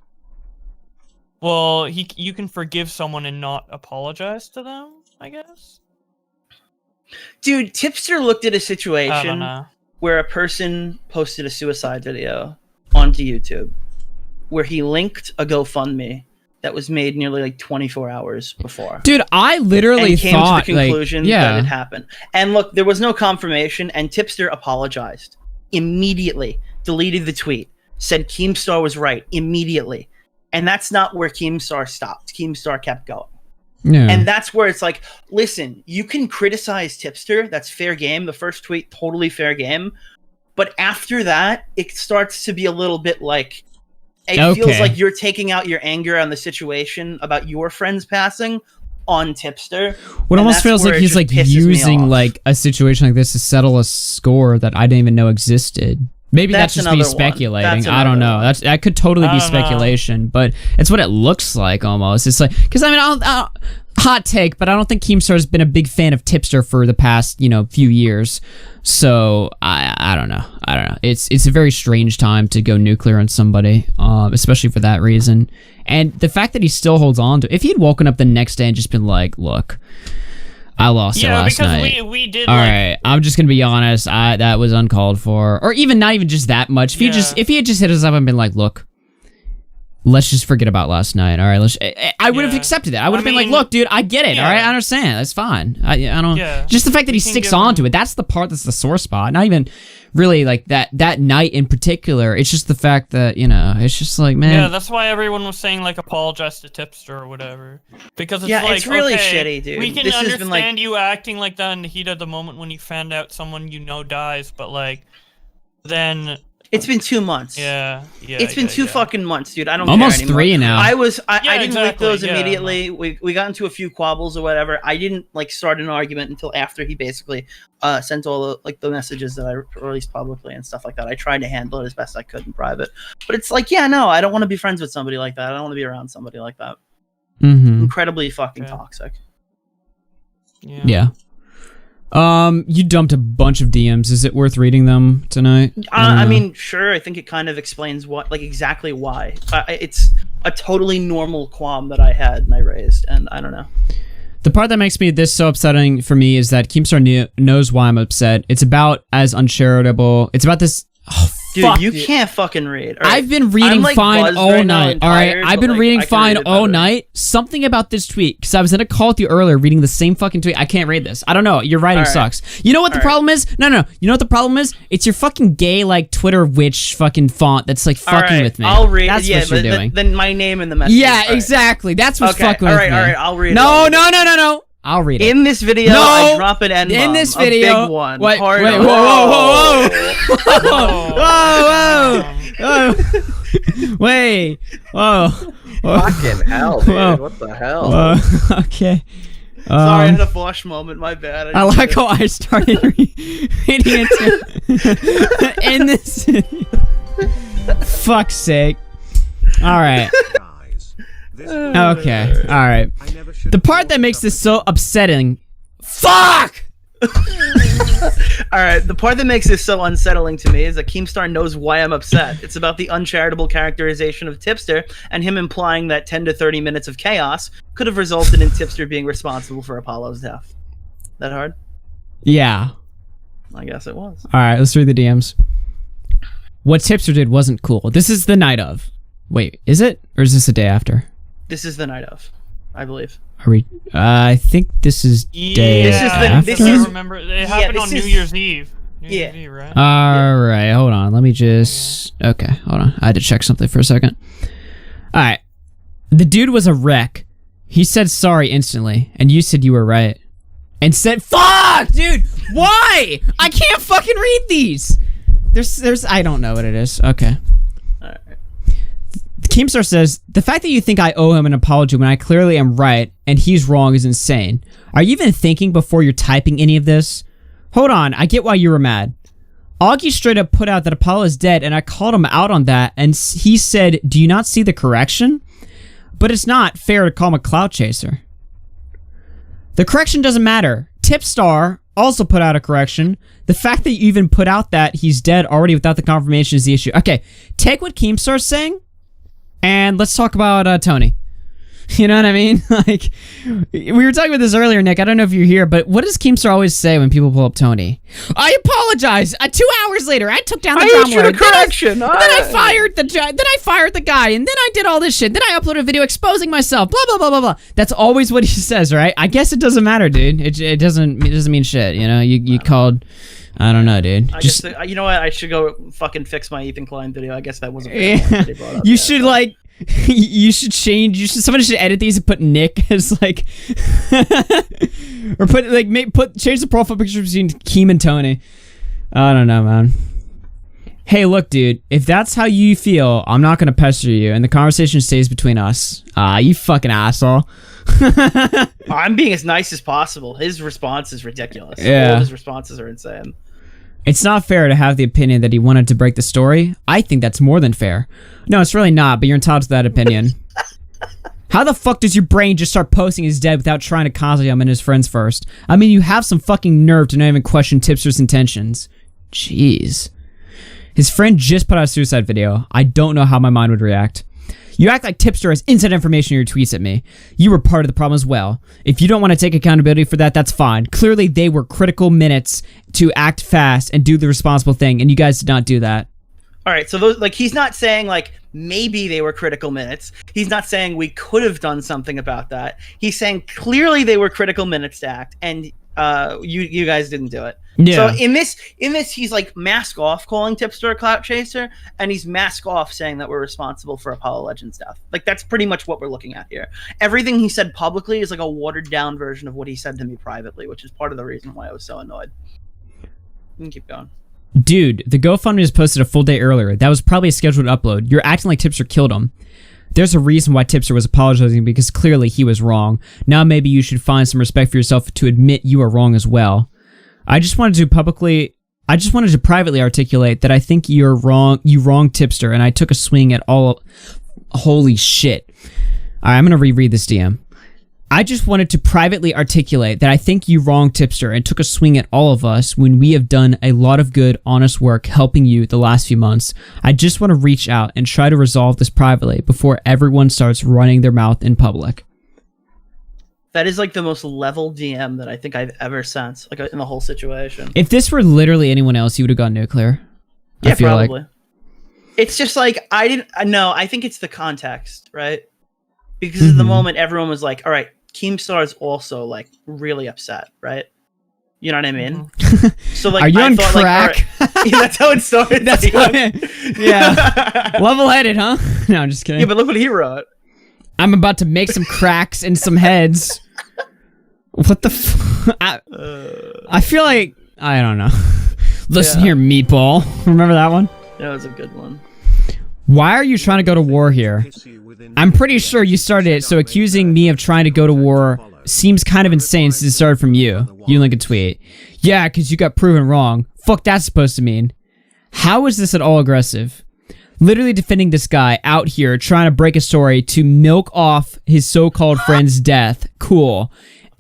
Well, you can forgive someone and not apologize to them, I guess. Dude, Tipster looked at a situation where a person posted a suicide video onto YouTube where he linked a GoFundMe that was made nearly, like, 24 hours before. Dude, I literally came to the conclusion that it happened. And look, there was no confirmation, and Tipster apologized immediately, deleted the tweet, said Keemstar was right immediately. And that's not where Keemstar stopped. Keemstar kept going. Yeah. And that's where it's like, listen, you can criticize Tipster. That's fair game. The first tweet, totally fair game. But after that, it starts to be a little bit like, it feels like you're taking out your anger on the situation about your friend's passing on Tipster. What almost feels like he's like using like a situation like this to settle a score that I didn't even know existed. Maybe that's just me speculating. I don't know. That could totally be speculation, but it's what it looks like almost. It's like, because I mean, I'll hot take, but I don't think Keemstar has been a big fan of Tipster for the past, few years. So I don't know. It's a very strange time to go nuclear on somebody, especially for that reason. And the fact that he still holds on to, if he'd woken up the next day and just been like, look, I lost it last night. Yeah, because we did. All right, I'm just gonna be honest. That was uncalled for, or even not even just that much. If he had just hit us up and been like, "Look, let's just forget about last night." All right, I would have accepted it. I would have been like, "Look, dude, I get it. All right, I understand. That's fine. I don't. Just the fact that he sticks on to it. That's the part that's the sore spot. Not even really like that night in particular. It's just the fact that it's just like, man. Yeah, that's why everyone was saying like apologize to Tipster or whatever, because it's like, it's really shitty, dude. We can understand you acting like that in the heat of the moment when you found out someone dies, but like then. It's been 2 months. Yeah. It's been two fucking months, dude. I don't almost care anymore. 3 now. I didn't like those immediately. We got into a few quabbles or whatever. I didn't like start an argument until after he basically sent all the messages that I released publicly and stuff like that. I tried to handle it as best I could in private. But it's like, I don't want to be friends with somebody like that. I don't want to be around somebody like that. Mm-hmm. Incredibly fucking toxic. Yeah. You dumped a bunch of DMs. Is it worth reading them tonight? I mean, sure. I think it kind of explains exactly why. It's a totally normal qualm that I had and I raised, and I don't know. The part that makes me this so upsetting for me is that Keemstar knows why I'm upset. It's about as uncharitable. It's about this. Oh, dude, you can't fucking read. Right. I've been reading fine all night. All right, I've been reading fine all night. Something about this tweet, because I was in a call with you earlier reading the same fucking tweet. I can't read this. I don't know. Your writing sucks. You know what the problem is? No. You know what the problem is? It's your fucking gay Twitter witch fucking font that's fucking with me. I'll read. That's what you're doing. Then my name in the message. Yeah, exactly. That's what's fucking with me. All right. I'll read. No. I'll read it. In this video, I drop an N-bomb. In this video, a big one. Wait, whoa. Wait, whoa. Fucking hell, dude. What the hell? Okay. Sorry, I had a Bosch moment. My bad. I like how I started reading it in this video. Fuck's sake. All right. Okay, alright. The part that makes this so upsetting. Fuck! Alright, the part that makes this so unsettling to me is that Keemstar knows why I'm upset. It's about the uncharitable characterization of Tipster and him implying that 10 to 30 minutes of chaos could have resulted in Tipster being responsible for Apollo's death. That hard? Yeah. I guess it was. Alright, let's read the DMs. What Tipster did wasn't cool. This is the night of. Wait, is it? Or is this the day after? This is the night of, I believe. Are we? I think this is day after. This is remember it happened on New Year's Eve. New Year's Eve, right? All right, hold on. Let me just. Okay, hold on. I had to check something for a second. All right, the dude was a wreck. He said sorry instantly, and you said you were right, and said, "Fuck, dude, why? I can't fucking read these." There's. I don't know what it is. Okay. Keemstar says, the fact that you think I owe him an apology when I clearly am right and he's wrong is insane. Are you even thinking before you're typing any of this? Hold on, I get why you were mad. Augie straight up put out that Apollo is dead and I called him out on that and he said, do you not see the correction? But it's not fair to call him a clout chaser. The correction doesn't matter. Tipstar also put out a correction. The fact that you even put out that he's dead already without the confirmation is the issue. Okay, take what Keemstar's saying and let's talk about Tony. You know what I mean? Like, we were talking about this earlier, Nick. I don't know if you're here, but what does Keemstar always say when people pull up Tony? I apologize. 2 hours later, I took down the drama lord. Correction. Then I fired the guy, and then I did all this shit. Then I uploaded a video exposing myself. Blah blah blah blah blah. That's always what he says, right? I guess it doesn't matter, dude. It doesn't mean shit. You know, you called. I don't know, dude. Just you know what? I should go fucking fix my Ethan Klein video. I guess that wasn't. Yeah. You should like. You should change. Somebody should edit these and put Nick as like, or change the profile picture between Keem and Tony. I don't know, man. hey, look, dude, if that's how you feel, I'm not gonna pester you, and the conversation stays between us. You fucking asshole. I'm being as nice as possible. His response is ridiculous. Yeah. All of his responses are insane. It's not fair to have the opinion that he wanted to break the story. I think that's more than fair. No, it's really not, but you're entitled to that opinion. How the fuck does your brain just start posting he's dead without trying to contact him and his friends first? I mean, you have some fucking nerve to not even question Tipster's intentions. Jeez. His friend just put out a suicide video. I don't know how my mind would react. You act like Tipster has inside information in your tweets at me. You were part of the problem as well. If you don't want to take accountability for that, that's fine. Clearly, they were critical minutes to act fast and do the responsible thing, and you guys did not do that. All right, so those, like, he's not saying like maybe they were critical minutes. He's not saying we could have done something about that. He's saying clearly they were critical minutes to act, and you guys didn't do it. Yeah. So in this, he's like mask off calling Tipster a clout chaser, and he's mask off saying that we're responsible for Apollo Legends' death. Like, that's pretty much what we're looking at here. Everything he said publicly is like a watered down version of what he said to me privately, which is part of the reason why I was so annoyed. You can keep going. Dude, the GoFundMe was posted a full day earlier. That was probably a scheduled upload. You're acting like Tipster killed him. There's a reason why Tipster was apologizing, because clearly he was wrong. Now maybe you should find some respect for yourself to admit you are wrong as well. I just wanted to privately articulate that I think you're wrong. You wronged Tipster, and I took a swing at all. Holy shit. All right, I'm going to reread this DM. I just wanted to privately articulate that I think you wronged Tipster and took a swing at all of us when we have done a lot of good, honest work helping you the last few months. I just want to reach out and try to resolve this privately before everyone starts running their mouth in public. That is like the most level DM that I think I've ever sent, like in the whole situation. If this were literally anyone else, you would have gone nuclear. Yeah, I feel probably. like. It's just like, I think it's the context, right? Because at the moment, everyone was like, all right, Keemstar is also like really upset, right? You know what I mean? So like, are you I on thought, crack? Like, right, yeah, that's how it started. That's yeah. Level-headed, huh? No, I'm just kidding. Yeah, but look what he wrote. I'm about to make some cracks in some heads. What the I feel like, I don't know. Listen here, meatball. Remember that one? That was a good one. Why are you trying to go to war here? I'm pretty sure you started it, so accusing me of trying to go to war seems kind of insane since it started from you. You link a tweet. Yeah, because you got proven wrong. Fuck that's supposed to mean. How is this at all aggressive? Literally defending this guy out here trying to break a story to milk off his so-called friend's death. Cool.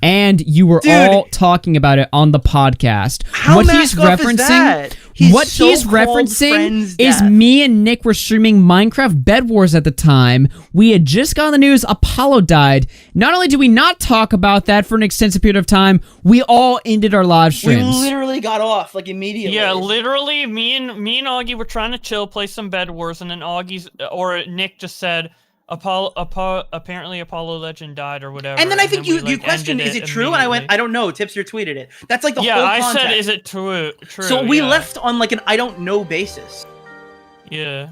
And you were all talking about it on the podcast. What he's referencing, is me and Nick were streaming Minecraft Bed Wars at the time. We had just got on the news Apollo died. Not only did we not talk about that for an extensive period of time, we all ended our live streams. We literally got off like immediately. Yeah, literally, me and Augie were trying to chill, play some Bed Wars, and then Nick just said, apparently Apollo Legend died or whatever. And then I think you questioned, is it true? And I went, I don't know. Tipster tweeted it. That's like the whole context. Yeah, I said, is it true? So we left on like an I don't know basis. Yeah.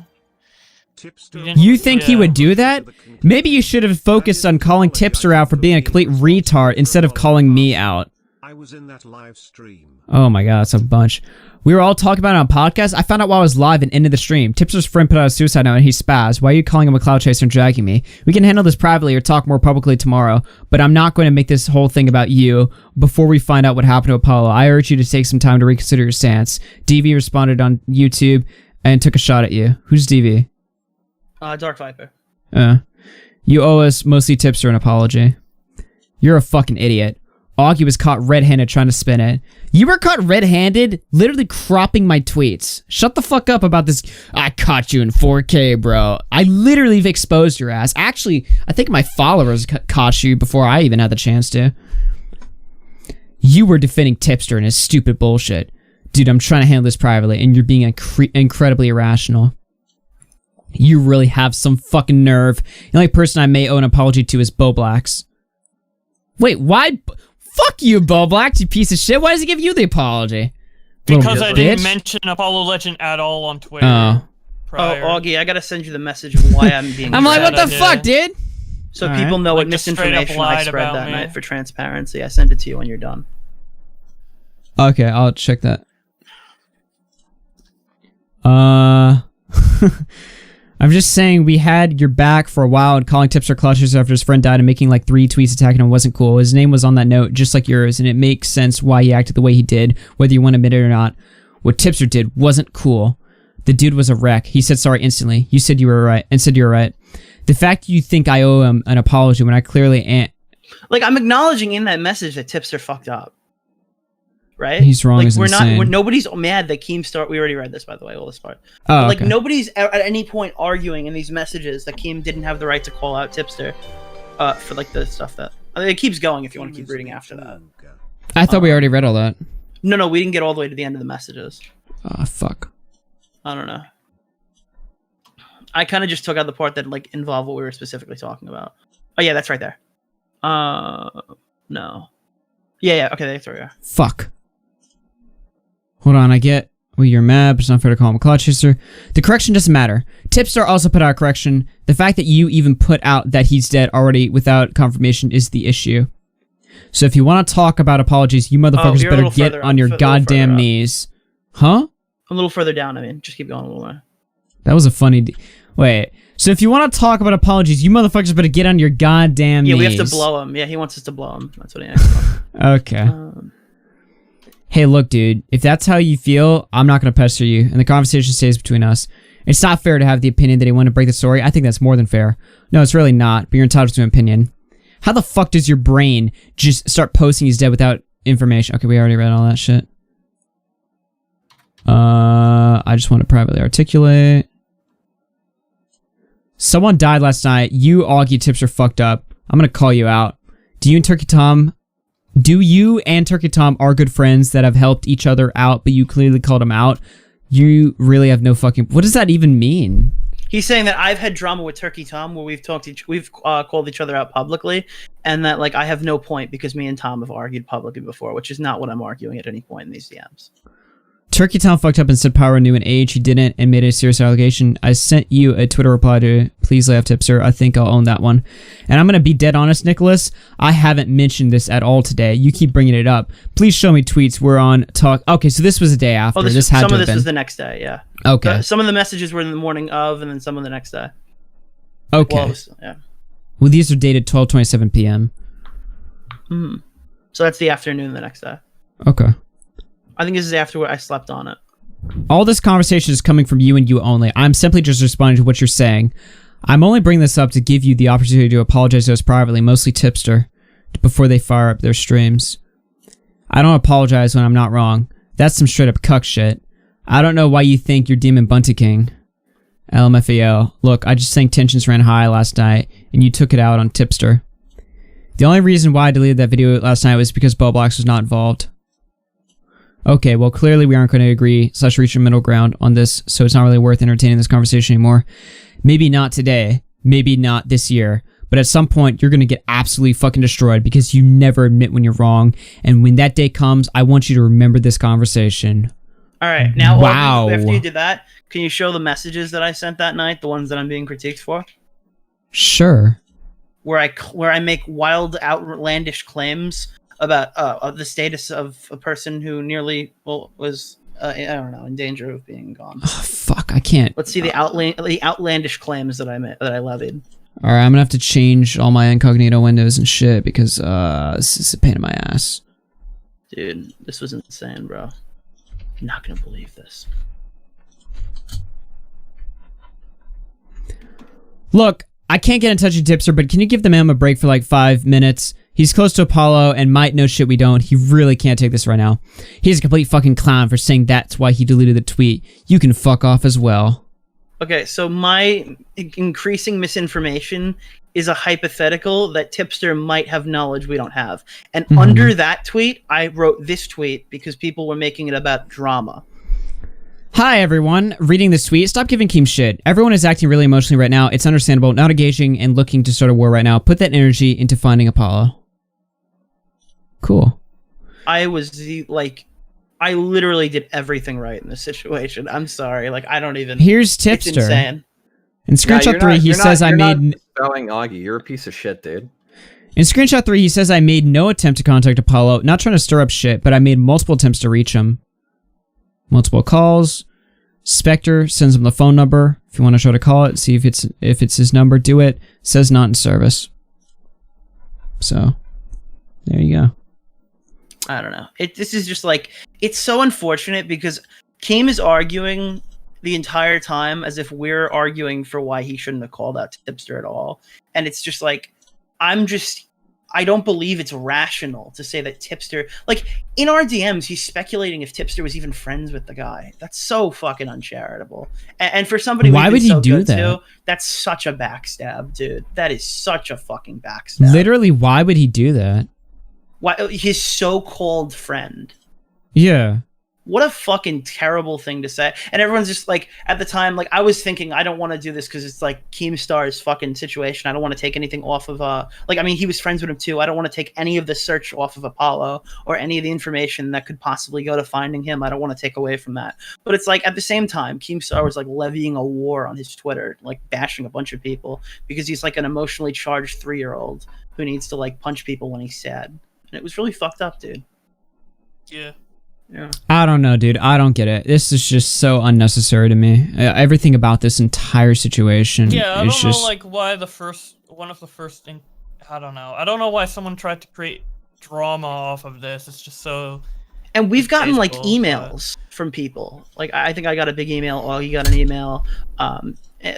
You think he would do that? Maybe you should have focused on calling Tipster out for being a complete retard instead of calling me out. I was in that live stream. Oh my god, that's a bunch. We were all talking about it on podcast. I found out while I was live and ended the stream. Tipster's friend put out a suicide note and he spazzed. Why are you calling him a cloud chaser and dragging me? We can handle this privately or talk more publicly tomorrow, but I'm not going to make this whole thing about you before we find out what happened to Apollo. I urge you to take some time to reconsider your stance. DV responded on YouTube and took a shot at you. Who's DV? Dark Viper. You owe us, mostly Tipster, an apology. You're a fucking idiot. Augie was caught red-handed trying to spin it. You were caught red-handed literally cropping my tweets. Shut the fuck up about this. I caught you in 4K, bro. I literally exposed your ass. Actually, I think my followers caught you before I even had the chance to. You were defending Tipster and his stupid bullshit. Dude, I'm trying to handle this privately, and you're being incredibly irrational. You really have some fucking nerve. The only person I may owe an apology to is Bo Blacks. Wait, why? Fuck you, Bo Blacks, you piece of shit. Why does he give you the apology? Because I didn't mention Apollo Legend at all on Twitter. Prior. Oh, Augie, I gotta send you the message of why I'm being I'm like, what the fuck, dude? So people know what misinformation I spread that night for transparency. I send it to you when you're done. Okay, I'll check that. I'm just saying we had your back for a while, and calling Tipster clutches after his friend died and making like 3 tweets attacking him wasn't cool. His name was on that note, just like yours, and it makes sense why he acted the way he did, whether you want to admit it or not. What Tipster did wasn't cool. The dude was a wreck. He said sorry instantly. You said you were right, and said you were right. The fact you think I owe him an apology when I clearly ain't. Like, I'm acknowledging in that message that Tipster fucked up. Right? He's wrong. Like, Is insane. Nobody's mad that Keemstar. We already read this, by the way, all this part. Oh, But, like, okay. nobody's at any point arguing in these messages that Keem didn't have the right to call out Tipster for like the stuff that. I mean, it keeps going if you want to keep reading after that. I thought we already read all that. No, we didn't get all the way to the end of the messages. Oh, fuck. I don't know. I kind of just took out the part that like involved what we were specifically talking about. Oh yeah, that's right there. No. Yeah, okay, that's right there. Fuck. Hold on, I get well, you're mad, but it's not fair to call him a clutch chaser. The correction doesn't matter. Tipstar also put out a correction. The fact that you even put out that he's dead already without confirmation is the issue. So if you want to talk about apologies, you motherfuckers better get on your goddamn knees. Huh? A little further down, I mean. Just keep going a little more. That was a funny... Wait. So if you want to talk about apologies, you motherfuckers better get on your goddamn knees. Yeah, we have to blow him. Yeah, he wants us to blow him. That's what he asked for. Okay. Hey, look, dude. If that's how you feel, I'm not going to pester you, and the conversation stays between us. It's not fair to have the opinion that he wanted to break the story. I think that's more than fair. No, it's really not, but you're entitled to an opinion. How the fuck does your brain just start posting he's dead without information? Okay, we already read all that shit. I just want to privately articulate. Someone died last night. You, Augie, Tipster fucked up. I'm gonna call you out. Do you and Turkey Tom are good friends that have helped each other out, but you clearly called him out? You really have no fucking... What does that even mean? He's saying that I've had drama with Turkey Tom where we've called each other out publicly, and that like I have no point because me and Tom have argued publicly before, which is not what I'm arguing at any point in these DMs. Turkey Tom fucked up and said Power knew an age he didn't and made a serious allegation. I sent you a Twitter reply to please lay off Tipster. I think I'll own that one. And I'm going to be dead honest, Nicholas. I haven't mentioned this at all today. You keep bringing it up. Please show me tweets. We're on talk. Okay, so this was a day after. Oh, this had some to of have this been. was the next day, yeah. Okay. Some of the messages were in the morning of, and then some of the next day. Okay. Well, yeah. Well, these are dated 12:27 p.m. So that's the afternoon the next day. Okay. I think this is after I slept on it. All this conversation is coming from you and you only. I'm simply just responding to what you're saying. I'm only bringing this up to give you the opportunity to apologize to us privately, mostly Tipster, before they fire up their streams. I don't apologize when I'm not wrong. That's some straight up cuck shit. I don't know why you think you're Demon Bunty King. LMFAO. Look, I just think tensions ran high last night, and you took it out on Tipster. The only reason why I deleted that video last night was because Boblox was not involved. Okay, well, clearly we aren't going to agree / reach a middle ground on this, so it's not really worth entertaining this conversation anymore. Maybe not today, maybe not this year, but at some point you're going to get absolutely fucking destroyed because you never admit when you're wrong, and when that day comes, I want you to remember this conversation. All right, now wow. After you did that, can you show the messages that I sent that night, the ones that I'm being critiqued for? Sure. Where I make wild, outlandish claims about the status of a person who nearly was I don't know, in danger of being gone. Oh, fuck, I can't. Let's see the outlandish claims that I levied. All right, I'm gonna have to change all my incognito windows and shit because this is a pain in my ass. Dude, this was insane, bro. You're not gonna believe this. Look, I can't get in touch with Tipster, but can you give the man a break for like 5 minutes? He's close to Apollo and might know shit we don't. He really can't take this right now. He's a complete fucking clown for saying that's why he deleted the tweet. You can fuck off as well. Okay, so my increasing misinformation is a hypothetical that Tipster might have knowledge we don't have. And under that tweet, I wrote this tweet because people were making it about drama. Hi, everyone. Reading this tweet. Stop giving Keem shit. Everyone is acting really emotionally right now. It's understandable. Not engaging and looking to start a war right now. Put that energy into finding Apollo. Cool. I literally did everything right in this situation. I'm sorry. Like, I don't even... Here's Tipster. It's insane. In screenshot 3, he says I made... Spelling Augie, you're a piece of shit, dude. In screenshot 3, he says I made no attempt to contact Apollo. Not trying to stir up shit, but I made multiple attempts to reach him. Multiple calls. Spectre sends him the phone number. If you want to try to call it, see if it's his number, do it. Says not in service. So, there you go. I don't know. This is just like, it's so unfortunate because Keem is arguing the entire time as if we're arguing for why he shouldn't have called out Tipster at all. And it's just like, I don't believe it's rational to say that Tipster, like in our DMs, he's speculating if Tipster was even friends with the guy. That's so fucking uncharitable. And for somebody, why would he so do good that? to, that's such a backstab, dude. That is such a fucking backstab. Literally, why would he do that? Why his so-called friend? Yeah. What a fucking terrible thing to say. And everyone's just like, at the time, like I was thinking, I don't want to do this because it's like Keemstar's fucking situation. I don't want to take anything off of like, I mean, he was friends with him too. I don't want to take any of the search off of Apollo or any of the information that could possibly go to finding him. I don't want to take away from that. But it's like, at the same time, Keemstar was like levying a war on his Twitter, like bashing a bunch of people because he's like an emotionally charged 3-year-old who needs to like punch people when he's sad. And it was really fucked up, dude. Yeah. Yeah. I don't know, dude. I don't get it. This is just so unnecessary to me. Everything about this entire situation. Yeah, I is don't know, just... like, why I don't know. I don't know why someone tried to create drama off of this. It's just so... And we've gotten, like, distasteful, emails from people. Like, I think I got a big email. Oh, you got an email.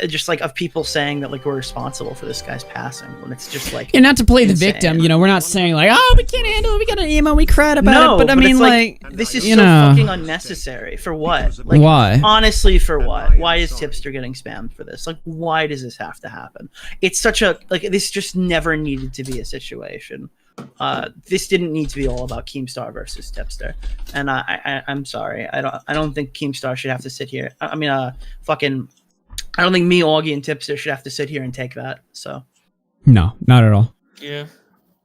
Just, like, of people saying that, like, we're responsible for this guy's passing. When it's just, like... Yeah, not to play insane. the victim, you know, we're not saying, like, oh, we can't handle it, we got an email, we cried about it. But I mean, it's like, this is you so know... fucking unnecessary. For what? Like, Why? Honestly, for what? Why is Tipster getting spammed for this? Like, why does this have to happen? It's such a... Like, this just never needed to be a situation. This didn't need to be all about Keemstar versus Tipster. And I'm sorry. I don't think Keemstar should have to sit here. I mean, I don't think me, Augie, and Tipster should have to sit here and take that. So, No, not at all. Yeah.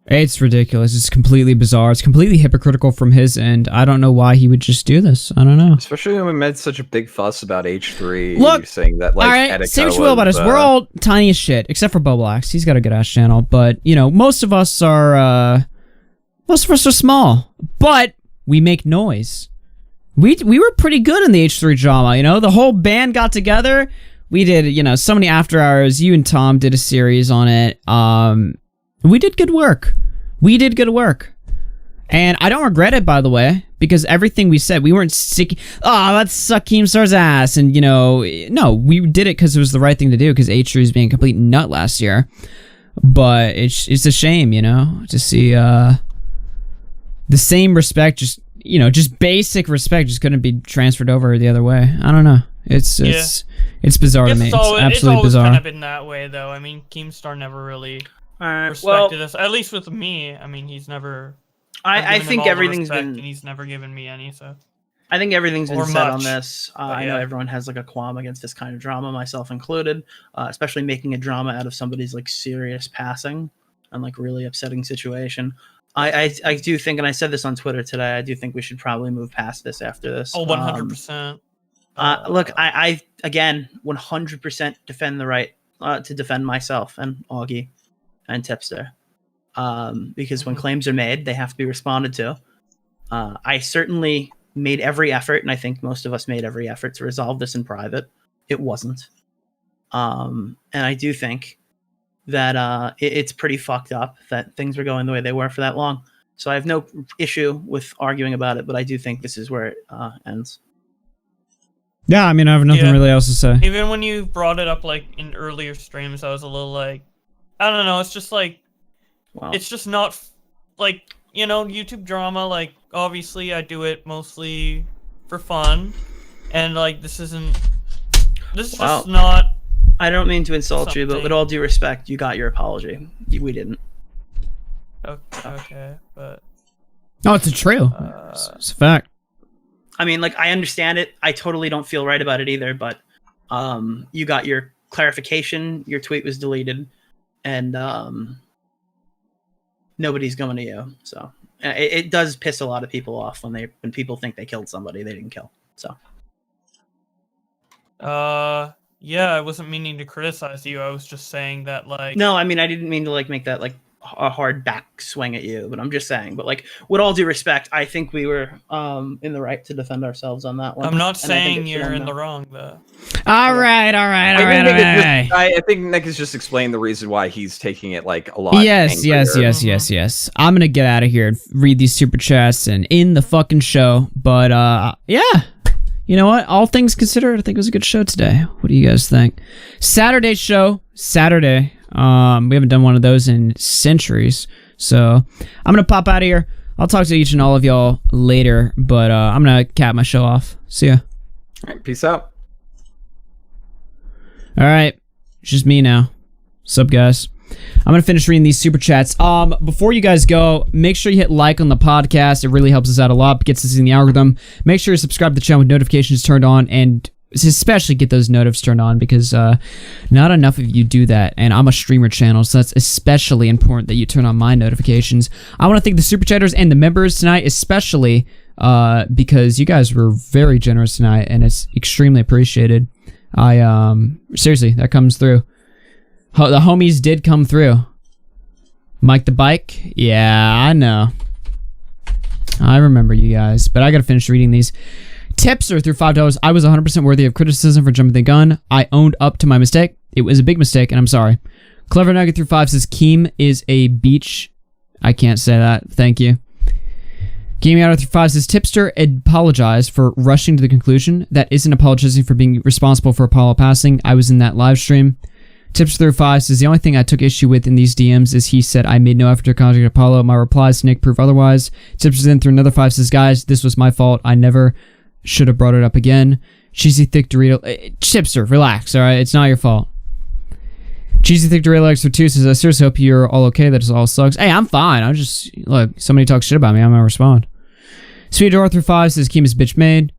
It's ridiculous. It's completely bizarre. It's completely hypocritical from his end. I don't know why he would just do this. I don't know. Especially when we made such a big fuss about H3 Look, saying that, like, all right, Etika say what you will about us. was, We're all tiny as shit, except for Boblax. He's got a good ass channel, but you know, most of us are small, but we make noise. We were pretty good in the H3 drama. You know, the whole band got together. We did, you know, so many after hours. You and Tom did a series on it. We did good work. And I don't regret it, by the way, because everything we said, we weren't sick. Oh, let's suck Keemstar's ass. And, you know, no, we did it because it was the right thing to do because H3 was being a complete nut last year. But it's a shame, you know, to see the same respect, just, you know, just basic respect just couldn't be transferred over the other way. I don't know. It's bizarre to me. It's absolutely always bizarre. kind of been that way, though. I mean, Keemstar never really respected us. At least with me. I mean, he's never... I think everything's been... And he's never given me any, so... I think everything's been said on much. this. I know everyone has like a qualm against this kind of drama, myself included, especially making a drama out of somebody's like serious passing and like really upsetting situation. I do think, and I said this on Twitter today, I do think we should probably move past this after this. Oh, 100%. Look, I again 100% defend the right to defend myself and Augie and Tipster, because when claims are made, they have to be responded to. I certainly made every effort, and I think most of us made every effort to resolve this in private. It wasn't, and I do think that it's pretty fucked up that things were going the way they were for that long. So I have no issue with arguing about it, but I do think this is where it ends. Yeah, I mean, I have nothing really else to say. Even when you brought it up, like, in earlier streams, I was a little, like... I don't know, it's just, like... Wow. It's just not, like, you know, YouTube drama, like, obviously I do it mostly for fun. And, like, this isn't... This is just not... I don't mean to insult you, but with all due respect, you got your apology. We didn't. Okay, but... No, it's true. It's a fact. I mean, like, I understand it. I totally don't feel right about it either, but you got your clarification, your tweet was deleted, and nobody's going to you. So it does piss a lot of people off when people think they killed somebody they didn't kill. So yeah, I wasn't meaning to criticize you. I was just saying that, like... No, I mean, I didn't mean to, like, make that, like, a hard back swing at you, but I'm just saying. But like, with all due respect, I think we were in the right to defend ourselves on that one. I'm not saying you're in the wrong, though. All right. I think Nick has just explained the reason why he's taking it like a lot. Yes. I'm gonna get out of here and read these super chats and end the fucking show. But yeah, you know what? All things considered, I think it was a good show today. What do you guys think? Saturday show, Saturday. We haven't done one of those in centuries, so I'm gonna pop out of here. I'll talk to each and all of y'all later, but I'm gonna cap my show off. See ya. All right, peace out. All right, it's just me now. What's up, guys? I'm gonna finish reading these super chats. Before you guys go, make sure you hit like on the podcast. It really helps us out a lot, gets us in the algorithm. Make sure you subscribe to the channel with notifications turned on, and especially get those notifs turned on, because not enough of you do that, and I'm a streamer channel, so that's especially important that you turn on my notifications. I want to thank the super chatters and the members tonight, especially because you guys were very generous tonight, and it's extremely appreciated. Seriously, that comes through. The homies did come through. Mike the Bike, yeah, I know. I remember you guys, but I gotta finish reading these. Tipster through $5. I was 100% worthy of criticism for jumping the gun. I owned up to my mistake. It was a big mistake, and I'm sorry. Clever Nugget through 5 says Keem is a beach. I can't say that. Thank you. Gaming Outer through 5 says Tipster apologized for rushing to the conclusion. That isn't apologizing for being responsible for Apollo passing. I was in that live stream. Tipster through 5 says the only thing I took issue with in these DMs is he said I made no effort to contact Apollo. My replies to Nick prove otherwise. Tipster then through another 5 says guys, this was my fault. I never should have brought it up again. Cheesy Thick Dorito. Chipster, relax, alright? It's not your fault. Cheesy Thick Dorito X for 2 says, I seriously hope you're all okay. That all sucks. Hey, I'm fine. I'm just, look, somebody talks shit about me, I'm gonna respond. Sweet Door through 5 says, Keem is bitch made.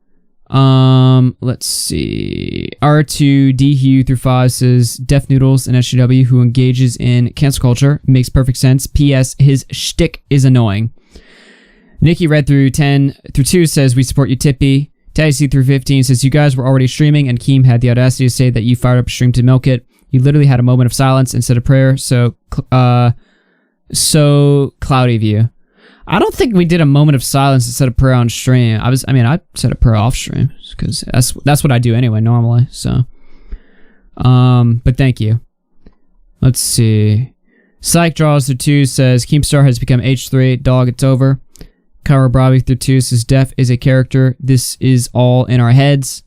Let's see. R2D Hugh through 5 says, Def Noodles and SGW who engages in cancel culture. Makes perfect sense. P.S. His shtick is annoying. Nikki Red through 10 through 2 says, we support you, Tippy. Tazzy through 15 says, you guys were already streaming and Keem had the audacity to say that you fired up a stream to milk it. You literally had a moment of silence instead of prayer, so cloudy of you. I don't think we did a moment of silence instead of prayer on stream. I said a prayer off stream, because that's what I do anyway, normally, so. But thank you. Let's see. Psych Draws through 2 says, Keemstar has become H3, dog, it's over. Kyra Bravi through 2 says, Def is a character. This is all in our heads.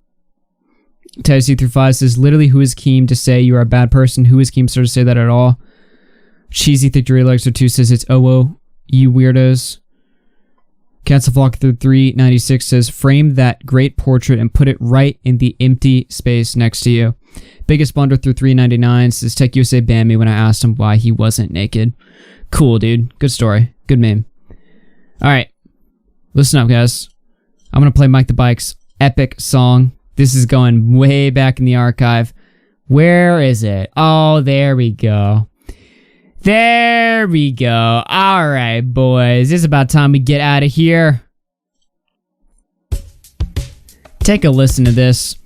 Tennessee through 5 says, literally, who is Keem to say you are a bad person? Who is Keemstar to say that at all? Cheesy Thick Legs through 2 says, it's OO, you weirdos. Cancel Flock through 396 says, frame that great portrait and put it right in the empty space next to you. Biggest Blunder through 399 says, Tech USA banned me when I asked him why he wasn't naked. Cool, dude. Good story. Good meme. Alright. Listen up, guys. I'm going to play Mike the Bike's epic song. This is going way back in the archive. Where is it? Oh, there we go. There we go. Alright, boys. It's about time we get out of here. Take a listen to this.